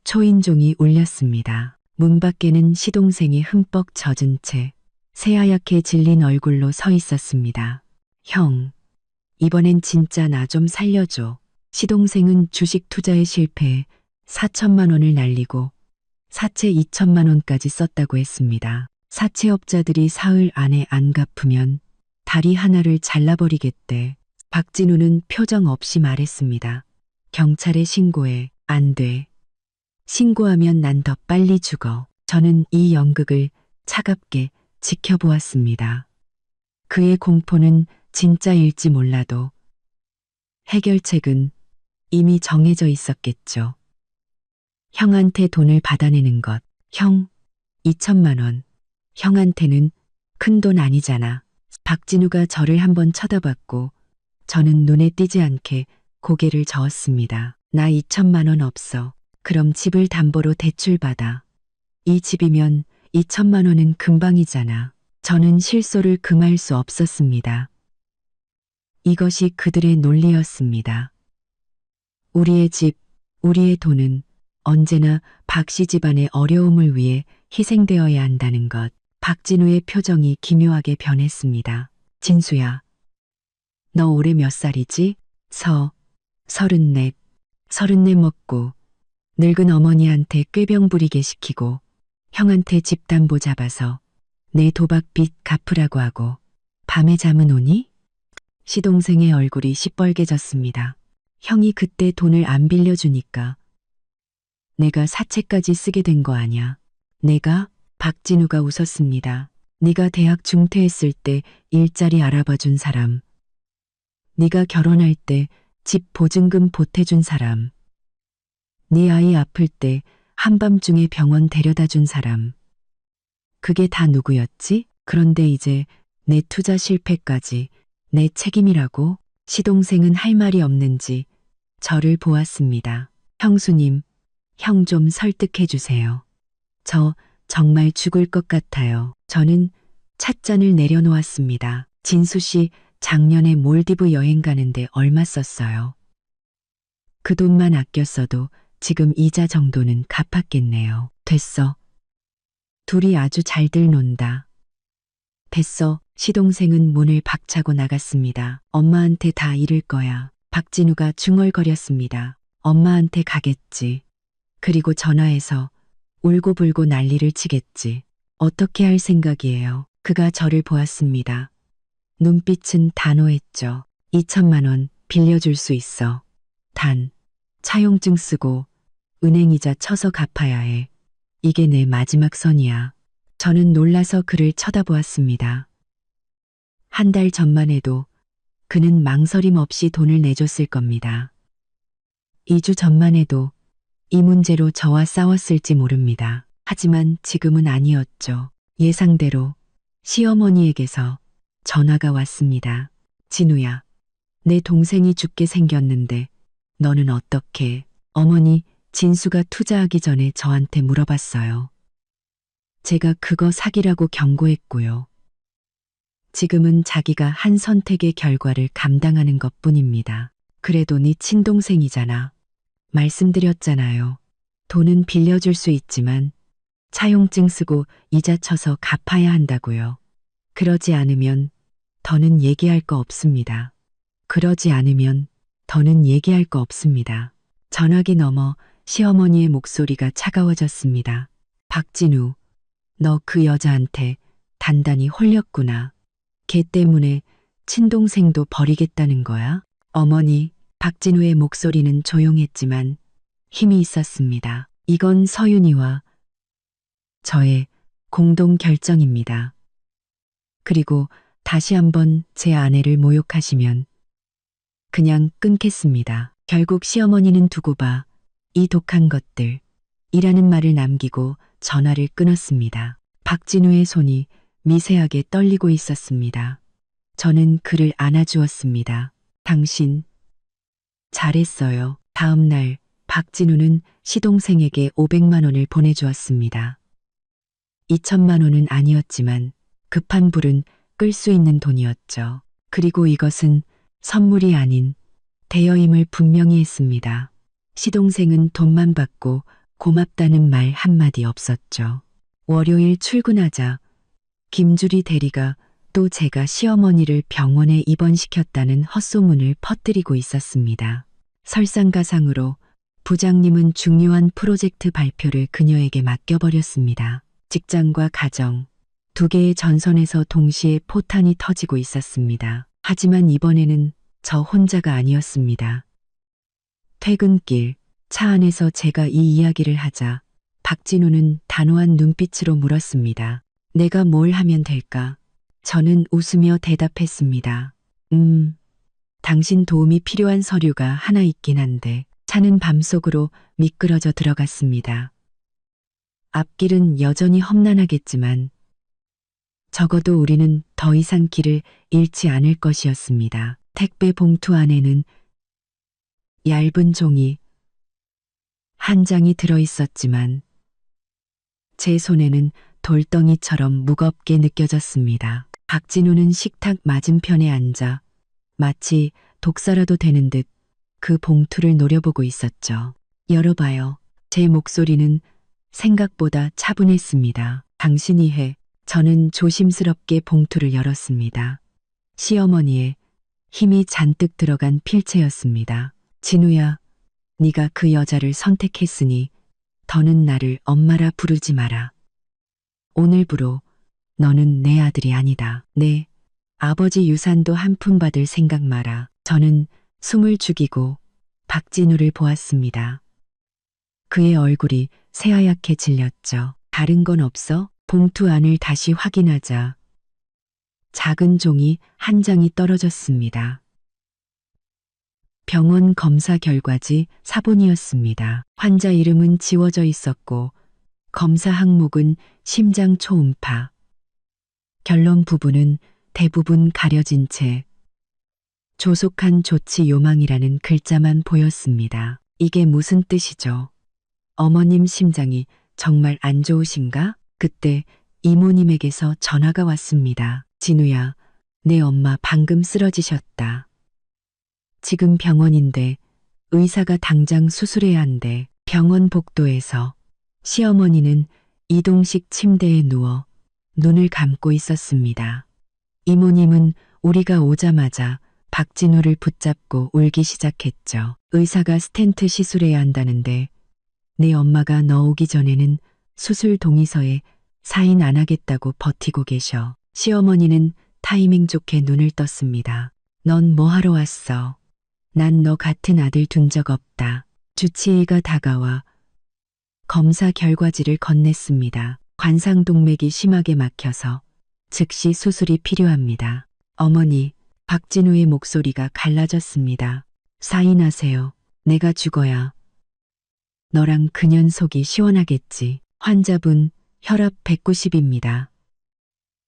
초인종이 울렸습니다. 문 밖에는 시동생이 흠뻑 젖은 채 새하얗게 질린 얼굴로 서 있었습니다. 형, 이번엔 진짜 나 좀 살려줘. 시동생은 주식 투자에 실패해 4천만 원을 날리고 사채 2천만 원까지 썼다고 했습니다. 사채업자들이 사흘 안에 안 갚으면 다리 하나를 잘라버리겠대. 박진우는 표정 없이 말했습니다. 경찰에 신고해. 안 돼. 신고하면 난 더 빨리 죽어. 저는 이 연극을 차갑게 지켜보았습니다. 그의 공포는 진짜일지 몰라도 해결책은 이미 정해져 있었겠죠. 형한테 돈을 받아내는 것. 형, 2천만 원. 형한테는 큰 돈 아니잖아. 박진우가 저를 한번 쳐다봤고 저는 눈에 띄지 않게 고개를 저었습니다. 나 2천만 원 없어. 그럼 집을 담보로 대출받아. 이 집이면 2천만 원은 금방이잖아. 저는 실소를 금할 수 없었습니다. 이것이 그들의 논리였습니다. 우리의 집, 우리의 돈은 언제나 박씨 집안의 어려움을 위해 희생되어야 한다는 것. 박진우의 표정이 기묘하게 변했습니다. 진수야, 너 올해 몇 살이지? 34. 34 먹고 늙은 어머니한테 꾀병 부리게 시키고 형한테 집담보 잡아서 내 도박빚 갚으라고 하고 밤에 잠은 오니? 시동생의 얼굴이 시뻘개졌습니다. 형이 그때 돈을 안 빌려주니까 내가 사채까지 쓰게 된 거 아냐. 내가? 박진우가 웃었습니다. 네가 대학 중퇴했을 때 일자리 알아봐 준 사람. 네가 결혼할 때 집 보증금 보태준 사람. 네 아이 아플 때 한밤중에 병원 데려다 준 사람. 그게 다 누구였지? 그런데 이제 내 투자 실패까지 내 책임이라고? 시동생은 할 말이 없는지 저를 보았습니다. 형수님, 형 좀 설득해 주세요. 저 정말 죽을 것 같아요. 저는 찻잔을 내려놓았습니다. 진수 씨 작년에 몰디브 여행 가는데 얼마 썼어요? 그 돈만 아껴 써도 지금 이자 정도는 갚았겠네요. 됐어. 둘이 아주 잘들 논다. 됐어. 시동생은 문을 박차고 나갔습니다. 엄마한테 다 잃을 거야. 박진우가 중얼거렸습니다. 엄마한테 가겠지. 그리고 전화해서 울고불고 난리를 치겠지. 어떻게 할 생각이에요? 그가 저를 보았습니다. 눈빛은 단호했죠. 2천만 원 빌려줄 수 있어. 단, 차용증 쓰고 은행이자 쳐서 갚아야 해. 이게 내 마지막 선이야. 저는 놀라서 그를 쳐다보았습니다. 한 달 전만 해도 그는 망설임 없이 돈을 내줬을 겁니다. 2주 전만 해도 이 문제로 저와 싸웠을지 모릅니다. 하지만 지금은 아니었죠. 예상대로 시어머니에게서 전화가 왔습니다. 진우야, 내 동생이 죽게 생겼는데 너는 어떻게? 어머니, 진수가 투자하기 전에 저한테 물어봤어요. 제가 그거 사기라고 경고했고요. 지금은 자기가 한 선택의 결과를 감당하는 것뿐입니다. 그래도 네 친동생이잖아. 말씀드렸잖아요. 돈은 빌려줄 수 있지만 차용증 쓰고 이자 쳐서 갚아야 한다고요. 그러지 않으면 더는 얘기할 거 없습니다. 그러지 않으면 더는 얘기할 거 없습니다. 전화기 너머 시어머니의 목소리가 차가워졌습니다. 박진우, 너 그 여자한테 단단히 홀렸구나. 걔 때문에 친동생도 버리겠다는 거야? 어머니, 박진우의 목소리는 조용했지만 힘이 있었습니다. 이건 서윤이와 저의 공동 결정입니다. 그리고 다시 한번 제 아내를 모욕하시면 그냥 끊겠습니다. 결국 시어머니는 두고 봐. 이 독한 것들. 이라는 말을 남기고 전화를 끊었습니다. 박진우의 손이 미세하게 떨리고 있었습니다. 저는 그를 안아주었습니다. 당신 잘했어요. 다음 날 박진우는 시동생에게 500만 원을 보내주었습니다. 2천만 원은 아니었지만 급한 불은 끌 수 있는 돈이었죠. 그리고 이것은 선물이 아닌 대여임을 분명히 했습니다. 시동생은 돈만 받고 고맙다는 말 한마디 없었죠. 월요일 출근하자 김주리 대리가 또 제가 시어머니를 병원에 입원시켰다는 헛소문을 퍼뜨리고 있었습니다. 설상가상으로 부장님은 중요한 프로젝트 발표를 그녀에게 맡겨버렸습니다. 직장과 가정, 두 개의 전선에서 동시에 포탄이 터지고 있었습니다. 하지만 이번에는 저 혼자가 아니었습니다. 퇴근길, 차 안에서 제가 이 이야기를 하자 박진우는 단호한 눈빛으로 물었습니다. 내가 뭘 하면 될까? 저는 웃으며 대답했습니다. 당신 도움이 필요한 서류가 하나 있긴 한데 차는 밤속으로 미끄러져 들어갔습니다. 앞길은 여전히 험난하겠지만 적어도 우리는 더 이상 길을 잃지 않을 것이었습니다. 택배 봉투 안에는 얇은 종이 한 장이 들어있었지만 제 손에는 돌덩이처럼 무겁게 느껴졌습니다. 박진우는 식탁 맞은편에 앉아 마치 독서라도 되는 듯 그 봉투를 노려보고 있었죠. 열어봐요. 제 목소리는 생각보다 차분했습니다. 당신이 해. 저는 조심스럽게 봉투를 열었습니다. 시어머니의 힘이 잔뜩 들어간 필체였습니다. 진우야, 네가 그 여자를 선택했으니 더는 나를 엄마라 부르지 마라. 오늘부로 너는 내 아들이 아니다. 네, 아버지 유산도 한 푼 받을 생각 마라. 저는 숨을 죽이고 박진우를 보았습니다. 그의 얼굴이 새하얗게 질렸죠. 다른 건 없어? 봉투 안을 다시 확인하자 작은 종이 한 장이 떨어졌습니다. 병원 검사 결과지 사본이었습니다. 환자 이름은 지워져 있었고 검사 항목은 심장 초음파. 결론 부분은 대부분 가려진 채 조속한 조치 요망이라는 글자만 보였습니다. 이게 무슨 뜻이죠? 어머님 심장이 정말 안 좋으신가? 그때 이모님에게서 전화가 왔습니다. 진우야, 내 엄마 방금 쓰러지셨다. 지금 병원인데 의사가 당장 수술해야 한대. 병원 복도에서 시어머니는 이동식 침대에 누워 눈을 감고 있었습니다. 이모님은 우리가 오자마자 박진우를 붙잡고 울기 시작했죠. 의사가 스텐트 시술해야 한다는데 내 엄마가 너 오기 전에는 수술 동의서에 사인 안 하겠다고 버티고 계셔. 시어머니는 타이밍 좋게 눈을 떴습니다. 넌 뭐 하러 왔어? 난 너 같은 아들 둔 적 없다. 주치의가 다가와 검사 결과지를 건넸습니다. 관상동맥이 심하게 막혀서 즉시 수술이 필요합니다. 어머니, 박진우의 목소리가 갈라졌습니다. 사인하세요. 내가 죽어야 너랑 그년 속이 시원하겠지. 환자분 혈압 190입니다.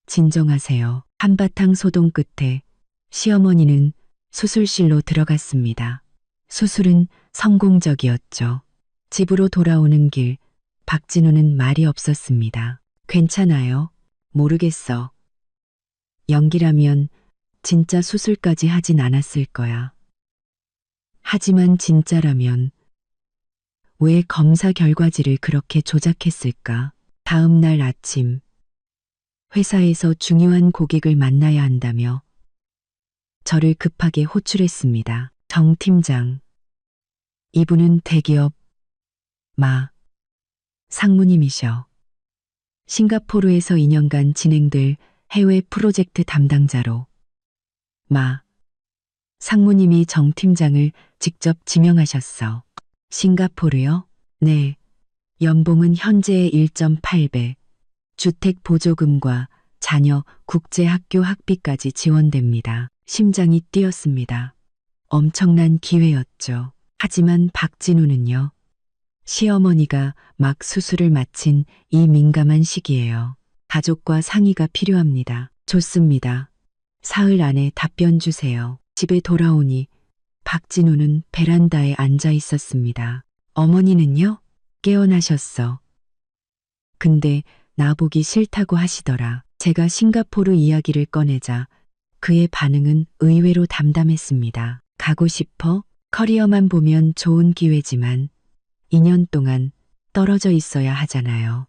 진정하세요. 한바탕 소동 끝에 시어머니는 수술실로 들어갔습니다. 수술은 성공적이었죠. 집으로 돌아오는 길 박진우는 말이 없었습니다. 괜찮아요. 모르겠어. 연기라면 진짜 수술까지 하진 않았을 거야. 하지만 진짜라면 왜 검사 결과지를 그렇게 조작했을까? 다음 날 아침 회사에서 중요한 고객을 만나야 한다며 저를 급하게 호출했습니다. 정 팀장. 이분은 대기업 상무님이셔. 싱가포르에서 2년간 진행될 해외 프로젝트 담당자로 상무님이 정 팀장을 직접 지명하셨어. 싱가포르요? 네. 연봉은 현재의 1.8배. 주택 보조금과 자녀 국제학교 학비까지 지원됩니다. 심장이 뛰었습니다. 엄청난 기회였죠. 하지만 박진우는요. 시어머니가 막 수술을 마친 이 민감한 시기예요. 가족과 상의가 필요합니다. 좋습니다. 사흘 안에 답변 주세요. 집에 돌아오니 박진우는 베란다에 앉아 있었습니다. 어머니는요? 깨어나셨어. 근데 나보기 싫다고 하시더라. 제가 싱가포르 이야기를 꺼내자 그의 반응은 의외로 담담했습니다. 가고 싶어? 커리어만 보면 좋은 기회지만 2년 동안 떨어져 있어야 하잖아요.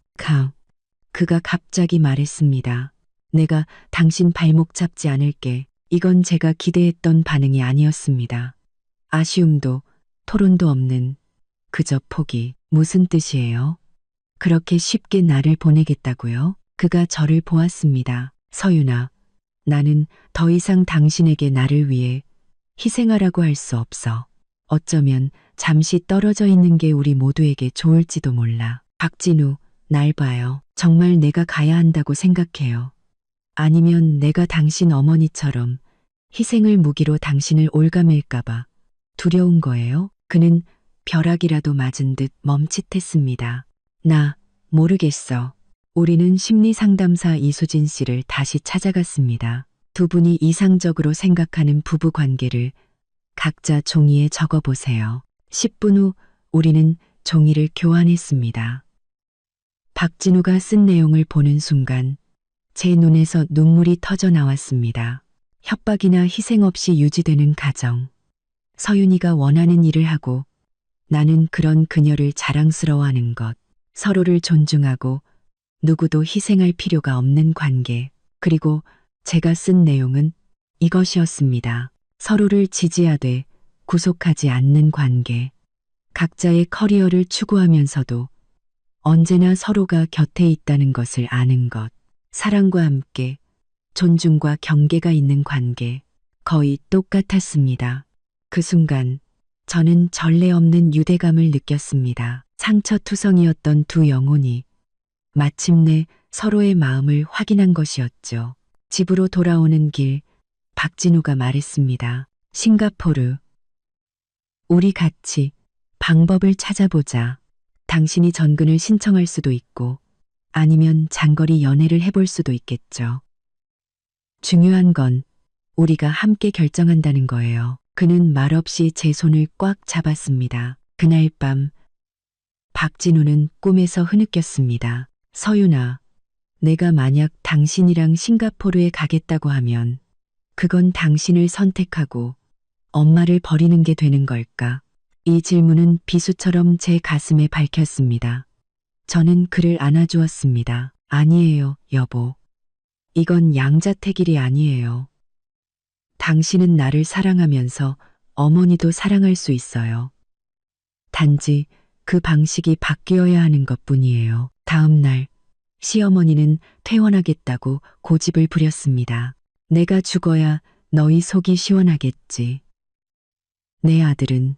그가 갑자기 말했습니다. 내가 당신 발목 잡지 않을게. 이건 제가 기대했던 반응이 아니었습니다. 아쉬움도 토론도 없는 그저 포기. 무슨 뜻이에요? 그렇게 쉽게 나를 보내겠다고요? 그가 저를 보았습니다. 서윤아, 나는 더 이상 당신에게 나를 위해 희생하라고 할 수 없어. 어쩌면 잠시 떨어져 있는 게 우리 모두에게 좋을지도 몰라. 박진우, 날 봐요. 정말 내가 가야 한다고 생각해요. 아니면 내가 당신 어머니처럼 희생을 무기로 당신을 올가맬까봐 두려운 거예요? 그는 벼락이라도 맞은 듯 멈칫했습니다. 나 모르겠어. 우리는 심리상담사 이수진 씨를 다시 찾아갔습니다. 두 분이 이상적으로 생각하는 부부 관계를 각자 종이에 적어보세요. 10분 후 우리는 종이를 교환했습니다. 박진우가 쓴 내용을 보는 순간 제 눈에서 눈물이 터져 나왔습니다. 협박이나 희생 없이 유지되는 가정. 서윤이가 원하는 일을 하고 나는 그런 그녀를 자랑스러워하는 것. 서로를 존중하고 누구도 희생할 필요가 없는 관계. 그리고 제가 쓴 내용은 이것이었습니다. 서로를 지지하되 구속하지 않는 관계. 각자의 커리어를 추구하면서도 언제나 서로가 곁에 있다는 것을 아는 것. 사랑과 함께 존중과 경계가 있는 관계. 거의 똑같았습니다. 그 순간 저는 전례 없는 유대감을 느꼈습니다. 상처투성이었던 두 영혼이 마침내 서로의 마음을 확인한 것이었죠. 집으로 돌아오는 길 박진우가 말했습니다. 싱가포르. 우리 같이 방법을 찾아보자. 당신이 전근을 신청할 수도 있고 아니면 장거리 연애를 해볼 수도 있겠죠. 중요한 건 우리가 함께 결정한다는 거예요. 그는 말없이 제 손을 꽉 잡았습니다. 그날 밤 박진우는 꿈에서 흐느꼈습니다. 서윤아, 내가 만약 당신이랑 싱가포르에 가겠다고 하면 그건 당신을 선택하고 엄마를 버리는 게 되는 걸까? 이 질문은 비수처럼 제 가슴에 밝혔습니다. 저는 그를 안아주었습니다. 아니에요, 여보. 이건 양자택일이 아니에요. 당신은 나를 사랑하면서 어머니도 사랑할 수 있어요. 단지 그 방식이 바뀌어야 하는 것뿐이에요. 다음 날 시어머니는 퇴원하겠다고 고집을 부렸습니다. 내가 죽어야 너희 속이 시원하겠지. 내 아들은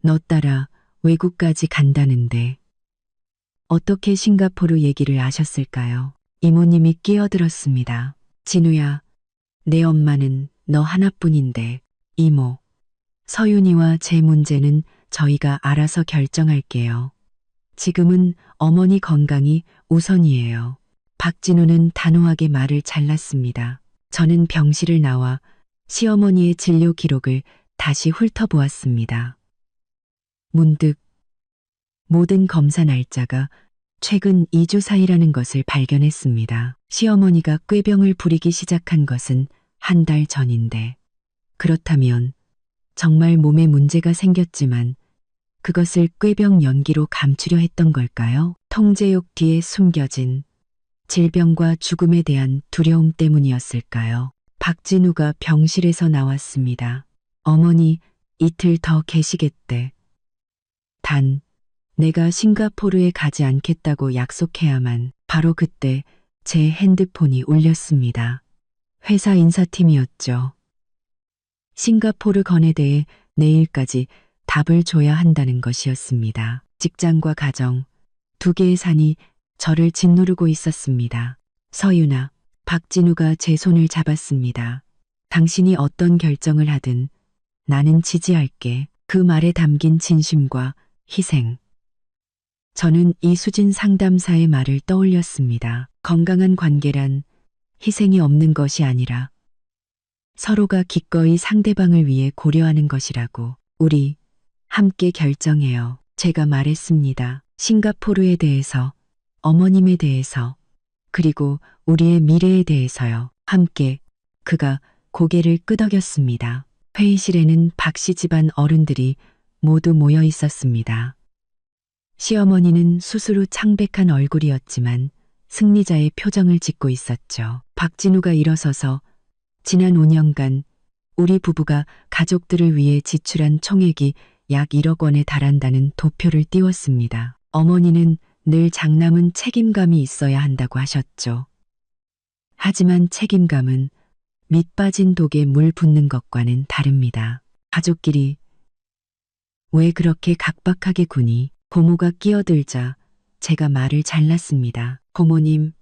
너 따라 외국까지 간다는데 어떻게 싱가포르 얘기를 아셨을까요? 이모님이 끼어들었습니다. 진우야, 내 엄마는 너 하나뿐인데 이모, 서윤이와 제 문제는 저희가 알아서 결정할게요. 지금은 어머니 건강이 우선이에요. 박진우는 단호하게 말을 잘랐습니다. 저는 병실을 나와 시어머니의 진료 기록을 다시 훑어보았습니다. 문득 모든 검사 날짜가 최근 2주 사이라는 것을 발견했습니다. 시어머니가 꾀병을 부리기 시작한 것은 한 달 전인데, 그렇다면 정말 몸에 문제가 생겼지만 그것을 꾀병 연기로 감추려 했던 걸까요? 통제욕 뒤에 숨겨진 질병과 죽음에 대한 두려움 때문이었을까요? 박진우가 병실에서 나왔습니다. 어머니, 이틀 더 계시겠대. 단, 내가 싱가포르에 가지 않겠다고 약속해야만. 바로 그때 제 핸드폰이 울렸습니다. 회사 인사팀이었죠. 싱가포르 건에 대해 내일까지 답을 줘야 한다는 것이었습니다. 직장과 가정, 두 개의 산이 저를 짓누르고 있었습니다. 서윤아, 박진우가 제 손을 잡았습니다. 당신이 어떤 결정을 하든 나는 지지할게. 그 말에 담긴 진심과 희생. 저는 이수진 상담사의 말을 떠올렸습니다. 건강한 관계란 희생이 없는 것이 아니라 서로가 기꺼이 상대방을 위해 고려하는 것이라고. 우리 함께 결정해요. 제가 말했습니다. 싱가포르에 대해서, 어머님에 대해서, 그리고 우리의 미래에 대해서요. 함께. 그가 고개를 끄덕였습니다. 회의실에는 박씨 집안 어른들이 모두 모여 있었습니다. 시어머니는 수술 후 창백한 얼굴이었지만 승리자의 표정을 짓고 있었죠. 박진우가 일어서서 지난 5년간 우리 부부가 가족들을 위해 지출한 총액이 약 1억 원에 달한다는 도표를 띄웠습니다. 어머니는 늘 장남은 책임감이 있어야 한다고 하셨죠. 하지만 책임감은 밑 빠진 독에 물 붓는 것과는 다릅니다. 가족끼리 왜 그렇게 각박하게 구니? 고모가 끼어들자 제가 말을 잘랐습니다. 고모님,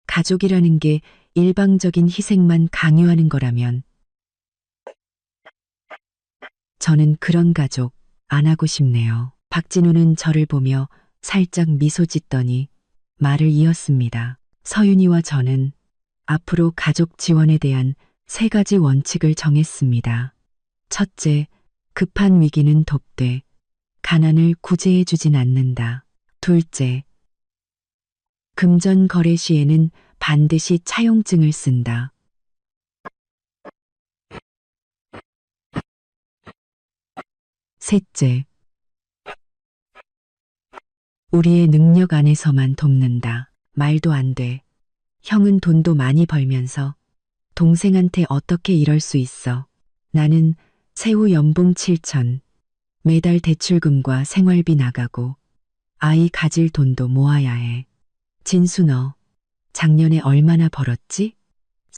가족이라는 게 일방적인 희생만 강요하는 거라면 저는 그런 가족 안 하고 싶네요. 박진우는 저를 보며 살짝 미소 짓더니 말을 이었습니다. 서윤이와 저는 앞으로 가족 지원에 대한 3가지 원칙을 정했습니다. 첫째, 급한 위기는 돕되 가난을 구제해 주진 않는다. 둘째, 금전 거래 시에는 반드시 차용증을 쓴다. 셋째, 우리의 능력 안에서만 돕는다. 말도 안 돼. 형은 돈도 많이 벌면서 동생한테 어떻게 이럴 수 있어. 나는 세후 연봉 7천, 매달 대출금과 생활비 나가고 아이 가질 돈도 모아야 해. 진수 너 작년에 얼마나 벌었지?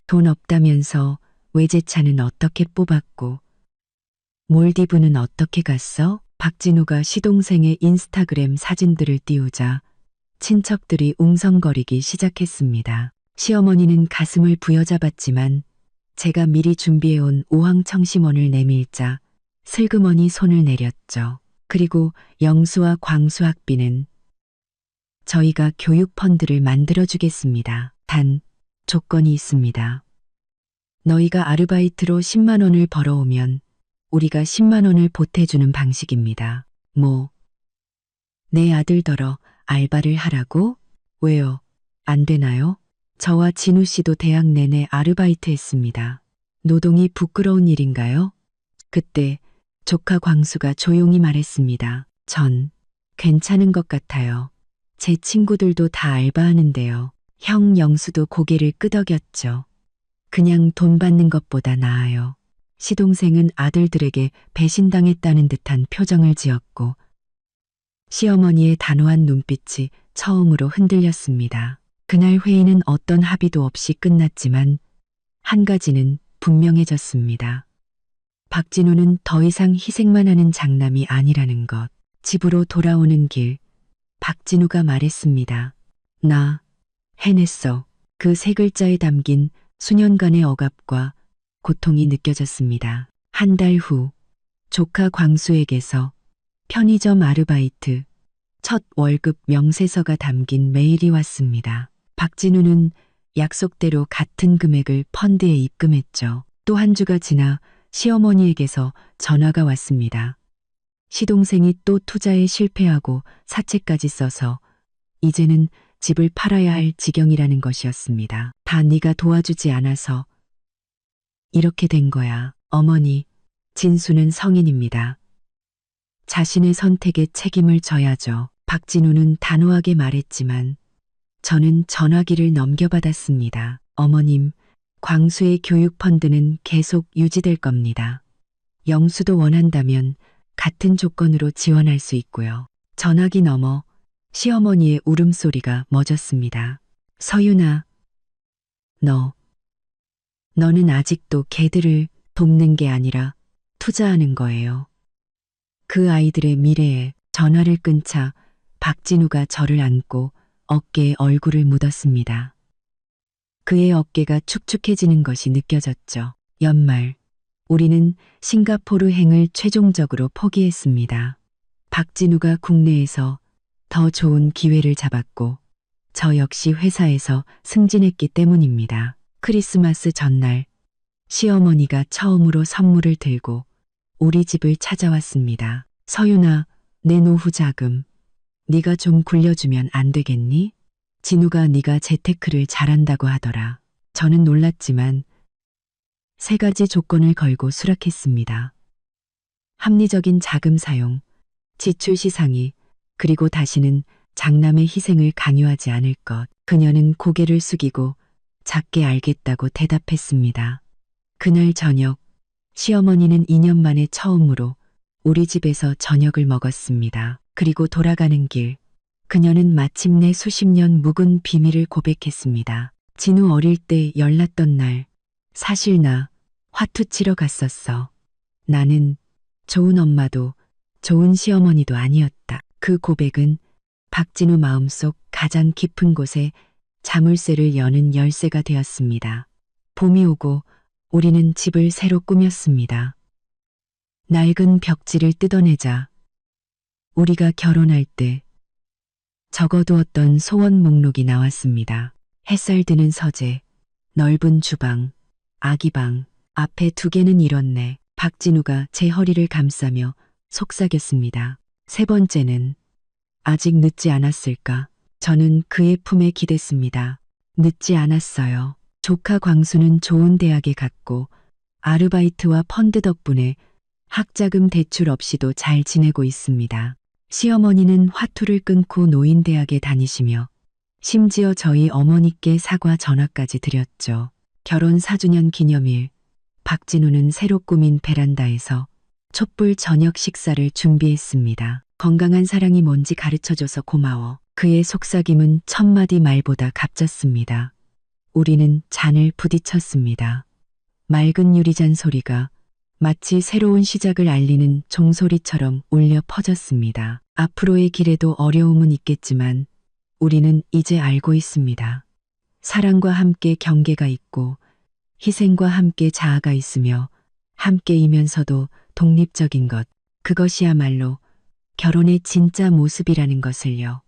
돈 없다면서 외제차는 어떻게 뽑았고 몰디브는 어떻게 갔어? 박진우가 시동생의 인스타그램 사진들을 띄우자 친척들이 웅성거리기 시작했습니다. 시어머니는 가슴을 부여잡았지만 제가 미리 준비해온 우황청심원을 내밀자 슬그머니 손을 내렸죠. 그리고 영수와 광수 학비는 저희가 교육 펀드를 만들어주겠습니다. 단, 조건이 있습니다. 너희가 아르바이트로 10만 원을 벌어오면 우리가 10만 원을 보태주는 방식입니다. 뭐, 내 아들더러 알바를 하라고? 왜요? 안 되나요? 저와 진우 씨도 대학 내내 아르바이트 했습니다. 노동이 부끄러운 일인가요? 그때 조카 광수가 조용히 말했습니다. 전 괜찮은 것 같아요. 제 친구들도 다 알바하는데요. 형 영수도 고개를 끄덕였죠. 그냥 돈 받는 것보다 나아요. 시동생은 아들들에게 배신당했다는 듯한 표정을 지었고 시어머니의 단호한 눈빛이 처음으로 흔들렸습니다. 그날 회의는 어떤 합의도 없이 끝났지만 한 가지는 분명해졌습니다. 박진우는 더 이상 희생만 하는 장남이 아니라는 것. 집으로 돌아오는 길, 박진우가 말했습니다. 나 해냈어. 그 세 글자에 담긴 수년간의 억압과 고통이 느껴졌습니다. 한 달 후, 조카 광수에게서 편의점 아르바이트, 첫 월급 명세서가 담긴 메일이 왔습니다. 박진우는 약속대로 같은 금액을 펀드에 입금했죠. 또 한 주가 지나 시어머니에게서 전화가 왔습니다. 시동생이 또 투자에 실패하고 사채까지 써서 이제는 집을 팔아야 할 지경이라는 것이었습니다. 다 네가 도와주지 않아서 이렇게 된 거야. 어머니, 진수는 성인입니다. 자신의 선택에 책임을 져야죠. 박진우는 단호하게 말했지만 저는 전화기를 넘겨받았습니다. 어머님, 광수의 교육 펀드는 계속 유지될 겁니다. 영수도 원한다면 같은 조건으로 지원할 수 있고요. 전화기 너머 시어머니의 울음소리가 멎었습니다. 서윤아, 너는 아직도 걔들을 돕는 게 아니라 투자하는 거예요. 그 아이들의 미래에. 전화를 끊자 박진우가 저를 안고 어깨에 얼굴을 묻었습니다. 그의 어깨가 축축해지는 것이 느껴졌죠. 연말, 우리는 싱가포르행을 최종적으로 포기했습니다. 박진우가 국내에서 더 좋은 기회를 잡았고 저 역시 회사에서 승진했기 때문입니다. 크리스마스 전날 시어머니가 처음으로 선물을 들고 우리 집을 찾아왔습니다. 서윤아, 내 노후 자금 네가 좀 굴려주면 안 되겠니? 진우가 네가 재테크를 잘한다고 하더라. 저는 놀랐지만 세 가지 조건을 걸고 수락했습니다. 합리적인 자금 사용, 지출 시상이, 그리고 다시는 장남의 희생을 강요하지 않을 것. 그녀는 고개를 숙이고 작게 알겠다고 대답했습니다. 그날 저녁 시어머니는 2년 만에 처음으로 우리 집에서 저녁을 먹었습니다. 그리고 돌아가는 길, 그녀는 마침내 수십 년 묵은 비밀을 고백했습니다. 진우 어릴 때 열났던 날, 사실 나 화투 치러 갔었어. 나는 좋은 엄마도 좋은 시어머니도 아니었다. 그 고백은 박진우 마음속 가장 깊은 곳에 자물쇠를 여는 열쇠가 되었습니다. 봄이 오고 우리는 집을 새로 꾸몄습니다. 낡은 벽지를 뜯어내자 우리가 결혼할 때 적어두었던 소원 목록이 나왔습니다. 햇살 드는 서재, 넓은 주방, 아기방, 앞에 2개는 잃었네. 박진우가 제 허리를 감싸며 속삭였습니다. 세 번째는 아직 늦지 않았을까? 저는 그의 품에 기댔습니다. 늦지 않았어요. 조카 광수는 좋은 대학에 갔고 아르바이트와 펀드 덕분에 학자금 대출 없이도 잘 지내고 있습니다. 시어머니는 화투를 끊고 노인대학에 다니시며 심지어 저희 어머니께 사과 전화까지 드렸죠. 결혼 4주년 기념일, 박진우는 새로 꾸민 베란다에서 촛불 저녁 식사를 준비했습니다. 건강한 사랑이 뭔지 가르쳐줘서 고마워. 그의 속삭임은 1000마디 말보다 값졌습니다. 우리는 잔을 부딪혔습니다. 맑은 유리잔 소리가 마치 새로운 시작을 알리는 종소리처럼 울려 퍼졌습니다. 앞으로의 길에도 어려움은 있겠지만 우리는 이제 알고 있습니다. 사랑과 함께 경계가 있고 희생과 함께 자아가 있으며 함께이면서도 독립적인 것, 그것이야말로 결혼의 진짜 모습이라는 것을요.